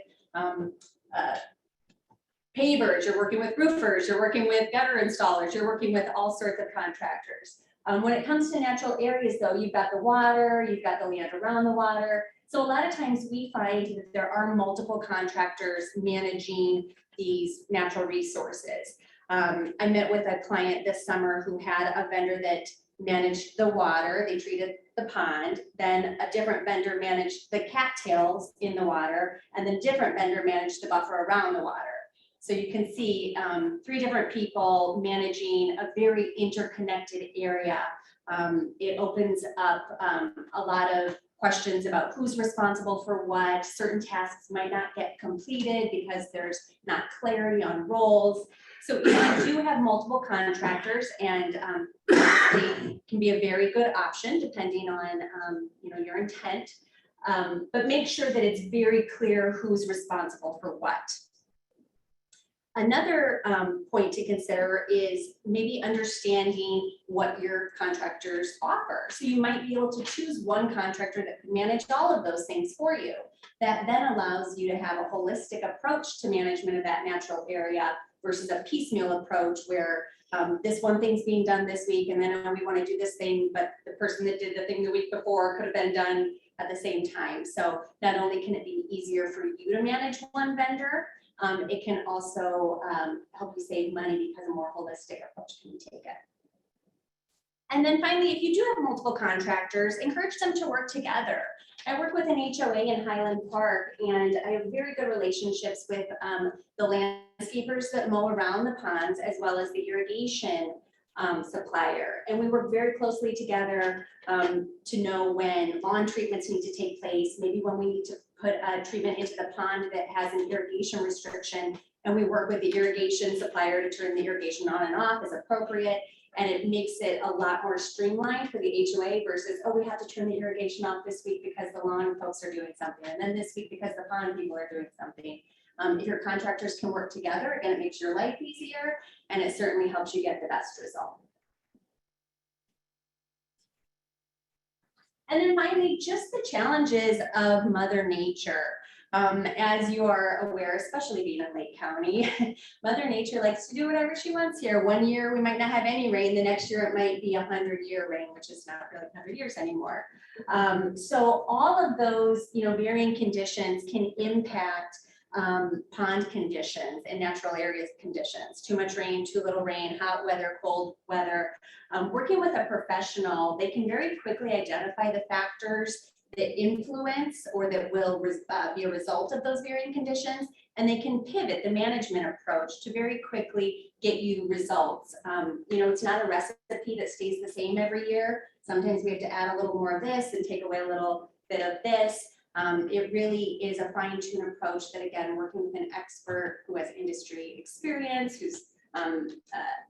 pavers, you're working with roofers, you're working with gutter installers, you're working with all sorts of contractors. When it comes to natural areas though, you've got the water, you've got the land around the water. So a lot of times we find that there are multiple contractors managing these natural resources. I met with a client this summer who had a vendor that managed the water, they treated the pond, then a different vendor managed the cattails in the water, and then different vendor managed the buffer around the water. So you can see 3 different people managing a very interconnected area. It opens up a lot of questions about who's responsible for what. Certain tasks might not get completed because there's not clarity on roles. So if you do have multiple contractors, and they can be a very good option depending on your intent. But make sure that it's very clear who's responsible for what. Another point to consider is maybe understanding what your contractors offer. So you might be able to choose one contractor that can manage all of those things for you. That then allows you to have a holistic approach to management of that natural area versus a piecemeal approach where this one thing's being done this week, and then we want to do this thing, but the person that did the thing the week before could have been done at the same time. So not only can it be easier for you to manage one vendor, it can also help you save money because a more holistic approach can be taken. And then finally, if you do have multiple contractors, encourage them to work together. I work with an HOA in Highland Park, and I have very good relationships with the landscapers that mow around the ponds, as well as the irrigation supplier. And we work very closely together to know when lawn treatments need to take place, maybe when we need to put a treatment into the pond that has an irrigation restriction, and we work with the irrigation supplier to turn the irrigation on and off as appropriate. And it makes it a lot more streamlined for the HOA versus, oh, we have to turn the irrigation off this week because the lawn folks are doing something, and then this week because the pond people are doing something. If your contractors can work together, again, it makes your life easier, and it certainly helps you get the best result. And then finally, just the challenges of Mother Nature. As you are aware, especially being in Lake County, Mother Nature likes to do whatever she wants here. One year we might not have any rain, the next year it might be 100-year rain, which is not really 100 years anymore. So all of those varying conditions can impact pond conditions and natural areas conditions. Too much rain, too little rain, hot weather, cold weather. Working with a professional, they can very quickly identify the factors that influence or that will be a result of those varying conditions, and they can pivot the management approach to very quickly get you results. It's not a recipe that stays the same every year. Sometimes we have to add a little more of this and take away a little bit of this. It really is a fine-tuned approach that, again, working with an expert who has industry experience, who's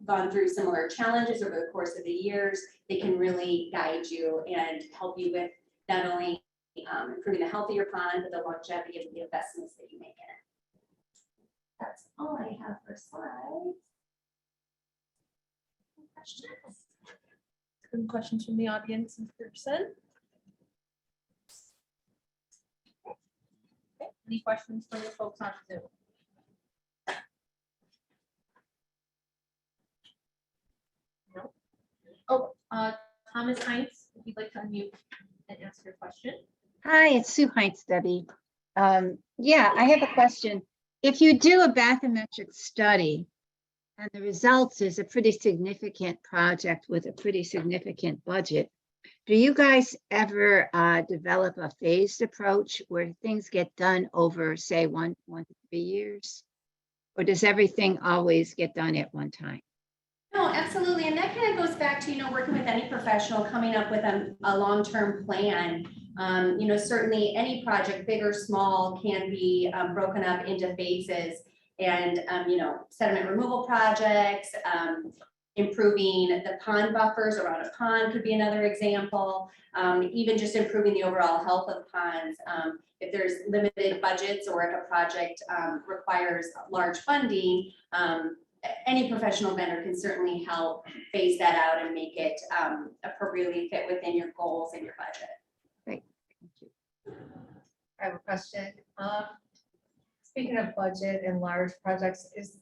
gone through similar challenges over the course of the years, they can really guide you and help you with not only improving the health of your pond, but the longevity of the investments that you make in it. That's all I have for slides. Questions? Any questions from the audience in person? Okay. Any questions from the folks on Zoom? No. Oh, Thomas Heinz, if you'd like to unmute and ask your question. Hi, it's Sue Heinz, Debbie. Yeah, I have a question. If you do a bathymetric study and the results is a pretty significant project with a pretty significant budget, do you guys ever develop a phased approach where things get done over, say, one to 3 years? Or does everything always get done at one time? No, absolutely. And that kind of goes back to, working with any professional, coming up with a long-term plan. Certainly any project, big or small, can be broken up into phases. And, sediment removal projects, improving the pond buffers around a pond could be another example. Even just improving the overall health of ponds. If there's limited budgets or if a project requires large funding, any professional vendor can certainly help phase that out and make it appropriately fit within your goals and your budget. Great, thank you. I have a question. Speaking of budget and large projects, is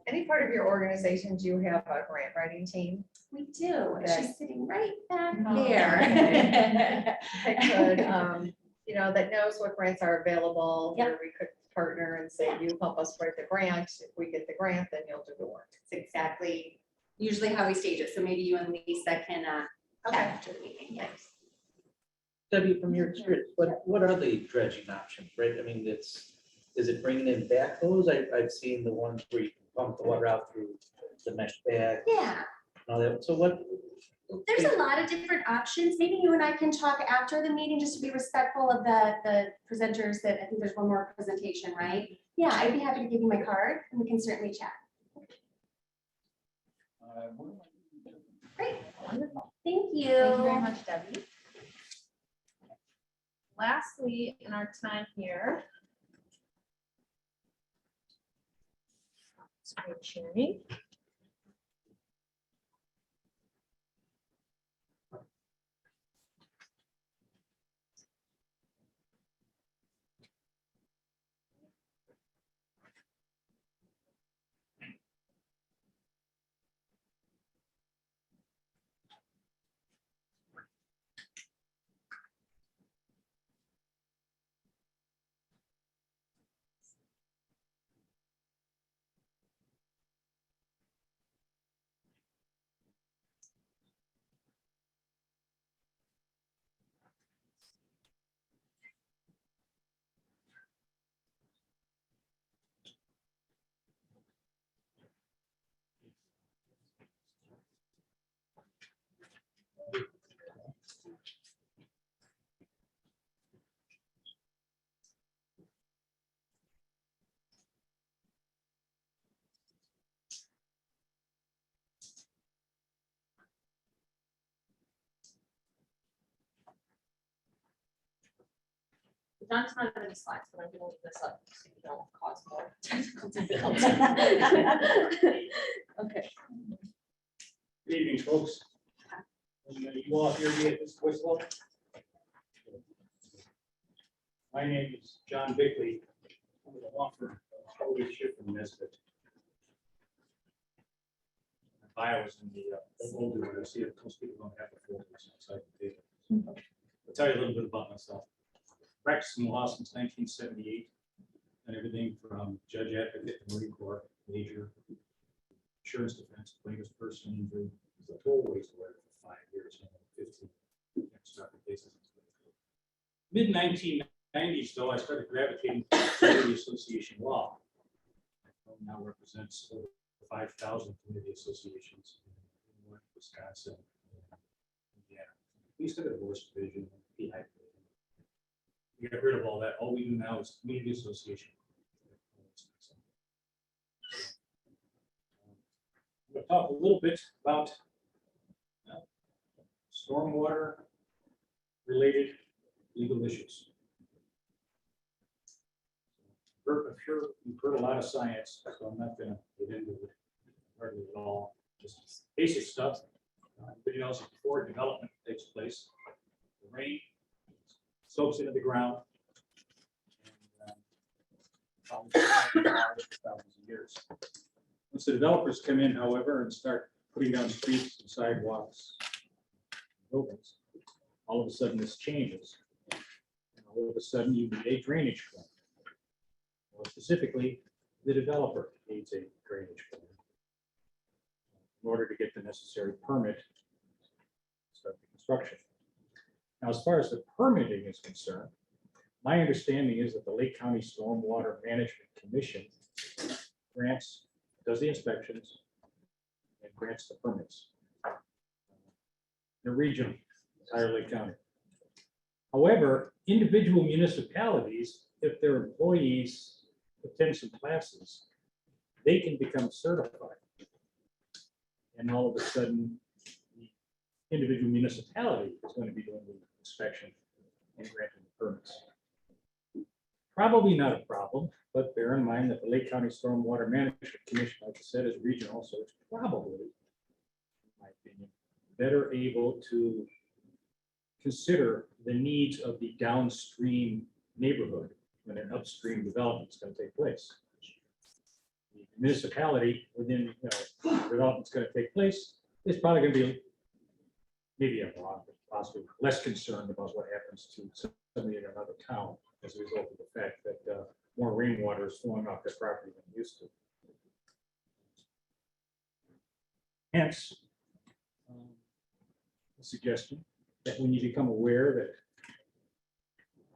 any part of your organization, do you have a grant writing team? We do. Okay. She's sitting right back Oh, there. I could, that knows what grants are available, where we could partner and say, you help us write the grant. If we get the grant, then you'll do the work. It's exactly usually how we stage it. So maybe you and Lisa can Okay. chat after the meeting. Yes. Debbie, from your experience, what are the dredging options, right? I mean, is it bringing in backhoes? I've seen the ones where you can pump the water out through the mesh bag. Yeah. And all that. So what There's a lot of different options. Maybe you and I can talk after the meeting, just to be respectful of the presenters. That I think there's one more presentation, right? Yeah, I'd be happy to give you my card and we can certainly chat. Great. Wonderful. Thank you. Thank you very much, Debbie. Lastly, in our time here. Screen sharing. John's not have any slides, but I'm gonna leave this up so you don't cause more technical difficulty. Okay. Good evening, folks. You all hear me at this voice level? My name is John Bickley. I'm with the law firm, Holy Ship and Nesbitt. My bio is in the folder where I see it. Most people don't have the folders outside the table. I'll tell you a little bit about myself. Practiced in law since 1978, and everything from judge advocate, Marine Corps, major, insurance defense, plaintiff's person injury, the whole ways lawyer for 5 years, 15 started cases. Mid 1990s, though, I started gravitating to the association law. My firm now represents over 5,000 community associations in Wisconsin, and Indiana. We used to have a divorce division, PI. We got rid of all that. All we do now is community association. I'm going to talk a little bit about stormwater related legal issues. I'm sure you've heard a lot of science, so I'm not going to get into it hardly at all. Just basic stuff. Everybody knows that before development takes place, the rain soaks into the ground. And, thousands of years. Once the developers come in, however, and start putting down streets and sidewalks, buildings, all of a sudden this changes. And all of a sudden you need a drainage plan. More specifically, the developer needs a drainage plan in order to get the necessary permit to start the construction. Now, as far as the permitting is concerned, my understanding is that the Lake County Stormwater Management Commission does the inspections and grants the permits. They're regional, entire Lake County. However, individual municipalities, if their employees attend some classes, they can become certified. And all of a sudden, the individual municipality is going to be doing the inspection and granting the permits. Probably not a problem, but bear in mind that the Lake County Stormwater Management Commission, like I said, is regional, so it's probably, in my opinion, better able to consider the needs of the downstream neighborhood when an upstream development is going to take place. The municipality within, development's going to take place is probably going to be, maybe I'm wrong, but possibly less concerned about what happens to somebody in another town as a result of the fact that more rainwater is flowing off their property than it used to. Hence, the suggestion that when you become aware that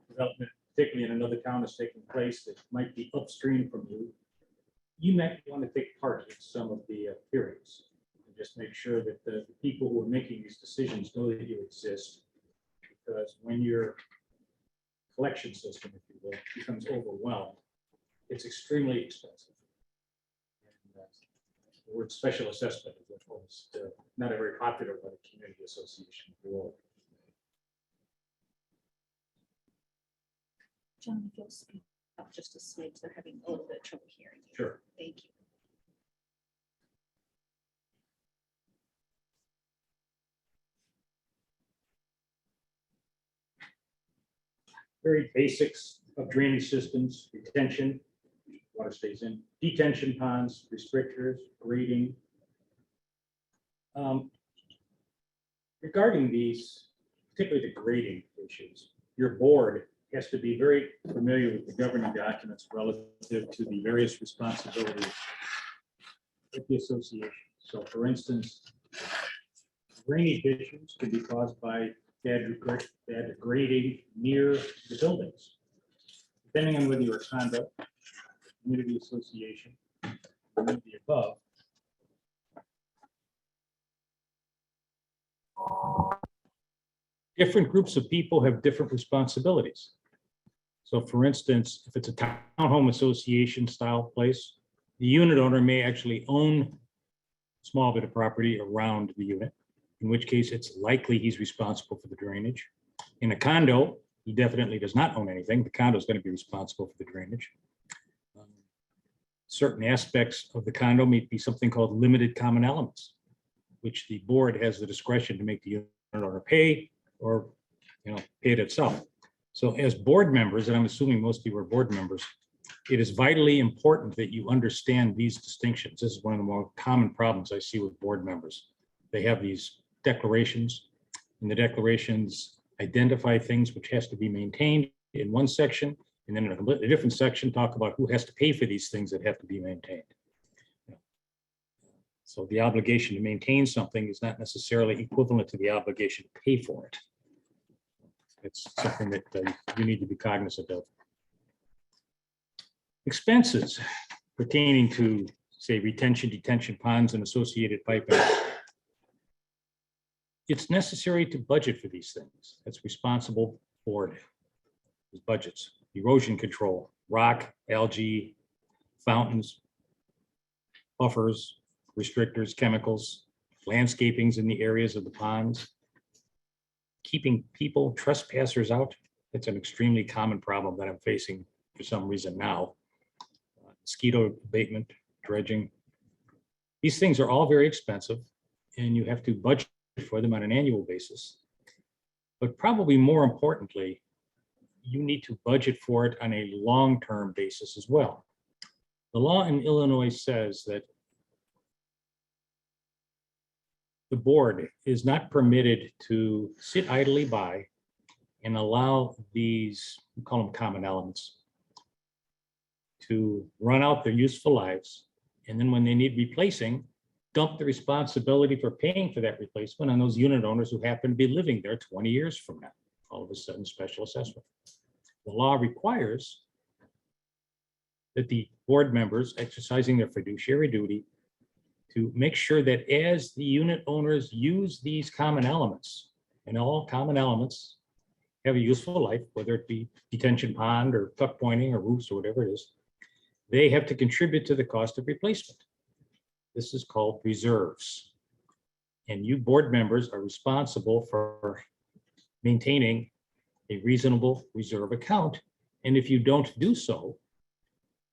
development, particularly in another town, is taking place that might be upstream from you, you might want to take part in some of the hearings and just make sure that the people who are making these decisions know that you exist. Because when your collection system, if you will, becomes overwhelmed, it's extremely expensive. And, the word special assessment is almost not a very popular one in community association world. John, if you'll speak up just a smidge, they're having a little bit of trouble hearing you. Sure. Thank you. Very basics of drainage systems, retention, water stays in, detention ponds, restrictors, grading. Regarding these, particularly the grading issues, your board has to be very familiar with the governing documents relative to the various responsibilities of the association. So for instance, drainage issues can be caused by bad grading near the buildings. Depending on whether you're a condo, community association, or any of the above. Different groups of people have different responsibilities. So for instance, if it's a townhome association style place, the unit owner may actually own a small bit of property around the unit, in which case it's likely he's responsible for the drainage. In a condo, he definitely does not own anything. The condo is going to be responsible for the drainage. Certain aspects of the condo may be something called limited common elements, which the board has the discretion to make the unit owner pay or pay it itself. So as board members, and I'm assuming most of you are board members, it is vitally important that you understand these distinctions. This is one of the more common problems I see with board members. They have these declarations, and the declarations identify things which has to be maintained in one section, and then in a completely different section talk about who has to pay for these things that have to be maintained. So the obligation to maintain something is not necessarily equivalent to the obligation to pay for it. It's something that you need to be cognizant of. Expenses pertaining to, say, retention, detention ponds, and associated piping. It's necessary to budget for these things. That's responsible board budgets, erosion control, rock, algae, fountains, buffers, restrictors, chemicals, landscapings in the areas of the ponds, keeping people, trespassers out. It's an extremely common problem that I'm facing for some reason now. Mosquito abatement, dredging. These things are all very expensive, and you have to budget for them on an annual basis. But probably more importantly, you need to budget for it on a long-term basis as well. The law in Illinois says that the board is not permitted to sit idly by and allow these, we call them common elements, to run out their useful lives. And then when they need replacing, dump the responsibility for paying for that replacement on those unit owners who happen to be living there 20 years from now. All of a sudden, special assessment. The law requires that the board members exercising their fiduciary duty to make sure that as the unit owners use these common elements, and all common elements have a useful life, whether it be detention pond or tuck pointing or roofs or whatever it is, they have to contribute to the cost of replacement. This is called reserves. And you board members are responsible for maintaining a reasonable reserve account. And if you don't do so,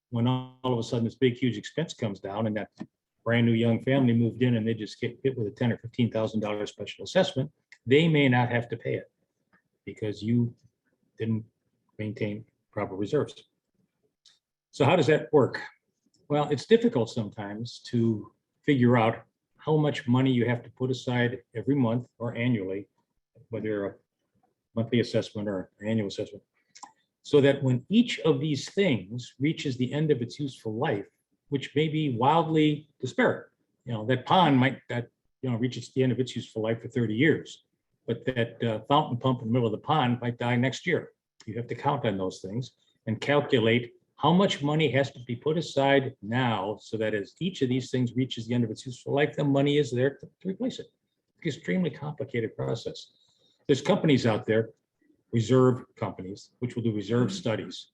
when all of a sudden this big, huge expense comes down and that brand new young family moved in and they just get hit with a $10,000 or $15,000 special assessment, they may not have to pay it because you didn't maintain proper reserves. So how does that work? Well, it's difficult sometimes to figure out how much money you have to put aside every month or annually, whether a monthly assessment or an annual assessment, so that when each of these things reaches the end of its useful life, which may be wildly disparate. That pond might reach the end of its useful life for 30 years, but that fountain pump in the middle of the pond might die next year. You have to count on those things and calculate how much money has to be put aside now so that as each of these things reaches the end of its useful life, the money is there to replace it. Extremely complicated process. There's companies out there, reserve companies, which will do reserve studies.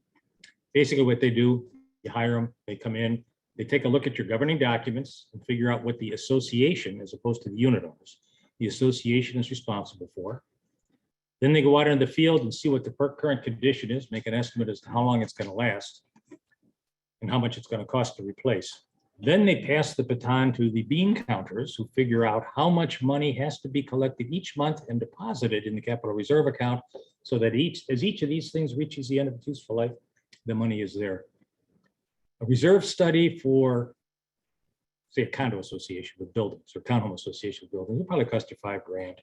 Basically what they do, you hire them, they come in, they take a look at your governing documents and figure out what the association, as opposed to the unit owners, the association is responsible for. Then they go out into the field and see what the current condition is, make an estimate as to how long it's going to last and how much it's going to cost to replace. Then they pass the baton to the bean counters who figure out how much money has to be collected each month and deposited in the capital reserve account so that as each of these things reaches the end of its useful life, the money is there. A reserve study for, say, a condo association with buildings or townhome association with buildings will probably cost you $5,000.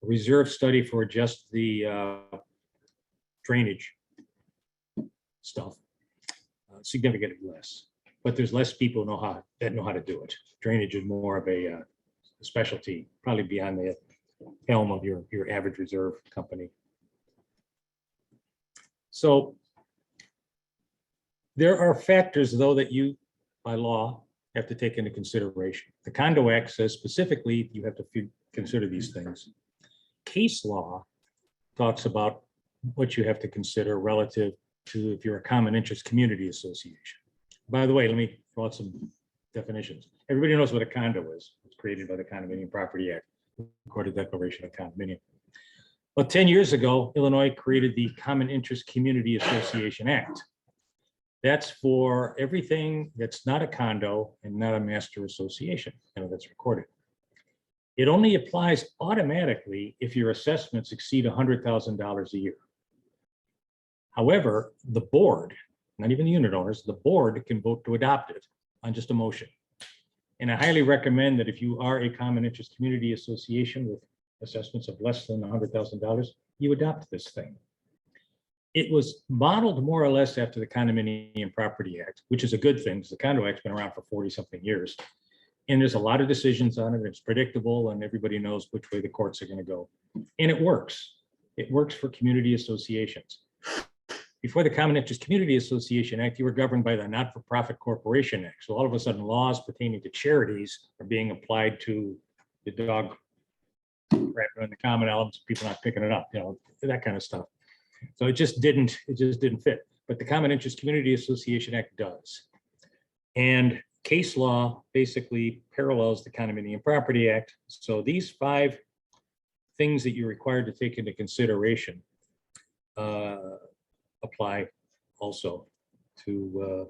A reserve study for just the drainage stuff, significantly less. But there's less people that know how to do it. Drainage is more of a specialty, probably beyond the helm of your average reserve company. So there are factors, though, that you, by law, have to take into consideration. The Condo Act says specifically you have to consider these things. Case law talks about what you have to consider relative to if you're a common interest community association. By the way, let me throw out some definitions. Everybody knows what a condo is. It's created by the Condominium Property Act, Recorded Declaration of Condominium. Well, 10 years ago, Illinois created the Common Interest Community Association Act. That's for everything that's not a condo and not a master association, and that's recorded. It only applies automatically if your assessments exceed $100,000 a year. However, the board, not even the unit owners, the board can vote to adopt it on just a motion. And I highly recommend that if you are a common interest community association with assessments of less than $100,000, you adopt this thing. It was modeled more or less after the Condominium Property Act, which is a good thing because the Condo Act's been around for 40-something years. And there's a lot of decisions on it. It's predictable and everybody knows which way the courts are going to go. And it works. It works for community associations. Before the Common Interest Community Association Act, you were governed by the Not-for-Profit Corporation Act. So all of a sudden laws pertaining to charities are being applied to the dog wrapping in the common elements, people not picking it up, that kind of stuff. So it just didn't fit. But the Common Interest Community Association Act does. And case law basically parallels the Condominium Property Act. So these 5 things that you're required to take into consideration apply also to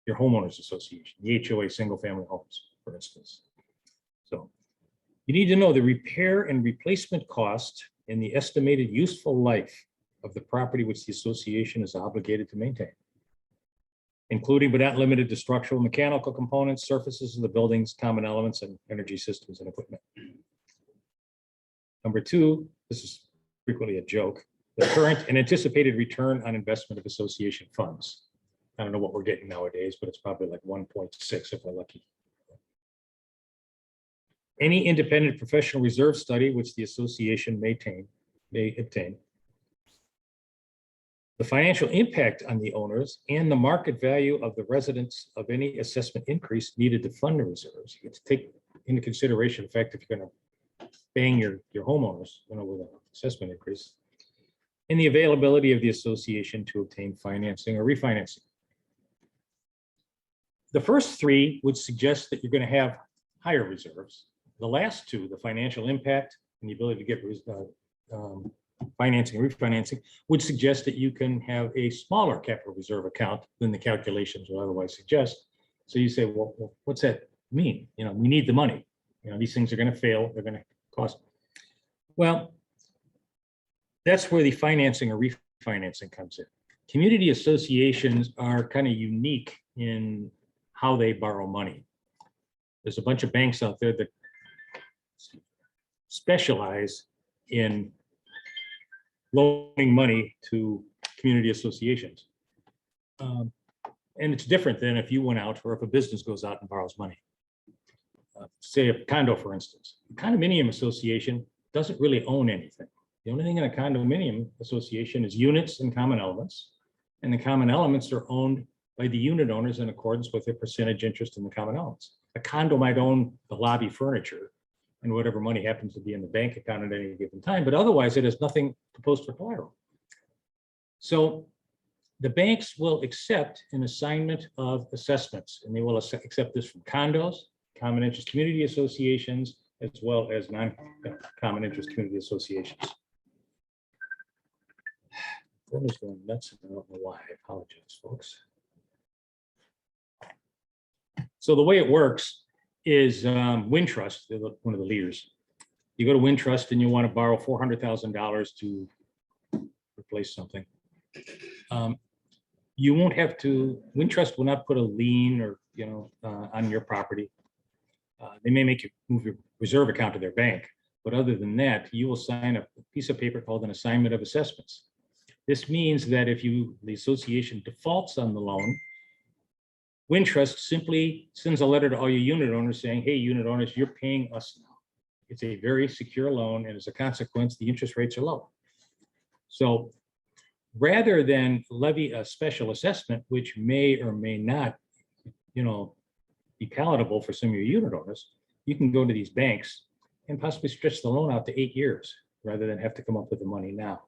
your homeowners association, the HOA single family homes, for instance. So you need to know the repair and replacement cost and the estimated useful life of the property which the association is obligated to maintain, including but not limited to structural, mechanical components, surfaces of the buildings, common elements, and energy systems and equipment. Number 2, this is frequently a joke, the current and anticipated return on investment of association funds. I don't know what we're getting nowadays, but it's probably like 1.6 if we're lucky. Any independent professional reserve study which the association may obtain. The financial impact on the owners and the market value of the residents of any assessment increase needed to fund the reserves. You have to take into consideration the fact if you're going to bang your homeowners with an assessment increase, and the availability of the association to obtain financing or refinancing. The first 3 would suggest that you're going to have higher reserves. The last 2, the financial impact and the ability to get financing and refinancing, would suggest that you can have a smaller capital reserve account than the calculations would otherwise suggest. So you say, well, what's that mean? We need the money. These things are going to fail. They're going to cost. Well, that's where the financing or refinancing comes in. Community associations are kind of unique in how they borrow money. There's a bunch of banks out there that specialize in loaning money to community associations. And it's different than if you went out or if a business goes out and borrows money. Say a condo, for instance. A condominium association doesn't really own anything. The only thing in a condominium association is units and common elements. And the common elements are owned by the unit owners in accordance with their percentage interest in the common elements. A condo might own the lobby furniture and whatever money happens to be in the bank account at any given time, but otherwise it has nothing to post for collateral. So the banks will accept an assignment of assessments, and they will accept this from condos, common interest community associations, as well as non-common interest community associations. Phone is going nuts, and I don't know why. I apologize, folks. So the way it works is Wintrust, they're one of the leaders. You go to Wintrust and you want to borrow $400,000 to replace something. You won't have to, Wintrust will not put a lien or, on your property. They may make you move your reserve account to their bank, but other than that, you will sign a piece of paper called an assignment of assessments. This means that if the association defaults on the loan, Wintrust simply sends a letter to all your unit owners saying, hey, unit owners, you're paying us now. It's a very secure loan, and as a consequence, the interest rates are low. So rather than levy a special assessment, which may or may not, be palatable for some of your unit owners, you can go to these banks and possibly stretch the loan out to 8 years rather than have to come up with the money now.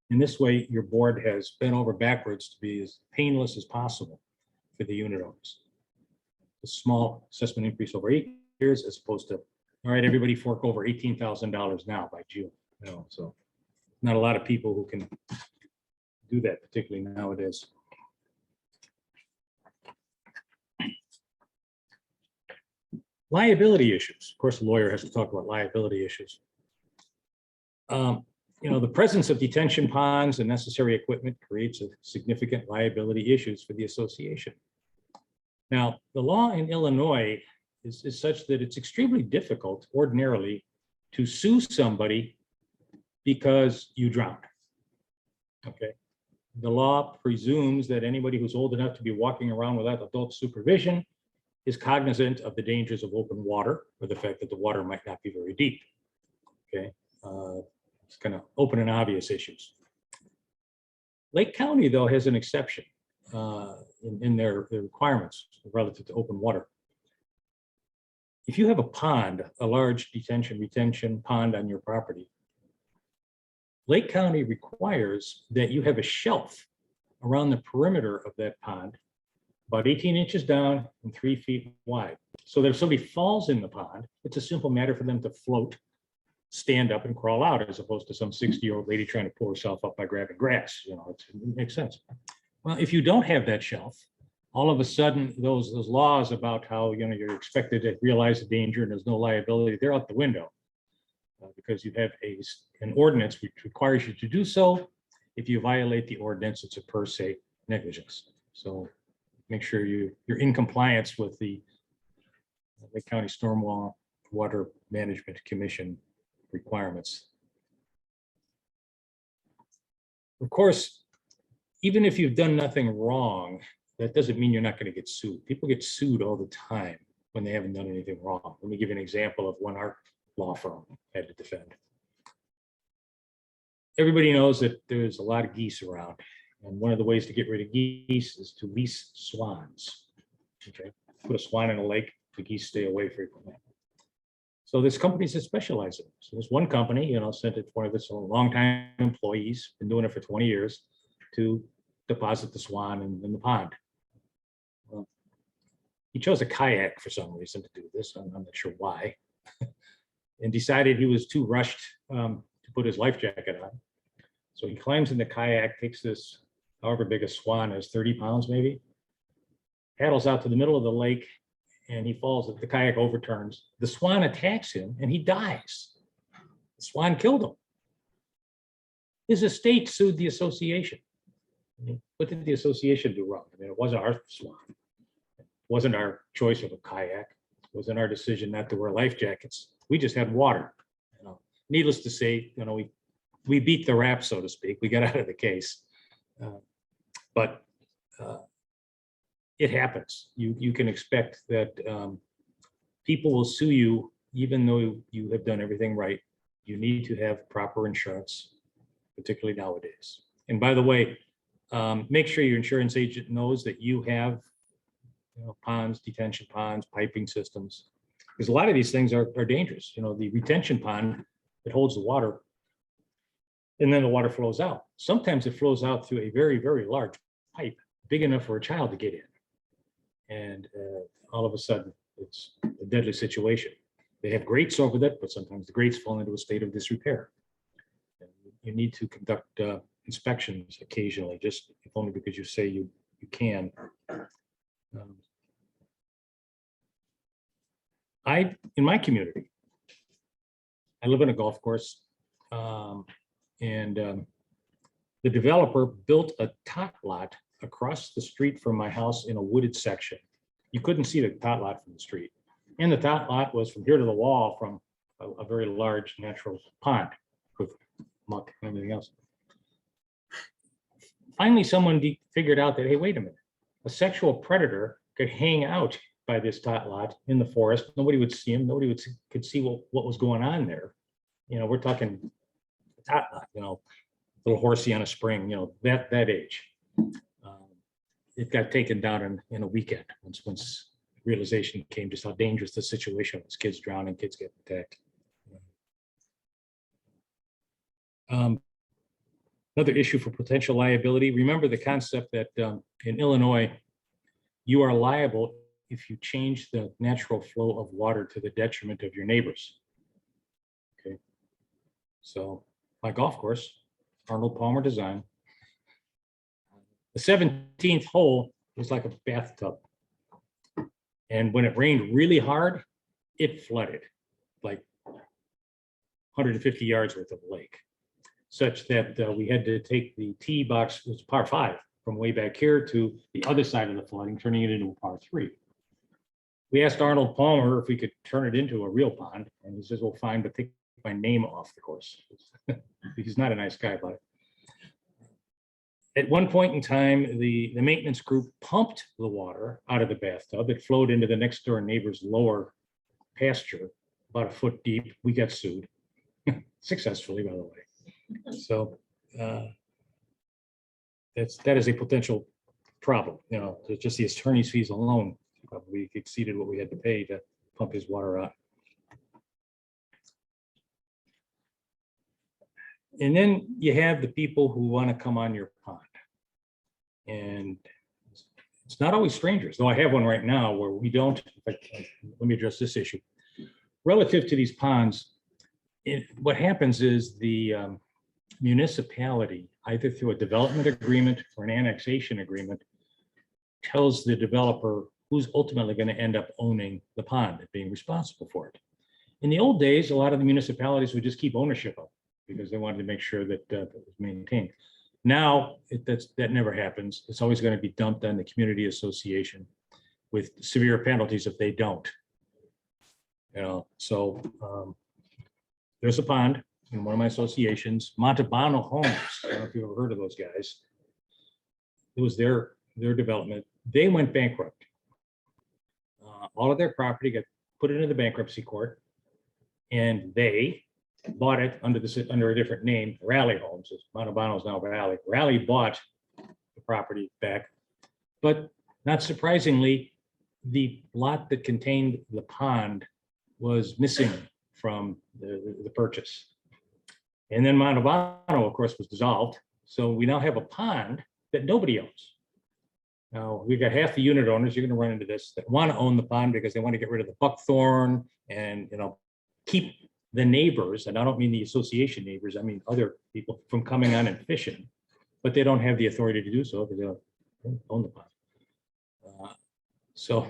In this way, your board has bent over backwards to be as painless as possible for the unit owners. A small assessment increase over 8 years as opposed to, all right, everybody fork over $18,000 now by June. So not a lot of people who can do that, particularly nowadays. Liability issues. Of course, a lawyer has to talk about liability issues. The presence of detention ponds and necessary equipment creates a significant liability issues for the association. Now, the law in Illinois is such that it's extremely difficult ordinarily to sue somebody because you drowned. Okay. The law presumes that anybody who's old enough to be walking around without adult supervision is cognizant of the dangers of open water or the fact that the water might not be very deep. Okay. It's kind of open and obvious issues. Lake County, though, has an exception in their requirements relative to open water. If you have a pond, a large retention pond on your property, Lake County requires that you have a shelf around the perimeter of that pond, about 18 inches down and 3 feet wide. So that if somebody falls in the pond, it's a simple matter for them to float, stand up and crawl out, as opposed to some 60-year-old lady trying to pull herself up by grabbing grass. It makes sense. Well, if you don't have that shelf, all of a sudden those laws about how you're expected to realize the danger and there's no liability, they're out the window because you have an ordinance which requires you to do so. If you violate the ordinance, it's a per se negligence. So make sure you're in compliance with the Lake County Stormwater Management Commission requirements. Of course, even if you've done nothing wrong, that doesn't mean you're not going to get sued. People get sued all the time when they haven't done anything wrong. Let me give you an example of one our law firm had to defend. Everybody knows that there's a lot of geese around, and one of the ways to get rid of geese is to lease swans. Okay, put a swan in a lake, the geese stay away frequently. So there's companies that specialize in it. So there's one company, sent it one of its longtime employees, been doing it for 20 years, to deposit the swan in the pond. Well, he chose a kayak for some reason to do this. I'm not sure why, and decided he was too rushed to put his life jacket on. So he climbs in the kayak, takes this, however big a swan is, 30 pounds maybe, paddles out to the middle of the lake, and he falls. The kayak overturns. The swan attacks him, and he dies. The swan killed him. His estate sued the association. What did the association do wrong? It wasn't our swan. It wasn't our choice of a kayak. It wasn't our decision not to wear life jackets. We just had water. Needless to say, we beat the rap, so to speak. We got out of the case, but it happens. You can expect that people will sue you even though you have done everything right. You need to have proper insurance, particularly nowadays. And by the way, Make sure your insurance agent knows that you have, ponds, detention ponds, piping systems. Because a lot of these things are dangerous. The retention pond, it holds the water, and then the water flows out. Sometimes it flows out through a very, very large pipe, big enough for a child to get in. And all of a sudden, it's a deadly situation. They have grates over that, but sometimes the grates fall into a state of disrepair. And you need to conduct inspections occasionally, just if only because you say you can. In my community, I live on a golf course, and the developer built a tot lot across the street from my house in a wooded section. You couldn't see the tot lot from the street. And the tot lot was from here to the wall from a very large natural pond with muck and everything else. Finally, someone figured out that, hey, wait a minute, a sexual predator could hang out by this tot lot in the forest. Nobody would see him. Nobody could see what was going on there. We're talking tot lot, little horsey on a spring, that age. It got taken down in a weekend once realization came just how dangerous the situation was. Kids drowning, kids getting attacked. Another issue for potential liability. Remember the concept that in Illinois, you are liable if you change the natural flow of water to the detriment of your neighbors. Okay. So my golf course, Arnold Palmer design, the 17th hole was like a bathtub. And when it rained really hard, it flooded like 150 yards worth of lake, such that we had to take the tee box, it was par 5, from way back here to the other side of the flooding, turning it into a par 3. We asked Arnold Palmer if we could turn it into a real pond, and he says, well, fine, but take my name off the course. He's not a nice guy about it. At one point in time, the maintenance group pumped the water out of the bathtub. It flowed into the next door neighbor's lower pasture, about a foot deep. We got sued, successfully, by the way. So that is a potential problem. Just the attorney's fees alone probably exceeded what we had to pay to pump his water out. And then you have the people who want to come on your pond. And it's not always strangers, though I have one right now where we don't. Let me address this issue. Relative to these ponds, what happens is the municipality, either through a development agreement or an annexation agreement, tells the developer who's ultimately going to end up owning the pond and being responsible for it. In the old days, a lot of the municipalities would just keep ownership of it, because they wanted to make sure that it was maintained. Now, that never happens. It's always going to be dumped on the community association with severe penalties if they don't. So there's a pond in one of my associations, Montalbano Homes. I don't know if you've ever heard of those guys. It was their development. They went bankrupt. All of their property got put into the bankruptcy court, and they bought it under a different name, Raleigh Homes. Montalbano is now Raleigh. Raleigh bought the property back, but not surprisingly, the lot that contained the pond was missing from the purchase. And then Montalbano, of course, was dissolved. So we now have a pond that nobody owns. Now we've got half the unit owners, you're going to run into this, that want to own the pond because they want to get rid of the buckthorn and keep the neighbors, and I don't mean the association neighbors, I mean other people, from coming on and fishing, but they don't have the authority to do so because they don't own the pond. So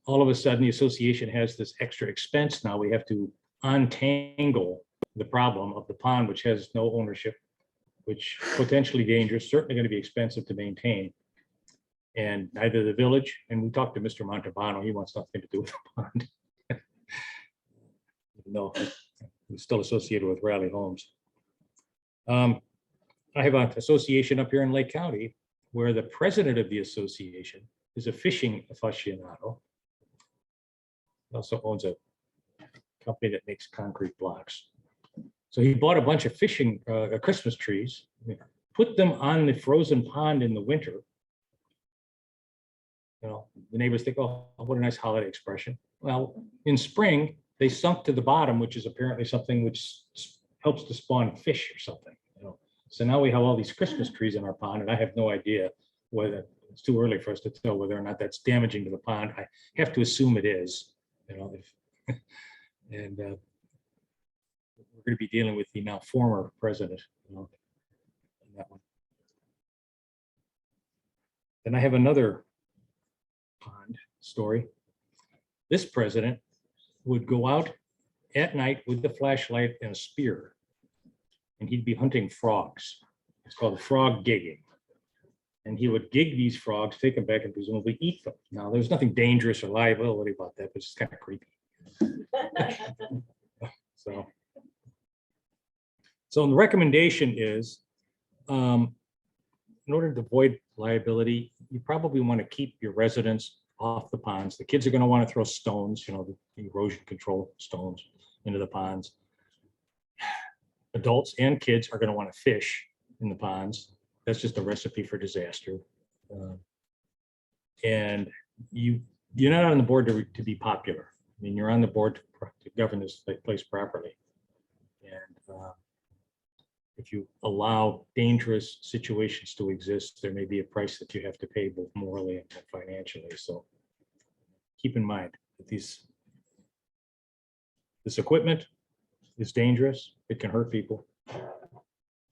all of a sudden, the association has this extra expense. Now we have to untangle the problem of the pond, which has no ownership, which potentially dangerous, certainly going to be expensive to maintain. And neither the village, and we talked to Mr. Montalbano, he wants nothing to do with the pond. No, it's still associated with Raleigh Homes. I have an association up here in Lake County where the president of the association is a fishing aficionado. He also owns a company that makes concrete blocks. So he bought a bunch of fishing Christmas trees, put them on the frozen pond in the winter, the neighbors think, oh, what a nice holiday expression. Well, in spring, they sunk to the bottom, which is apparently something which helps to spawn fish or something. So now we have all these Christmas trees in our pond, and I have no idea whether it's too early for us to tell whether or not that's damaging to the pond. I have to assume it is, and we're going to be dealing with the now former president. In that one. Then I have another pond story. This president would go out at night with the flashlight and a spear, and he'd be hunting frogs. It's called frog gigging. And he would gig these frogs, take them back, and presumably eat them. Now, there's nothing dangerous or liability about that, but it's kind of creepy. So the recommendation is, in order to avoid liability, you probably want to keep your residents off the ponds. The kids are going to want to throw stones, the erosion control stones into the ponds. Adults and kids are going to want to fish in the ponds. That's just a recipe for disaster. And you're not on the board to be popular. I mean, you're on the board to govern this place properly. And if you allow dangerous situations to exist, there may be a price that you have to pay both morally and financially. So keep in mind that this equipment is dangerous. It can hurt people,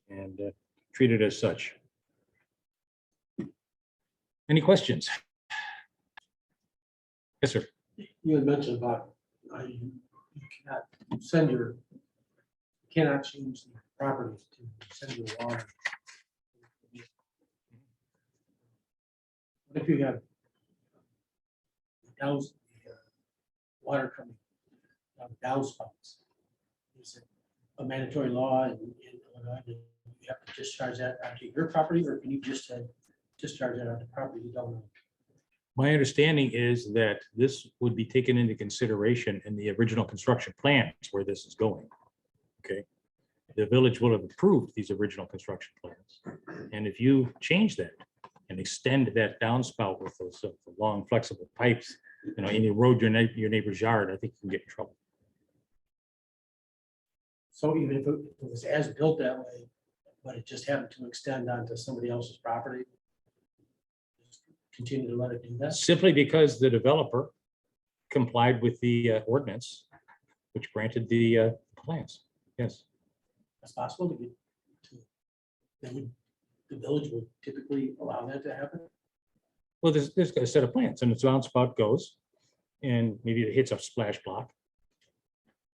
and treat it as such. Any questions? Yes, sir. You had mentioned about you cannot change the properties to send your water. What if you have water coming down downspouts? Is it a mandatory law in Illinois that you have to discharge that onto your property, or can you just discharge that onto property you don't know? My understanding is that this would be taken into consideration in the original construction plans where this is going. Okay. The village will have approved these original construction plans. And if you change that and extend that downspout with those long flexible pipes, and erode your neighbor's yard, I think you can get in trouble. So even if it was as built that way, but it just happened to extend onto somebody else's property, just continue to let it do that? Simply because the developer complied with the ordinance, which granted the plans. Yes. That's possible to get the village would typically allow that to happen. Well, there's a set of plans, and the downspout goes, and maybe it hits a splash block.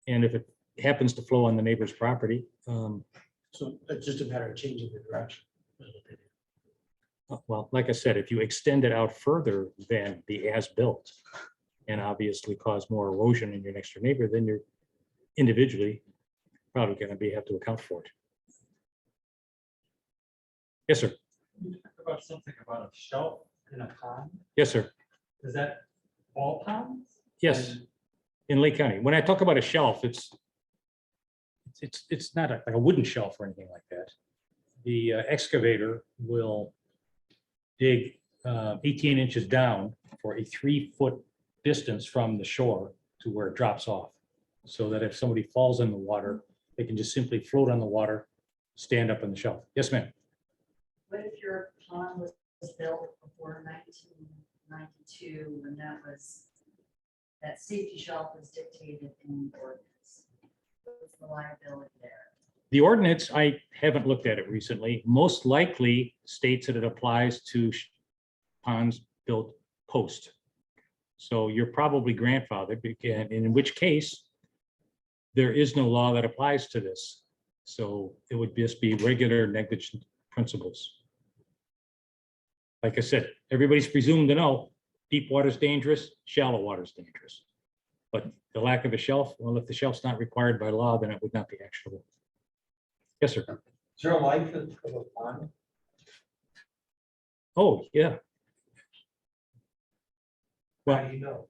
And if it happens to flow on the neighbor's property. So it's just a matter of changing the direction. Well, like I said, if you extend it out further than the as-built and obviously cause more erosion in your next door neighbor, then you're individually probably going to have to account for it. Yes, sir. You talked about something about a shelf in a pond. Yes, sir. Is that all ponds? Yes, in Lake County. When I talk about a shelf, it's not like a wooden shelf or anything like that. The excavator will dig 18 inches down for a 3-foot distance from the shore to where it drops off. So that if somebody falls in the water, they can just simply float on the water, stand up on the shelf. Yes, ma'am. What if your pond was built before 1992, when that safety shelf was dictated in the ordinance? What's the liability there? The ordinance, I haven't looked at it recently, most likely states that it applies to ponds built post. So you're probably grandfathered, and in which case there is no law that applies to this. So it would just be regular negligent principles. Like I said, everybody's presumed to know deep water is dangerous, shallow water is dangerous. But the lack of a shelf, well, if the shelf's not required by law, then it would not be actionable. Yes, sir. Is there a life of a pond? Oh, yeah. Well, how do you know?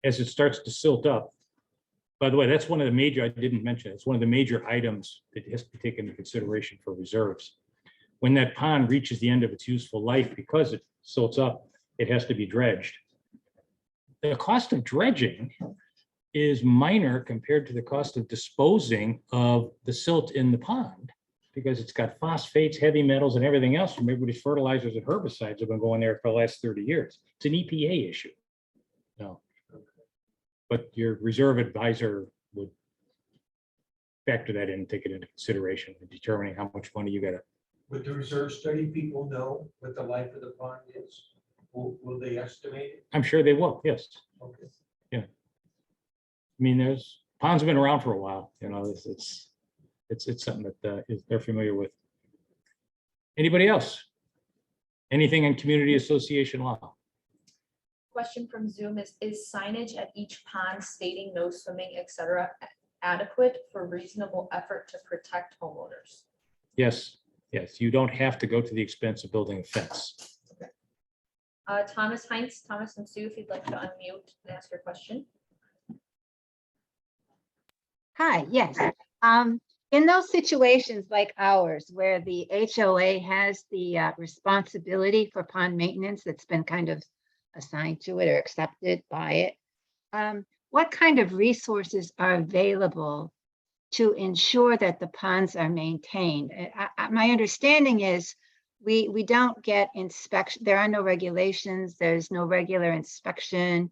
As it starts to silt up. By the way, that's one of the major, I didn't mention, it's one of the major items that has to be taken into consideration for reserves. when that pond reaches the end of its useful life, because it silts up, it has to be dredged. The cost of dredging is minor compared to the cost of disposing of the silt in the pond, because it's got phosphates, heavy metals, and everything else from everybody's fertilizers and herbicides have been going there for the last 30 years. It's an EPA issue. No. But your reserve advisor would factor that in, take it into consideration in determining how much money you got to. Would the reserve study people know what the life of the pond is? Will they estimate it? I'm sure they will, yes. Okay. Yeah. I mean, there's ponds have been around for a while, you know, it's something that they're familiar with. Anybody else? Anything in community association law? Question from Zoom is signage at each pond stating no swimming, etc. adequate for reasonable effort to protect homeowners? Yes, yes, you don't have to go to the expense of building a fence. Thomas Heinz, Thomas and Sue, if you'd like to unmute and ask your question. Hi, yes. In those situations like ours, where the HOA has the responsibility for pond maintenance that's been kind of assigned to it or accepted by it, what kind of resources are available to ensure that the ponds are maintained? My understanding is we don't get inspection. There are no regulations. There's no regular inspection.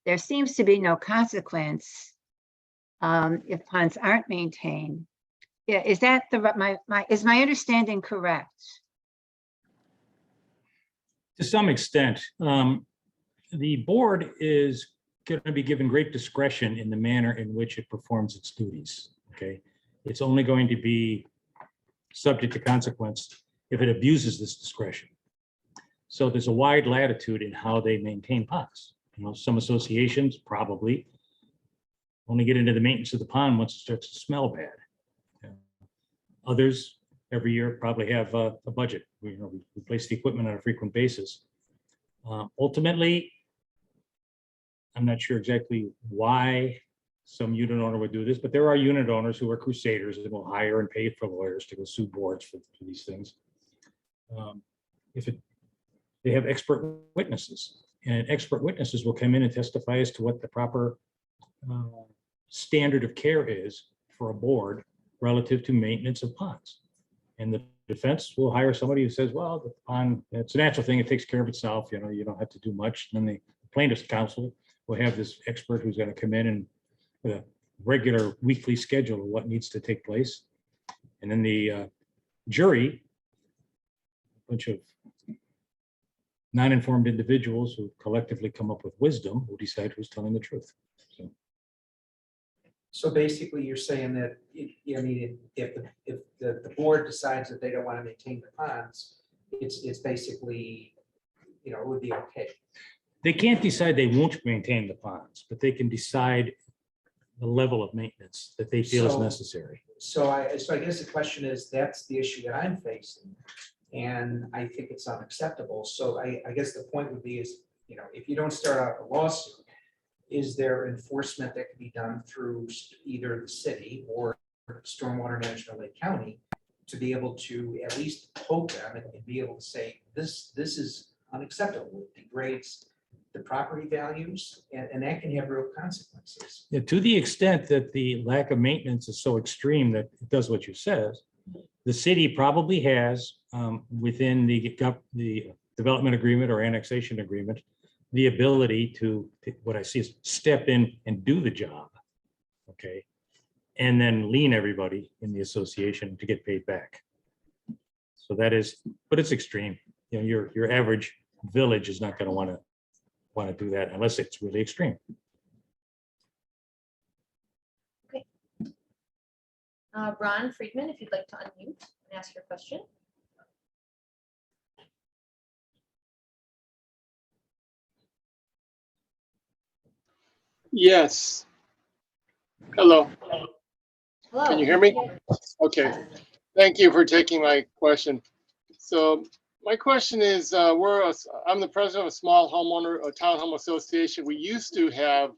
There seems to be no consequence if ponds aren't maintained. Yeah, is that is my understanding correct? To some extent, the board is going to be given great discretion in the manner in which it performs its duties. Okay, it's only going to be subject to consequence if it abuses this discretion. So there's a wide latitude in how they maintain ponds. You know, some associations probably only get into the maintenance of the pond once it starts to smell bad. Others every year probably have a budget. We replace the equipment on a frequent basis. Ultimately, I'm not sure exactly why some unit owner would do this, but there are unit owners who are crusaders and will hire and pay for lawyers to go sue boards for these things. They have expert witnesses, and expert witnesses will come in and testify as to what the proper standard of care is for a board relative to maintenance of ponds. And the defense will hire somebody who says, well, the pond, it's a natural thing, it takes care of itself, you know, you don't have to do much. And then the plaintiff's counsel will have this expert who's going to come in and with a regular weekly schedule of what needs to take place. And then the jury, a bunch of non-informed individuals who collectively come up with wisdom, will decide who's telling the truth. So basically, you're saying that, I mean, if the board decides that they don't want to maintain the ponds, it's basically, you know, it would be okay. They can't decide they won't maintain the ponds, but they can decide the level of maintenance that they feel is necessary. So I guess the question is, that's the issue that I'm facing, and I think it's unacceptable. So I guess the point would be is, you know, if you don't start out a lawsuit, is there enforcement that can be done through either the city or Stormwater Management Lake County to be able to at least poke them and be able to say, this is unacceptable, it degrades the property values, and that can have real consequences. Yeah, to the extent that the lack of maintenance is so extreme that it does what you said, the city probably has within the development agreement or annexation agreement, the ability to, what I see is step in and do the job, okay? And then lien everybody in the association to get paid back. So that is, but it's extreme. You know, your average village is not going to want to do that unless it's really extreme. Okay. Ron Friedman, if you'd like to unmute and ask your question. Yes. Hello. Hello. Can you hear me? Okay. Thank you for taking my question. So my question is, I'm the president of a small homeowner, a townhome association. We used to have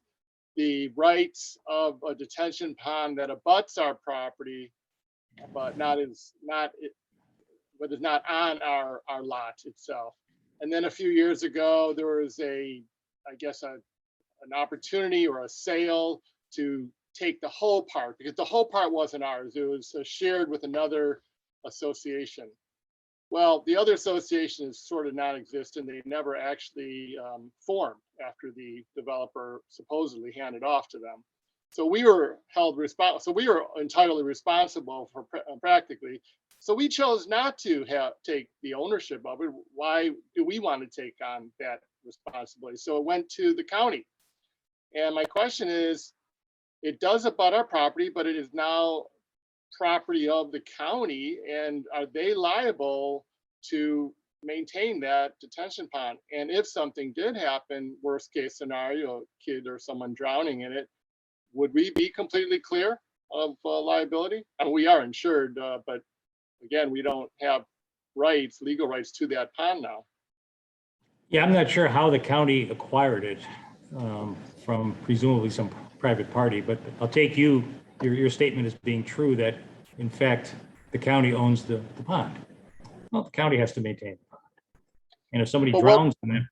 the rights of a detention pond that abuts our property, but but is not on our lot itself. And then a few years ago, there was I guess an opportunity or a sale to take the whole part, because the whole part wasn't ours. It was shared with another association. Well, the other association is sort of non-existent. They never actually formed after the developer supposedly handed off to them. So we were held responsible. So we were entirely responsible for practically. So we chose not to take the ownership of it. Why do we want to take on that responsibility? So it went to the county. And my question is, it does abut our property, but it is now property of the county, and are they liable to maintain that detention pond? And if something did happen, worst case scenario, a kid or someone drowning in it, would we be completely clear of liability? And we are insured, but again, we don't have rights, legal rights to that pond now. Yeah, I'm not sure how the county acquired it from presumably some private party, but I'll take your statement as being true that in fact, the county owns the pond. Well, the county has to maintain the pond. And if somebody drowns in it.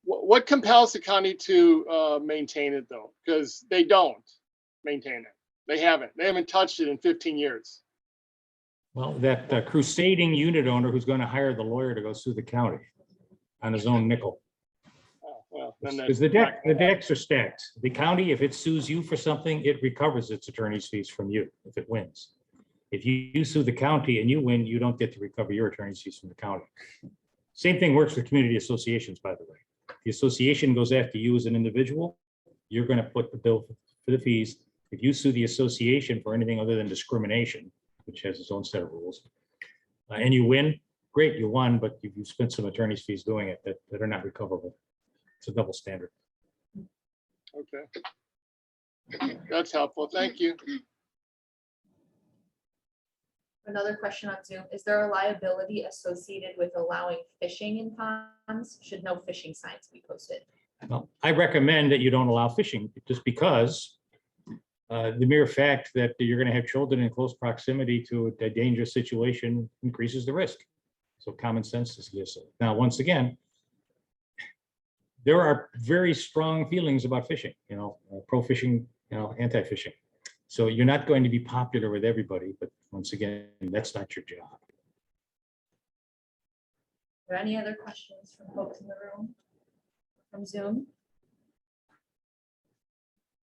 What compels the county to maintain it though? Because they don't maintain it. They haven't touched it in 15 years. Well, that crusading unit owner who's going to hire the lawyer to go sue the county on his own nickel. Well, then Because the decks are stacked. The county, if it sues you for something, it recovers its attorney's fees from you if it wins. If you sue the county and you win, you don't get to recover your attorney's fees from the county. Same thing works with community associations, by the way. The association goes after you as an individual, you're going to put the bill for the fees. If you sue the association for anything other than discrimination, which has its own set of rules, and you win, great, you won, but you've spent some attorney's fees doing it that are not recoverable. It's a double standard. Okay. That's helpful. Thank you. Another question on Zoom. Is there a liability associated with allowing fishing in ponds? Should no fishing signs be posted? Well, I recommend that you don't allow fishing just because the mere fact that you're going to have children in close proximity to a dangerous situation increases the risk. So common sense is yes. Now, once again, there are very strong feelings about fishing, pro-fishing, anti-fishing. So you're not going to be popular with everybody, but once again, that's not your job. Are there any other questions from folks in the room? From Zoom?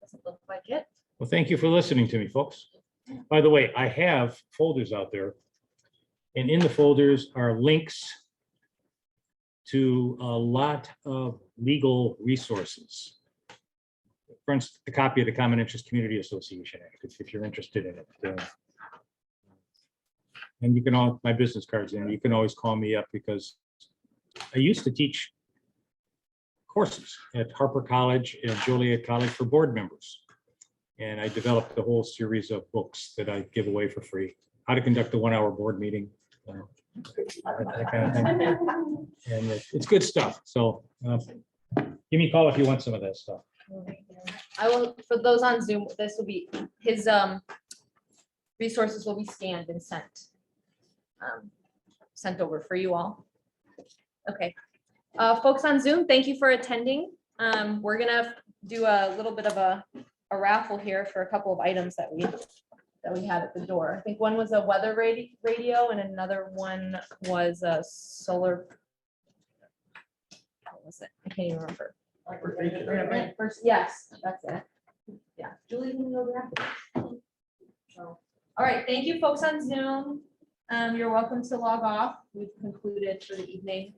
Doesn't look like it. Well, thank you for listening to me, folks. By the way, I have folders out there, and in the folders are links to a lot of legal resources. For instance, a copy of the Common Interest Community Association Act, if you're interested in it. And you can all, my business cards in, you can always call me up because I used to teach courses at Harper College and Joliet College for board members. And I developed a whole series of books that I give away for free. How to conduct a 1-hour board meeting. That kind of thing. And it's good stuff. So give me a call if you want some of that stuff. I will, for those on Zoom, this will be, his resources will be scanned and sent over for you all. Okay. Folks on Zoom, thank you for attending. We're gonna do a little bit of a raffle here for a couple of items that we had at the door. I think one was a weather radio and another one was a solar. What was it? I can't even remember. First, yes, that's it. Yeah, Julie, can you go there? So, all right, thank you, folks on Zoom. You're welcome to log off. We've concluded for the evening.